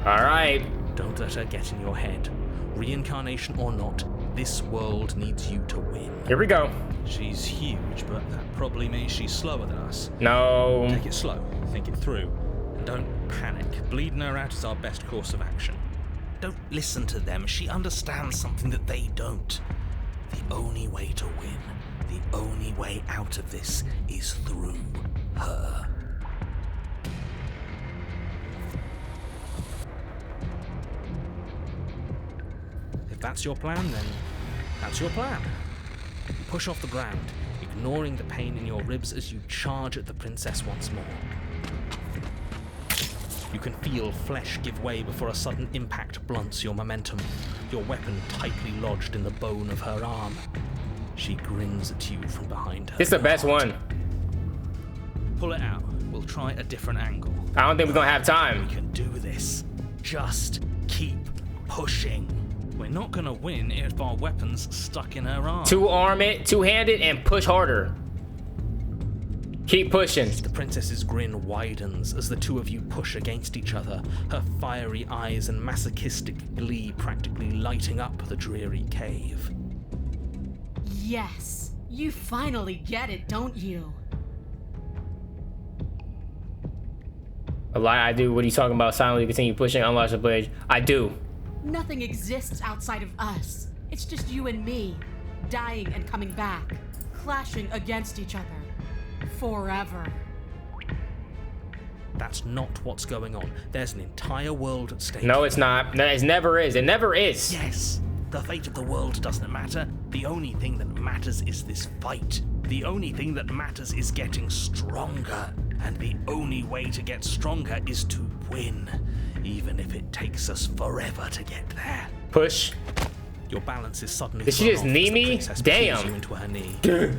Alright. Don't let her get in your head. Reincarnation or not, this world needs you to win. Here we go. She's huge, but that probably means she's slower than us. No. Take it slow, think it through, and don't panic. Bleeding her out is our best course of action. Don't listen to them. She understands something that they don't. The only way to win, the only way out of this is through her. If that's your plan, then that's your plan. You push off the ground, ignoring the pain in your ribs as you charge at the princess once more. You can feel flesh give way before a sudden impact blunts your momentum, your weapon tightly lodged in the bone of her arm. She grins at you from behind her. This is the best one. Pull it out. We'll try a different angle. I don't think we're gonna have time. We can do this. Just keep pushing. We're not gonna win if our weapon's stuck in her arm. Two-arm it, two-handed, and push harder. Keep pushing. The princess's grin widens as the two of you push against each other, her fiery eyes and masochistic glee practically lighting up the dreary cave. Yes, you finally get it, don't you? A lie, I do. What are you talking about? Silently continue pushing, unlock the blade. I do. Nothing exists outside of us. It's just you and me, dying and coming back, clashing against each other. Forever. That's not what's going on. There's an entire world at stake. No, it's not. No, it never is. It never is. Yes, the fate of the world doesn't matter. The only thing that matters is this fight. The only thing that matters is getting stronger. And the only way to get stronger is to win, even if it takes us forever to get there. Push. Your balance is suddenly. Did she just knee me? Damn. You into her knee. It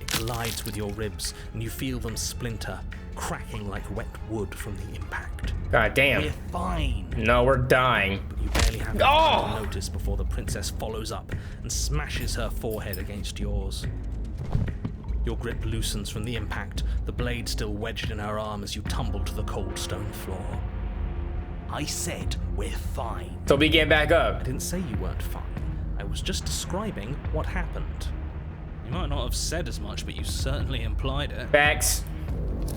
collides with your ribs, and you feel them splinter, cracking like wet wood from the impact. God damn. We're fine. No, we're dying. But you barely have time to notice before the princess follows up and smashes her forehead against yours. Your grip loosens from the impact, the blade still wedged in her arm as you tumble to the cold stone floor. I said we're fine. So we get back I up. didn't say you weren't fine. I was just describing what happened. You might not have said as much, but you certainly implied it. Facts.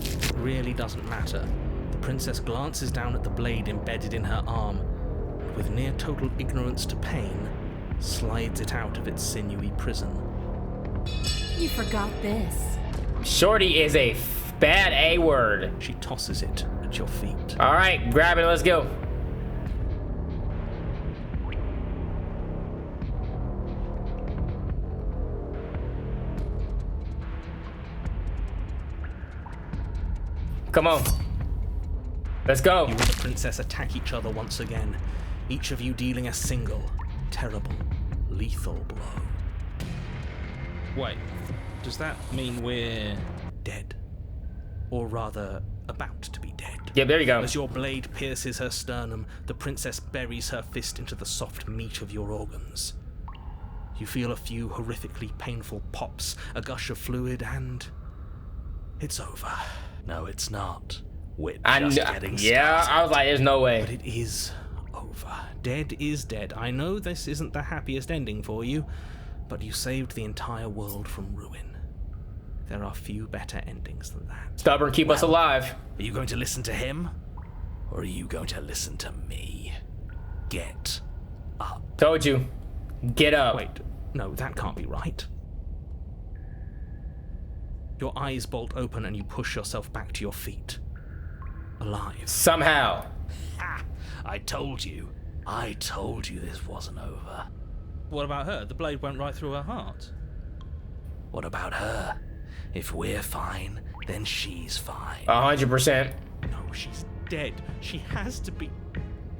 It really doesn't matter. The princess glances down at the blade embedded in her arm, and with near total ignorance to pain, slides it out of its sinewy prison. You forgot this. Shorty is a bad A word. She tosses it at your feet. All right, grab it. Let's go. Come on. Let's go. You and the princess attack each other once again, each of you dealing a single, terrible, lethal blow. Wait, does that mean we're dead? Or rather, about to be dead? Yeah, there you go. As your blade pierces her sternum, the princess buries her fist into the soft meat of your organs. You feel a few horrifically painful pops, a gush of fluid, and it's over. No, it's not. We're I just kn- getting yeah, started. I was like, there's no But way. it is over. Dead is dead. I know this isn't the happiest ending for you, but you saved the entire world from ruin. There are few better endings than that. Stubborn, keep us alive. Are you going to listen to him? Or are you going to listen to me? Get up. Told you. Get up. Wait, no, that can't be right. Your eyes bolt open and you push yourself back to your feet. Alive. Somehow. Ha! I told you. I told you this wasn't over. What about her? The blade went right through her heart. What about her? If we're fine, then she's fine. 100%. No, she's dead. She has to be.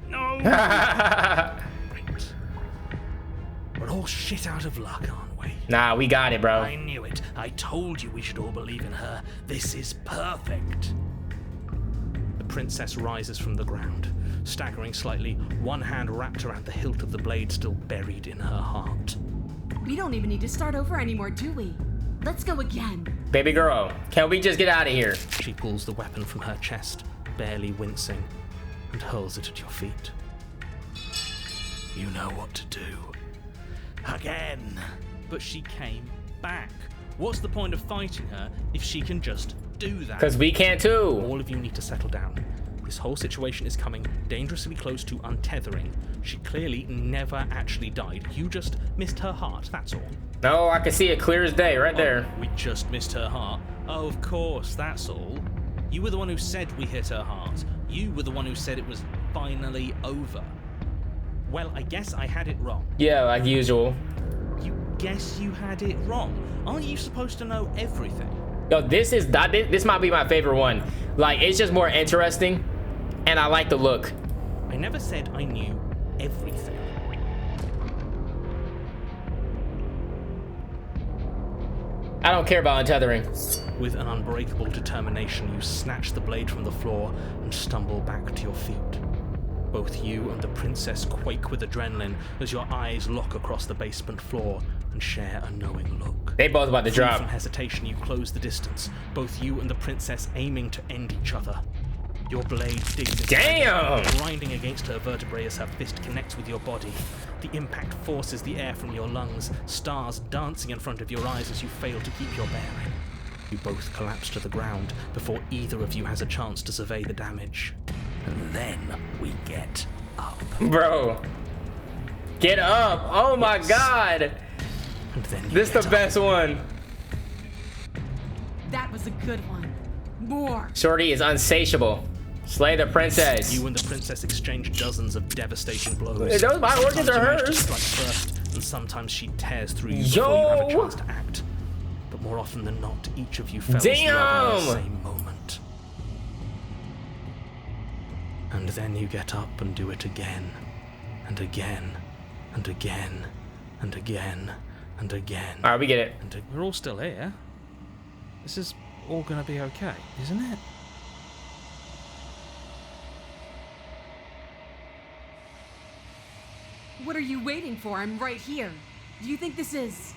No! Nah, Right. We're all shit out of luck, aren't we? we got it, bro. I knew it. I told you we should all believe in her. This is perfect. The princess rises from the ground, staggering slightly, one hand wrapped around the hilt of the blade still buried in her heart. We don't even need to start over anymore, do we? Let's go again. Baby girl, can we just get out of here? She pulls the weapon from her chest, barely wincing, and hurls it at your feet. You know what to do. Again. But she came back. What's the point of fighting her if she can just do that? Because we can too. All of you need to settle down. This whole situation is coming dangerously close to untethering. She clearly never actually died. You just missed her heart, that's all. No, I can see it clear as day right there. We just missed her heart. Oh, of course, that's all. You were the one who said we hit her heart. You were the one who said it was finally over. Well, I guess I had it wrong. Yeah, like usual. You guess you had it wrong? Aren't you supposed to know everything? Yo, this might be my favorite one. Like, it's just more interesting, and I like the look. I never said I knew everything. I don't care about untethering. With an unbreakable determination, you snatch the blade from the floor and stumble back to your feet. Both you and the princess quake with adrenaline as your eyes lock across the basement floor and share a knowing look. They both about to Free drop. from hesitation, you close the distance, both you and the princess aiming to end each other. Your blade digs into her, grinding against her vertebrae as her fist connects with your body. The impact forces the air from your lungs, stars dancing in front of your eyes as you fail to keep your bearing. You both collapse to the ground before either of you has a chance to survey the damage. And then we get up. Bro. Get up. Oh my god. And then This is the best one. That was a good one. More. Shorty is unsatiable. Slay the princess. You and the princess exchange dozens of devastating blows. Those my organs are Sometimes you manage to hers. strike first, and sometimes she tears through you before you have a chance to act. But more often than not, each of you fells the other in the same moment. And then you get up and do it again, and again, and again, and again, and again. Alright, we get it. We're all still here. This is all gonna be okay, isn't it? What are you waiting for? I'm right here. Do you think this is...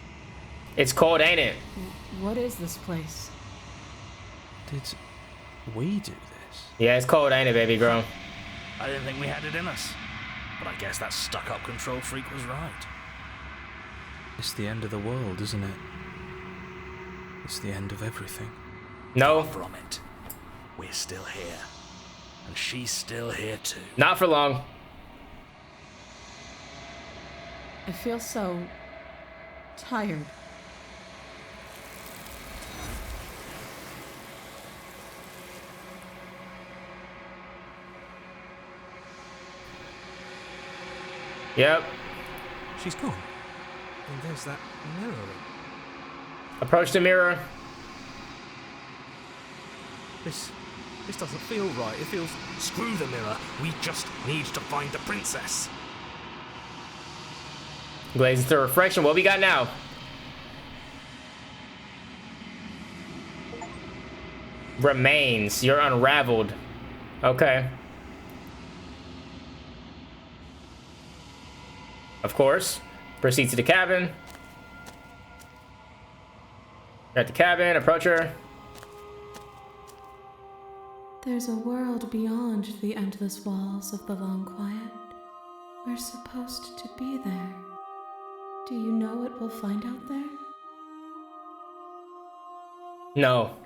It's cold, ain't it? What is this place? Did we do this? Yeah, it's cold, ain't it, baby girl? I didn't think we had it in us. But I guess that stuck-up control freak was right. It's the end of the world, isn't it? It's the end of everything. No, Far from it. We're still here. And she's still here too. not for long. I feel so... tired. Yep. She's gone. And there's that mirror. Approach the mirror. This doesn't feel right. It feels... Screw the mirror. We just need to find the princess. Glazes to reflection. What we got now? Remains. You're unraveled. Okay. Of course. Proceed to the cabin. You're at the cabin. Approach her. There's a world beyond the endless walls of the long quiet. We're supposed to be there. Do you know what we'll find out there? No.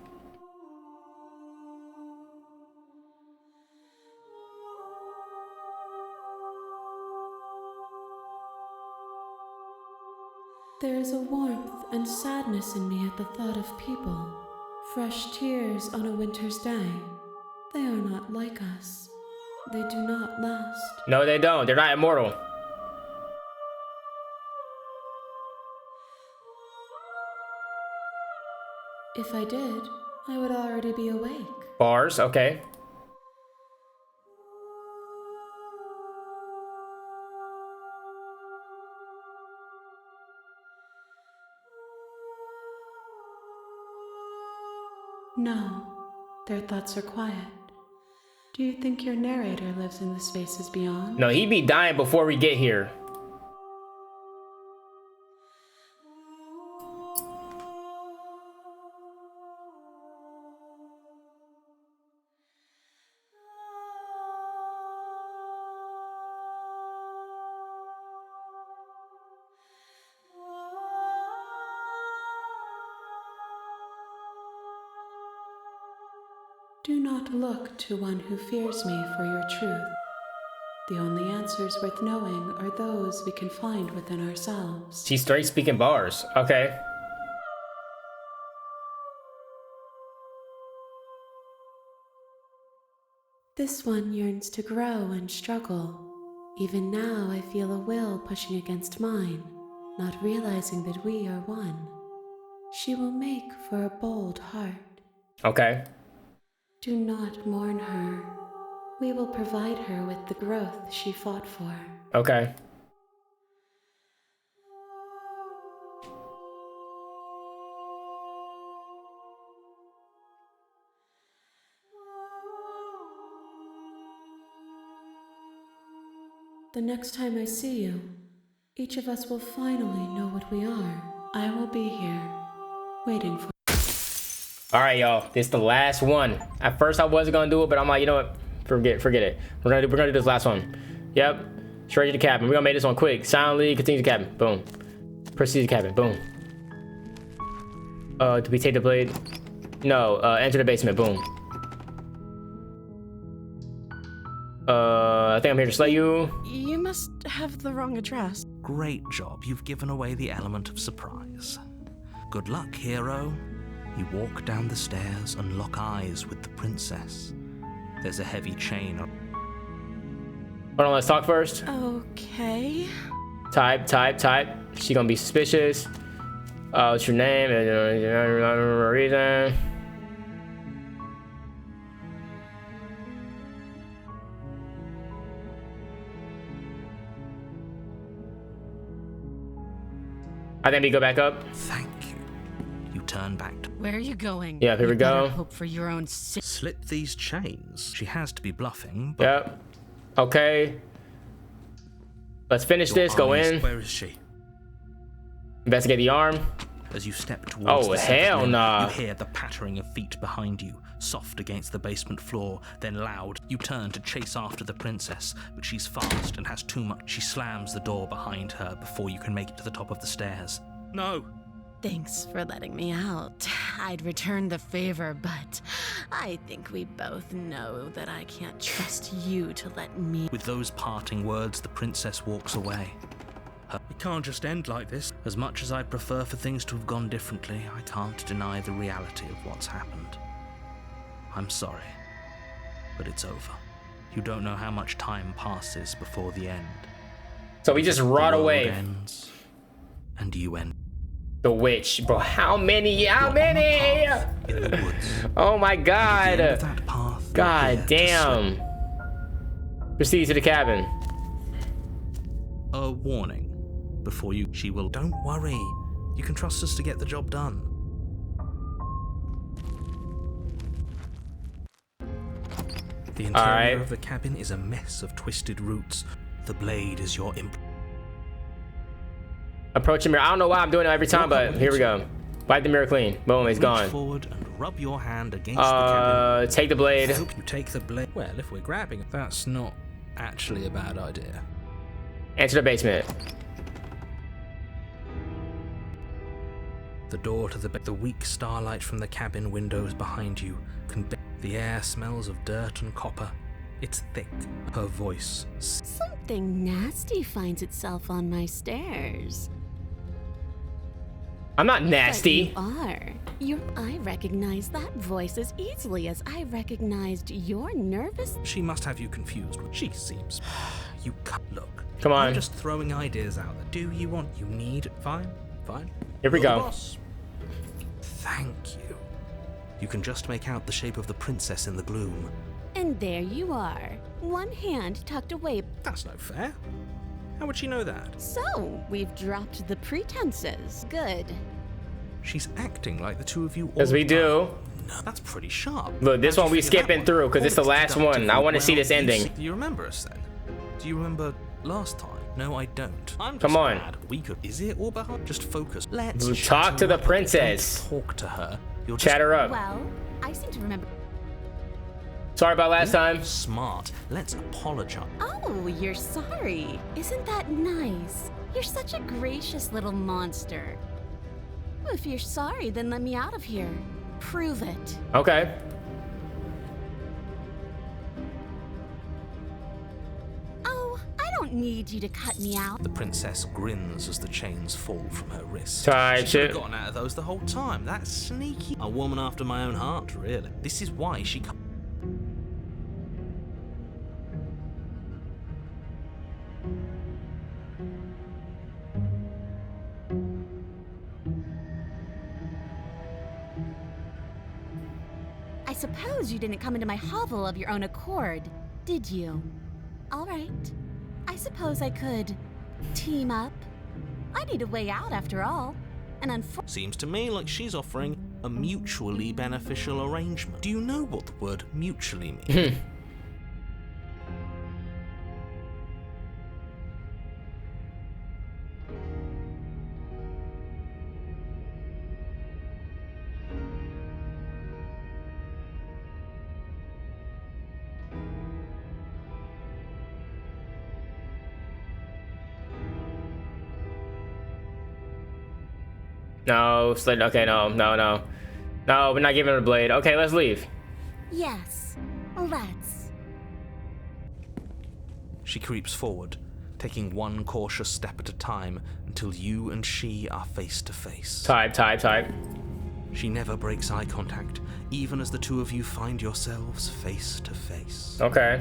There is a warmth and sadness in me at the thought of people. Fresh tears on a winter's day. They are not like us. They do not last. No, they don't. They're not immortal. If I did, I would already be awake. Bars. Okay. No, their thoughts are quiet. Do you think your narrator lives in the spaces beyond? No, he'd be dying before we get here. Do not look to one who fears me for your truth. The only answers worth knowing are those we can find within ourselves. She's straight speaking bars. Okay. This one yearns to grow and struggle. Even now I feel a will pushing against mine, not realizing that we are one. She will make for a bold heart. Okay. Do not mourn her. We will provide her with the growth she fought for. Okay. The next time I see you, each of us will finally know what we are. I will be here, waiting for. All right, y'all. This is the last one. At first, I wasn't gonna do it, but I'm like, you know what? Forget it. We're gonna do this last one. Yep. Straight to the cabin. We're gonna make this one quick. Silently continue the cabin. Boom. Proceed to the cabin. Boom. Do we take the blade? No. Enter the basement. Boom. I think I'm here to slay you. You must have the wrong address. Great job. You've given away the element of surprise. Good luck, hero. You walk down the stairs and lock eyes with the princess. There's a heavy chain. Hold on, let's talk first. Okay. Type. She gonna be suspicious. What's your name? Reason. I think we go back up. Thank you. You turn back. Where are you going? Yeah, here we You better go. Hope for your own sake. Slip these chains. She has to be bluffing, but Yep. Okay. Let's finish this. Go in. Where is she? Investigate the arm. As you step towards Oh, the hell ceiling, nah. You hear the pattering of feet behind you, soft against the basement floor, then loud. You turn to chase after the princess, but she's fast and has too much. She slams the door behind her before you can make it to the top of the stairs. No! Thanks for letting me out. I'd return the favor, but I think we both know that I can't trust you to let me. With those parting words, the princess walks away. It can't just end like this. As much as I prefer for things to have gone differently, I can't deny the reality of what's happened. I'm sorry, but it's over. You don't know how much time passes before the end. So we just rot The world away. ends, and you end. The witch, bro. How many? You're on a path in the woods. Oh my At god. the end of that path, you're God here to damn. Proceed to the cabin. A warning. Before you, she will. Don't worry. You can trust us to get the job done. The interior Alright. of the cabin is a mess of twisted roots. The blade is your Approach the mirror. I don't know why I'm doing it every time, but here we go. Wipe the mirror clean. Boom, it's Reach gone. forward and rub your hand against the cabin. Take the blade. Hope you take the blade. Well, if we're grabbing it, that's not actually a bad idea. Enter the basement. The door to the weak starlight from the cabin windows behind you can the air smells of dirt and copper. It's thick. Her voice. Something nasty finds itself on my stairs. I'm not But nasty. you are. I recognize that voice as easily as I recognized your nervous. She must have you confused. She seems. You look. Come on. I'm just throwing ideas out there. Do you want? You need. Fine. Here we You're the go. boss. Thank you. You can just make out the shape of the princess in the gloom. And there you are, one hand tucked away. That's no fair. How would she know that? So, we've dropped the pretenses. Good. She's acting like the two of you. As we do. No, that's pretty sharp. Look, this How'd one you we figure that skipping one? through because it's the Oh, last one. deductive. I want to see Well, this ending. Do you remember us then? Do you remember last time? No, I don't. I'm just Come on. glad we could. Is it or behind? Just focus. Let's Talk shut to her the up. princess. Don't talk to her. You'll just Chat her up. Well, I seem to remember. Sorry about last time. smart. Let's apologize. Oh, you're sorry. Isn't that nice? You're such a gracious little monster. Well, if you're sorry, then let me out of here. Prove it. Okay. Oh, I don't need you to cut me out. The princess grins as the chains fall from her wrist. Type She shit. could have gotten out of those the whole time. That's sneaky. A woman after my own heart, really. This is why she. I suppose you didn't come into my hovel of your own accord, did you? All right. I suppose I could team up. I need a way out after all. And unfortunately, Seems to me like she's offering a mutually beneficial arrangement. Do you know what the word mutually means? No, Slade. Okay, no, we're not giving her the blade. Okay, let's leave. Yes, let's. She creeps forward, taking one cautious step at a time until you and she are face to face. Type. She never breaks eye contact, even as the two of you find yourselves face to face. Okay.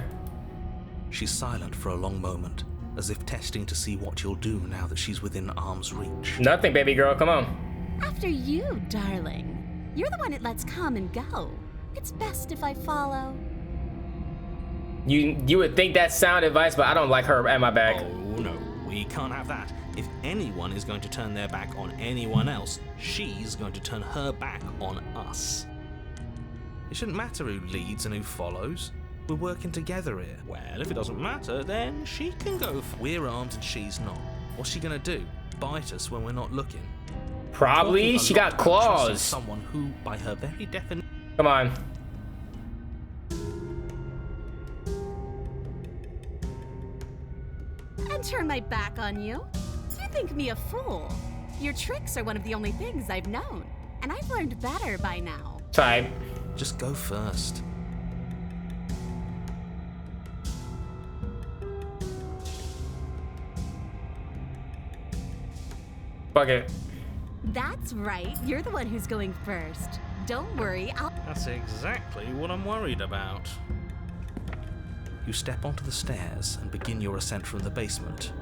She's silent for a long moment, as if testing to see what you'll do now that she's within arm's reach. Nothing, baby girl. Come on. After you, darling. You're the one it lets come and go. It's best if I follow. You would think that's sound advice, but I don't like her at my back. Oh no, we can't have that. If anyone is going to turn their back on anyone else, she's going to turn her back on us. It shouldn't matter who leads and who follows. We're working together here. Well, if it doesn't matter, then she can go. We're armed and she's not. What's she gonna do? Bite us when we're not looking? Probably. She got claws. Someone who, by her very definition. Come on. And turn my back on you? You think me a fool? Your tricks are one of the only things I've known, and I've learned better by now. Type. Just go first. Fuck it. That's right. You're the one who's going first. Don't worry, I'll... That's exactly what I'm worried about. You step onto the stairs and begin your ascent from the basement.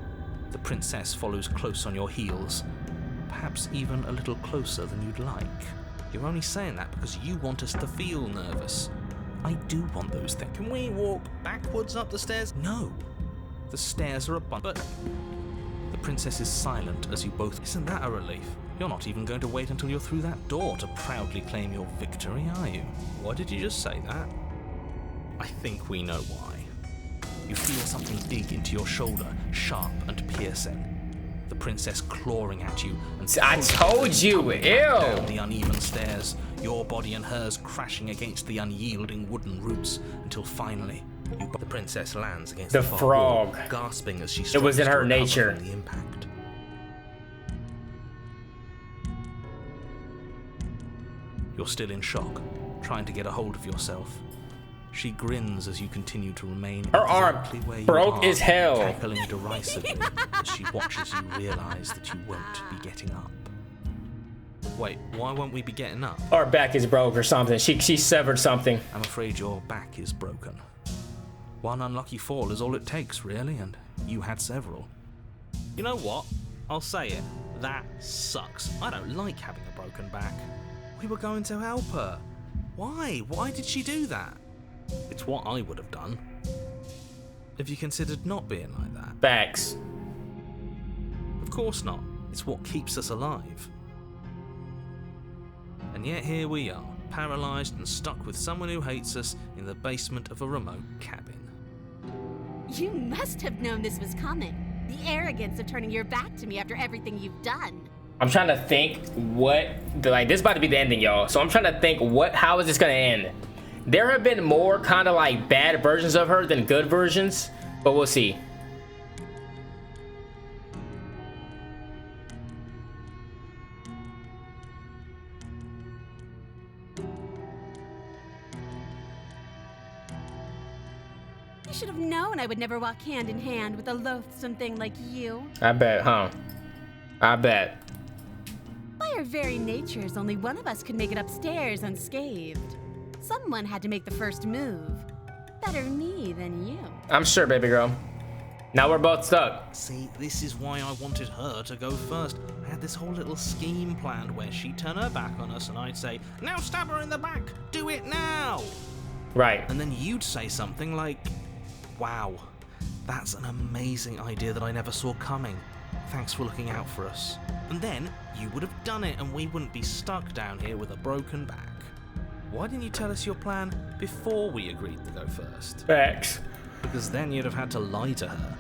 The princess follows close on your heels, perhaps even a little closer than you'd like. You're only saying that because you want us to feel nervous. I do want those things. Can we walk backwards up the stairs? No. The stairs are above. But the princess is silent as you both... Isn't that a relief? You're not even going to wait until you're through that door to proudly claim your victory, are you? Why did you just say that? I think we know why. You feel something dig into your shoulder, sharp and piercing. The princess clawing at you and I told you, ew! Down the uneven stairs, your body and hers crashing against the unyielding wooden roots until finally the princess lands against the far frog, wall, gasping as she it was in her to recover nature. from the impact. You're still in shock, trying to get a hold of yourself. She grins as you continue to remain her exactly arm where you broke are, as hell, cackling derisively as she watches you realize that you won't be getting up. Wait, why won't we be getting up? Our back is broke or something. She severed something. I'm afraid your back is broken. One unlucky fall is all it takes, really, and you had several. You know what? I'll say it. That sucks. I don't like having a broken back. We were going to help her. Why? Why did she do that? It's what I would have done. Have you considered not being like that? Facts. Of course not. It's what keeps us alive. And yet here we are, paralysed and stuck with someone who hates us in the basement of a remote cabin. You must have known this was coming. The arrogance of turning your back to me after everything you've done. I'm trying to think this is about to be the ending, y'all. So I'm trying to think how is this gonna end? There have been more kind of like bad versions of her than good versions, but we'll see. You should have known I would never walk hand in hand with a loathsome thing like you. I bet, huh? I bet. By our very natures, only one of us could make it upstairs unscathed. Someone had to make the first move. Better me than you. I'm sure, baby girl. Now we're both stuck. See, this is why I wanted her to go first. I had this whole little scheme planned where she'd turn her back on us and I'd say, now stab her in the back, do it now. Right. And then you'd say something like, wow, that's an amazing idea that I never saw coming. Thanks for looking out for us. And then you would have done it and we wouldn't be stuck down here with a broken back. Why didn't you tell us your plan before we agreed to go first? Facts. Because then you'd have had to lie to her.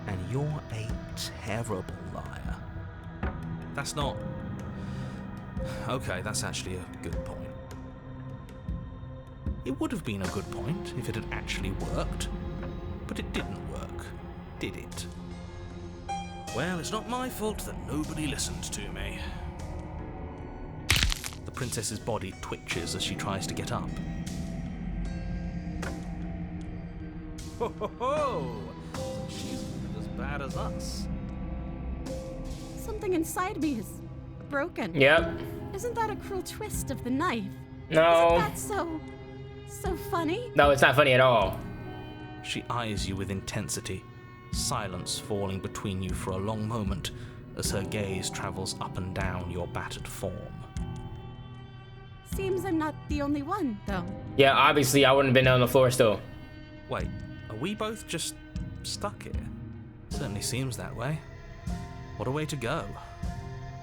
And you're a terrible liar. That's not... Okay, that's actually a good point. It would have been a good point if it had actually worked. But it didn't work, did it? Well, it's not my fault that nobody listened to me. princess's body twitches as she tries to get up. Ho ho ho! She's as bad as us. Something inside me is broken. Yep. Isn't that a cruel twist of the knife? No. Isn't that so funny? No, it's not funny at all. She eyes you with intensity, silence falling between you for a long moment as her gaze travels up and down your battered form. Seems I'm not the only one, though. Yeah, obviously I wouldn't have been on the floor still. Wait, are we both just stuck here? Certainly seems that way. What a way to go.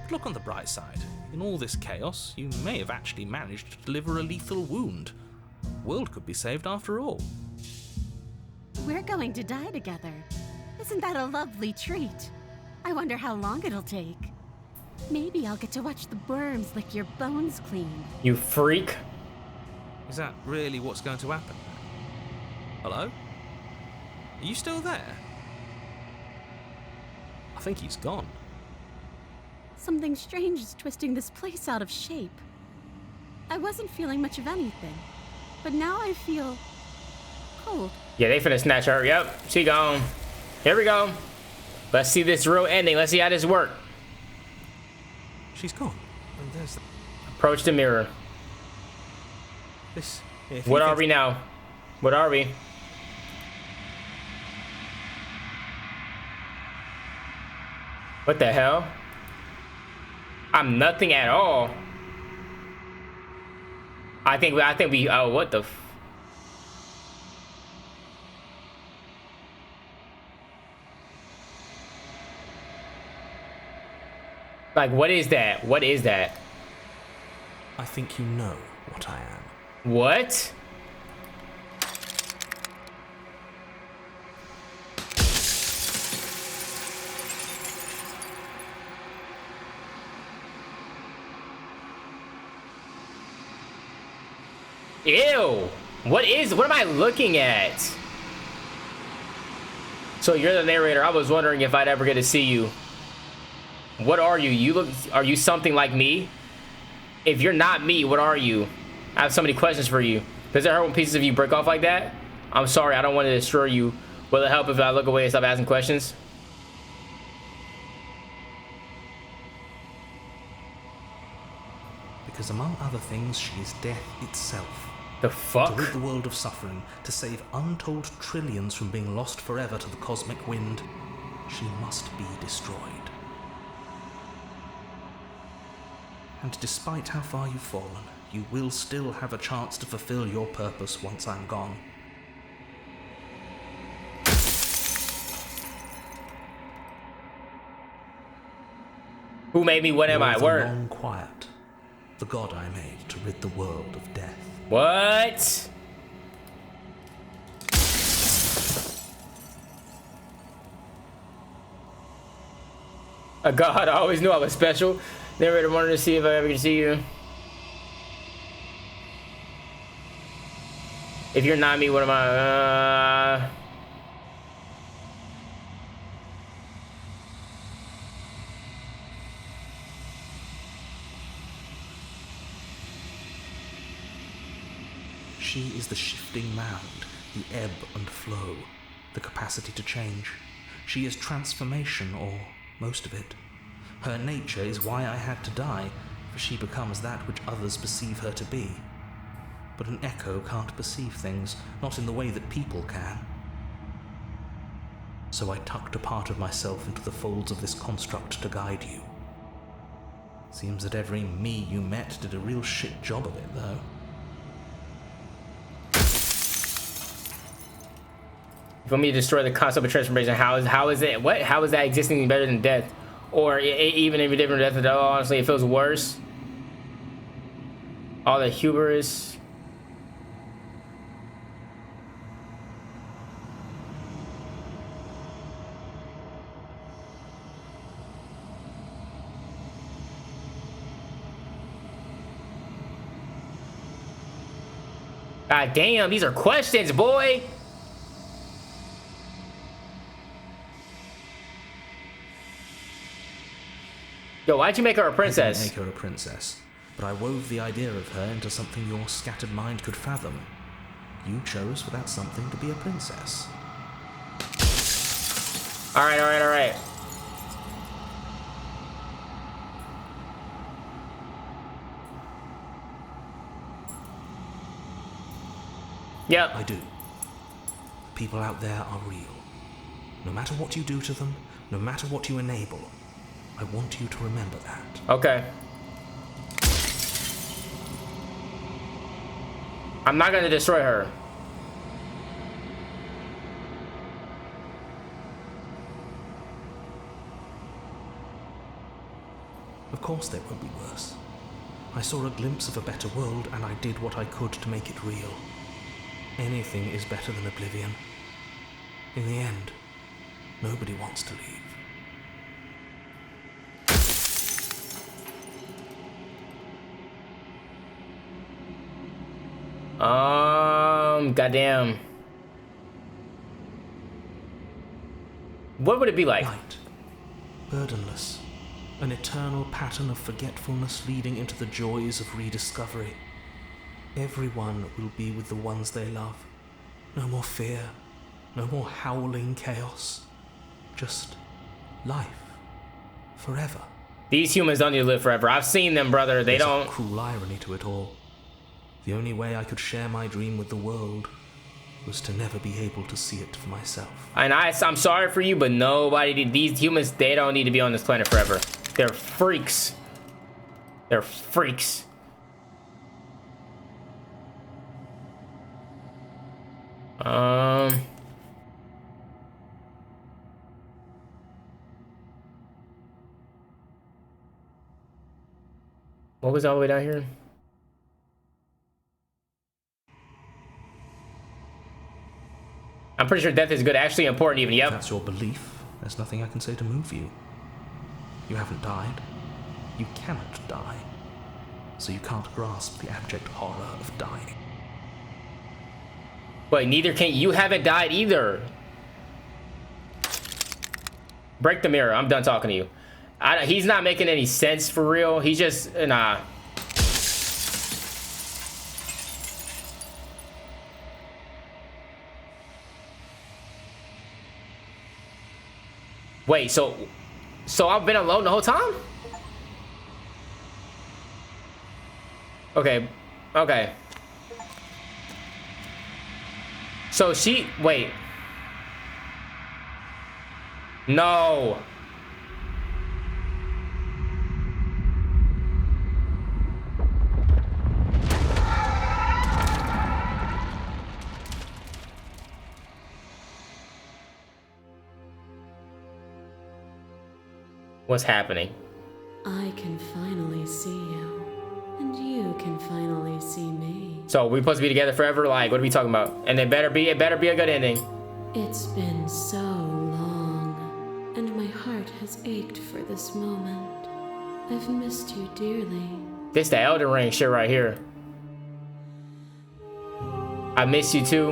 But look on the bright side. In all this chaos, you may have actually managed to deliver a lethal wound. The world could be saved after all. We're going to die together. Isn't that a lovely treat? I wonder how long it'll take. Maybe I'll get to watch the worms lick your bones clean. You freak. Is that really what's going to happen? Hello? Are you still there? I think he's gone. Something strange is twisting this place out of shape. I wasn't feeling much of anything, but now I feel cold. Yeah, they finna snatch her. Yep, she gone. Here we go. Let's see this real ending. Let's see how this works. She's gone. And there's Approach the mirror. this. What are we now? What are we? What the hell? I'm nothing at all. I think we. Oh, what the? Like, what is that? What is that? I think you know what I am. What? Ew! What am I looking at? So you're the narrator. I was wondering if I'd ever get to see you. What are you? Are you something like me? If you're not me, what are you? I have so many questions for you. Does it hurt when pieces of you break off like that? I'm sorry, I don't want to destroy you. Will it help if I look away and stop asking questions? Because among other things, she is death itself. The fuck? To rid the world of suffering, to save untold trillions from being lost forever to the cosmic wind, she must be destroyed. And despite how far you've fallen, you will still have a chance to fulfill your purpose once I'm gone. Who made me? What am I? Word. Long quiet, the god I made to rid the world of death. What? A god, I always knew I was special. Never wanted to see if I ever could see you. If you're not me, what am I? She is the shifting mound, the ebb and flow, the capacity to change. She is transformation, or most of it. Her nature is why I had to die, for she becomes that which others perceive her to be. But an echo can't perceive things, not in the way that people can. So I tucked a part of myself into the folds of this construct to guide you. Seems that every me you met did a real shit job of it, though. If you want me to destroy the concept of transformation, how is it? What? How is that existing better than death? Or even if you're different from death, at all, honestly, it feels worse. All the hubris. God damn, these are questions, boy. Yo, why'd you make her a princess? I didn't make her a princess. but I wove the idea of her into something your scattered mind could fathom. You chose for that something to be a princess. Alright, alright, alright. Yep. I do. The people out there are real. No matter what you do to them, no matter what you enable, I want you to remember that. Okay. I'm not gonna destroy her. Of course there won't be worse. I saw a glimpse of a better world and I did what I could to make it real. Anything is better than oblivion. In the end, nobody wants to leave. Goddamn. What would it be like? Light. Burdenless. An eternal pattern of forgetfulness leading into the joys of rediscovery. Everyone will be with the ones they love. No more fear. No more howling chaos. Just life. Forever. These humans don't need to live forever. I've seen them, brother. They There's don't. a cruel irony to it all. The only way I could share my dream with the world was to never be able to see it for myself. And I'm sorry for you, but nobody, these humans, they don't need to be on this planet forever. They're freaks. They're freaks. What was all the way down here? I'm pretty sure death is good, actually important even, yep. If that's your belief, there's nothing I can say to move you. You haven't died. You cannot die. So you can't grasp the abject horror of dying. But neither can you. Haven't died either. Break the mirror. I'm done talking to you. He's not making any sense for real. He's just, nah. Wait, so I've been alone the whole time? Okay, okay. So wait. No. What's happening? I can finally see you, and you can finally see me. So we're supposed to be together forever? Like, what are we talking about? And it better be a good ending. It's been so long, and my heart has ached for this moment. I've missed you dearly. This the Elden Ring shit right here. I miss you too.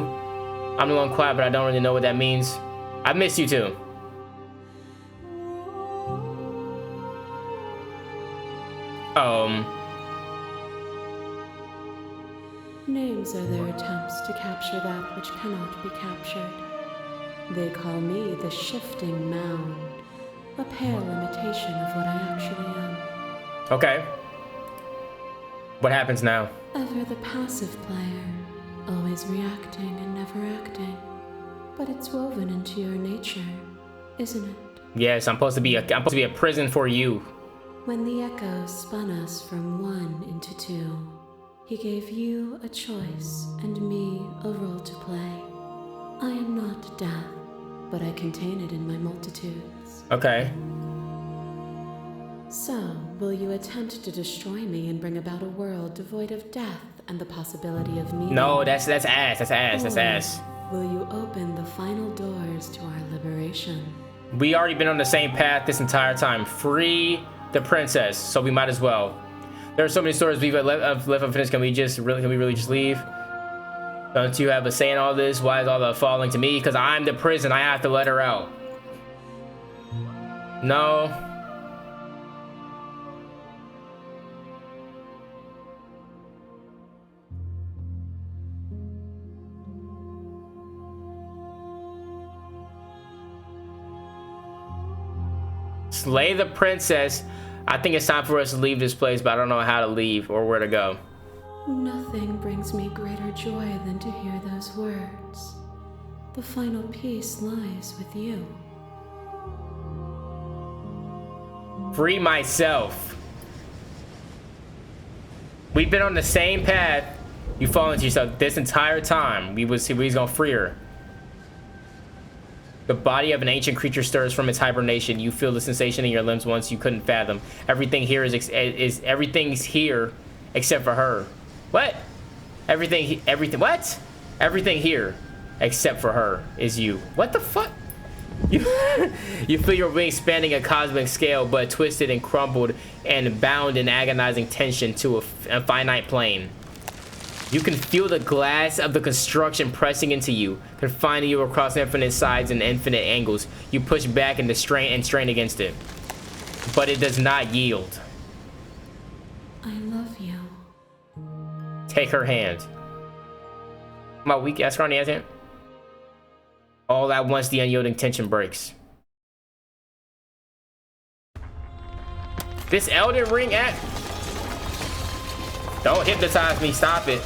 I'm the one quiet, but I don't really know what that means. I miss you too. Names are their attempts to capture that which cannot be captured. They call me the Shifting Mound, a pale imitation of what I actually am. Okay. What happens now? Ever the passive player, always reacting and never acting. But it's woven into your nature, isn't it? Yes, I'm supposed to be a prison for you. When the Echo spun us from one into two, he gave you a choice and me a role to play. I am not death, but I contain it in my multitudes. Okay. So, will you attempt to destroy me and bring about a world devoid of death and the possibility of me? No, that's ass. That's ass. That's ass. Will you open the final doors to our liberation? We already been on the same path this entire time. Free the princess, so we might as well. There are so many stories we've left unfinished. Can we really just leave? Don't you have a say in all this? Why is all the falling to me? Because I'm the prison. I have to let her out. No. Slay the princess. I think it's time for us to leave this place, but I don't know how to leave or where to go. Nothing brings me greater joy than to hear those words. The final piece lies with you. Free myself. We've been on the same path. You fall into yourself this entire time. We was gonna free her. The body of an ancient creature stirs from its hibernation. You feel the sensation in your limbs once you couldn't fathom. Everything here is everything's here except for her. What? Everything what? Everything here except for her is you. What the fuck? You feel your wings spanning a cosmic scale, but twisted and crumpled and bound in agonizing tension to a finite plane. You can feel the glass of the construction pressing into you, confining you across infinite sides and infinite angles. You push back and strain against it, but it does not yield. I love you. Take her hand. My weak ass on the answer. All at once, the unyielding tension breaks. This Elden Ring act. Don't hypnotize me. Stop it.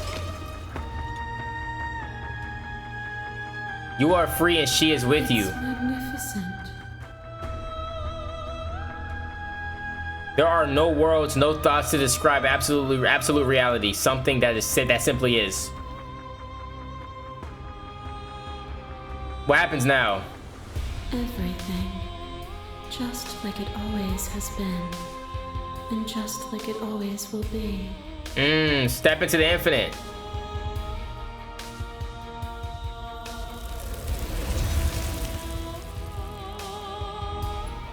You are free and she is with you. It's magnificent. There are no words, no thoughts to describe absolute reality. Something that simply is. What happens now? Everything. Just like it always has been. And just like it always will be. Step into the infinite.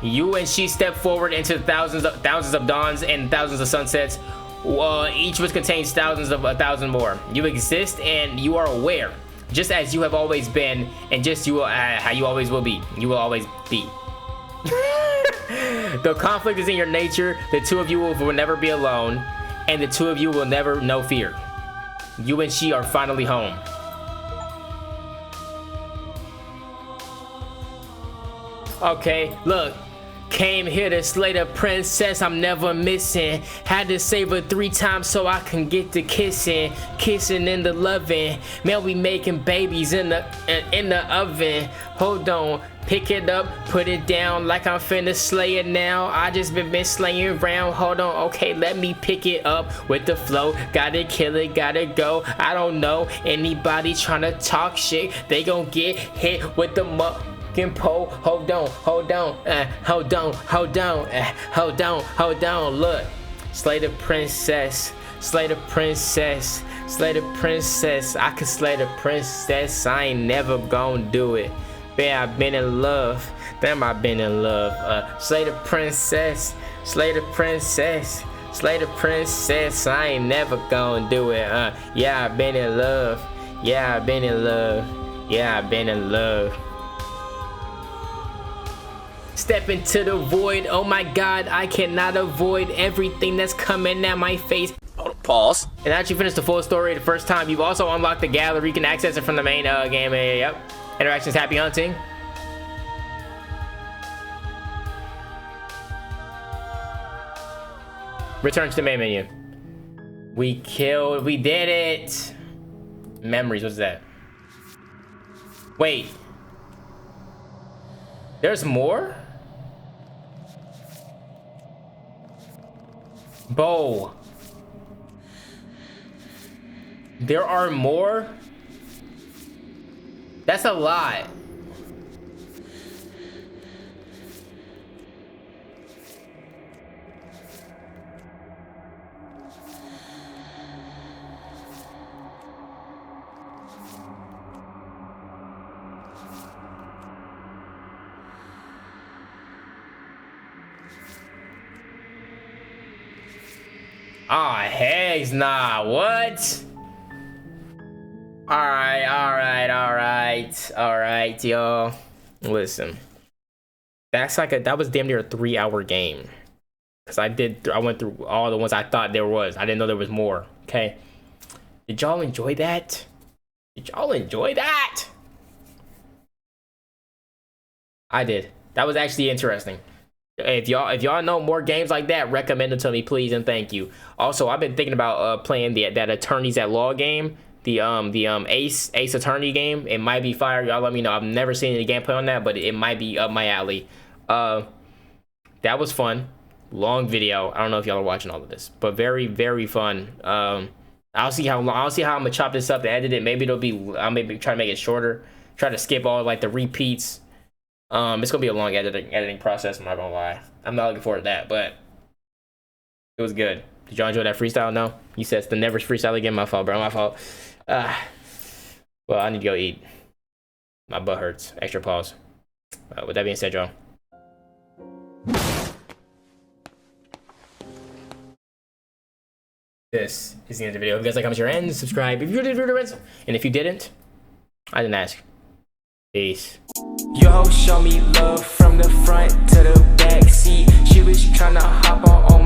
You and she step forward into thousands of dawns and thousands of sunsets. Each which contains thousands of 1,000 more. You exist and you are aware, just as you have always been, and just how you always will be. You will always be. The conflict is in your nature. The two of you will never be alone, and the two of you will never know fear. You and she are finally home. Okay, look. Came here to slay the princess I'm never missing. Had to save her 3 times so I can get to kissing. Kissing in the loving. Man, we making babies in the oven. Hold on. Pick it up, put it down like I'm finna slay it now. I just been slaying around. Hold on, okay, let me pick it up with the flow. Gotta kill it, gotta go. I don't know anybody tryna talk shit. They gon' get hit with the pole. Hold on, hold on, hold on, hold on, hold on, hold on. Look, slay the princess, slay the princess, slay the princess. I can slay the princess. I ain't never gonna do it. Man, I've been in love. Damn, I've been in love. Slay the princess, slay the princess, slay the princess. I ain't never gonna do it. Yeah, I've been in love. Yeah, I've been in love. Yeah, I've been in love. Step into the void. Oh my god, I cannot avoid everything that's coming at my face. Pause. And after you finish the full story the first time, you've also unlocked the gallery. You can access it from the main game. Yep. Interactions, happy hunting. Return to the main menu. We did it. Memories, what's that? Wait. There's more? Bow. There are more? That's a lot. Ah, oh, heck nah, what? Alright, y'all. Listen. That was damn near a 3-hour game. Cause I went through all the ones I thought there was. I didn't know there was more. Okay. Did y'all enjoy that? Did y'all enjoy that? I did. That was actually interesting. If y'all know more games like that, recommend it to me, please, and thank you. Also, I've been thinking about playing that Attorneys at Law game, the Ace Attorney game. It might be fire. Y'all let me know. I've never seen any gameplay on that, but it might be up my alley. That was fun. Long video. I don't know if y'all are watching all of this, but very, very fun. I'll see how I'm gonna chop this up and edit it. Maybe I'll maybe try to make it shorter. Try to skip all like the repeats. It's gonna be a long editing process. I'm not gonna lie. I'm not looking forward to that, but it was good. Did y'all enjoy that freestyle? No, you said it's the never freestyle again. My fault, bro. My fault. Well, I need to go eat. My butt hurts. Extra pause. With that being said, y'all. This is the end of the video. If you guys like, comment, share, and subscribe if you did, and if you didn't, I didn't ask. Peace. Yo, show me love from the front to the back seat. She was tryna hop on my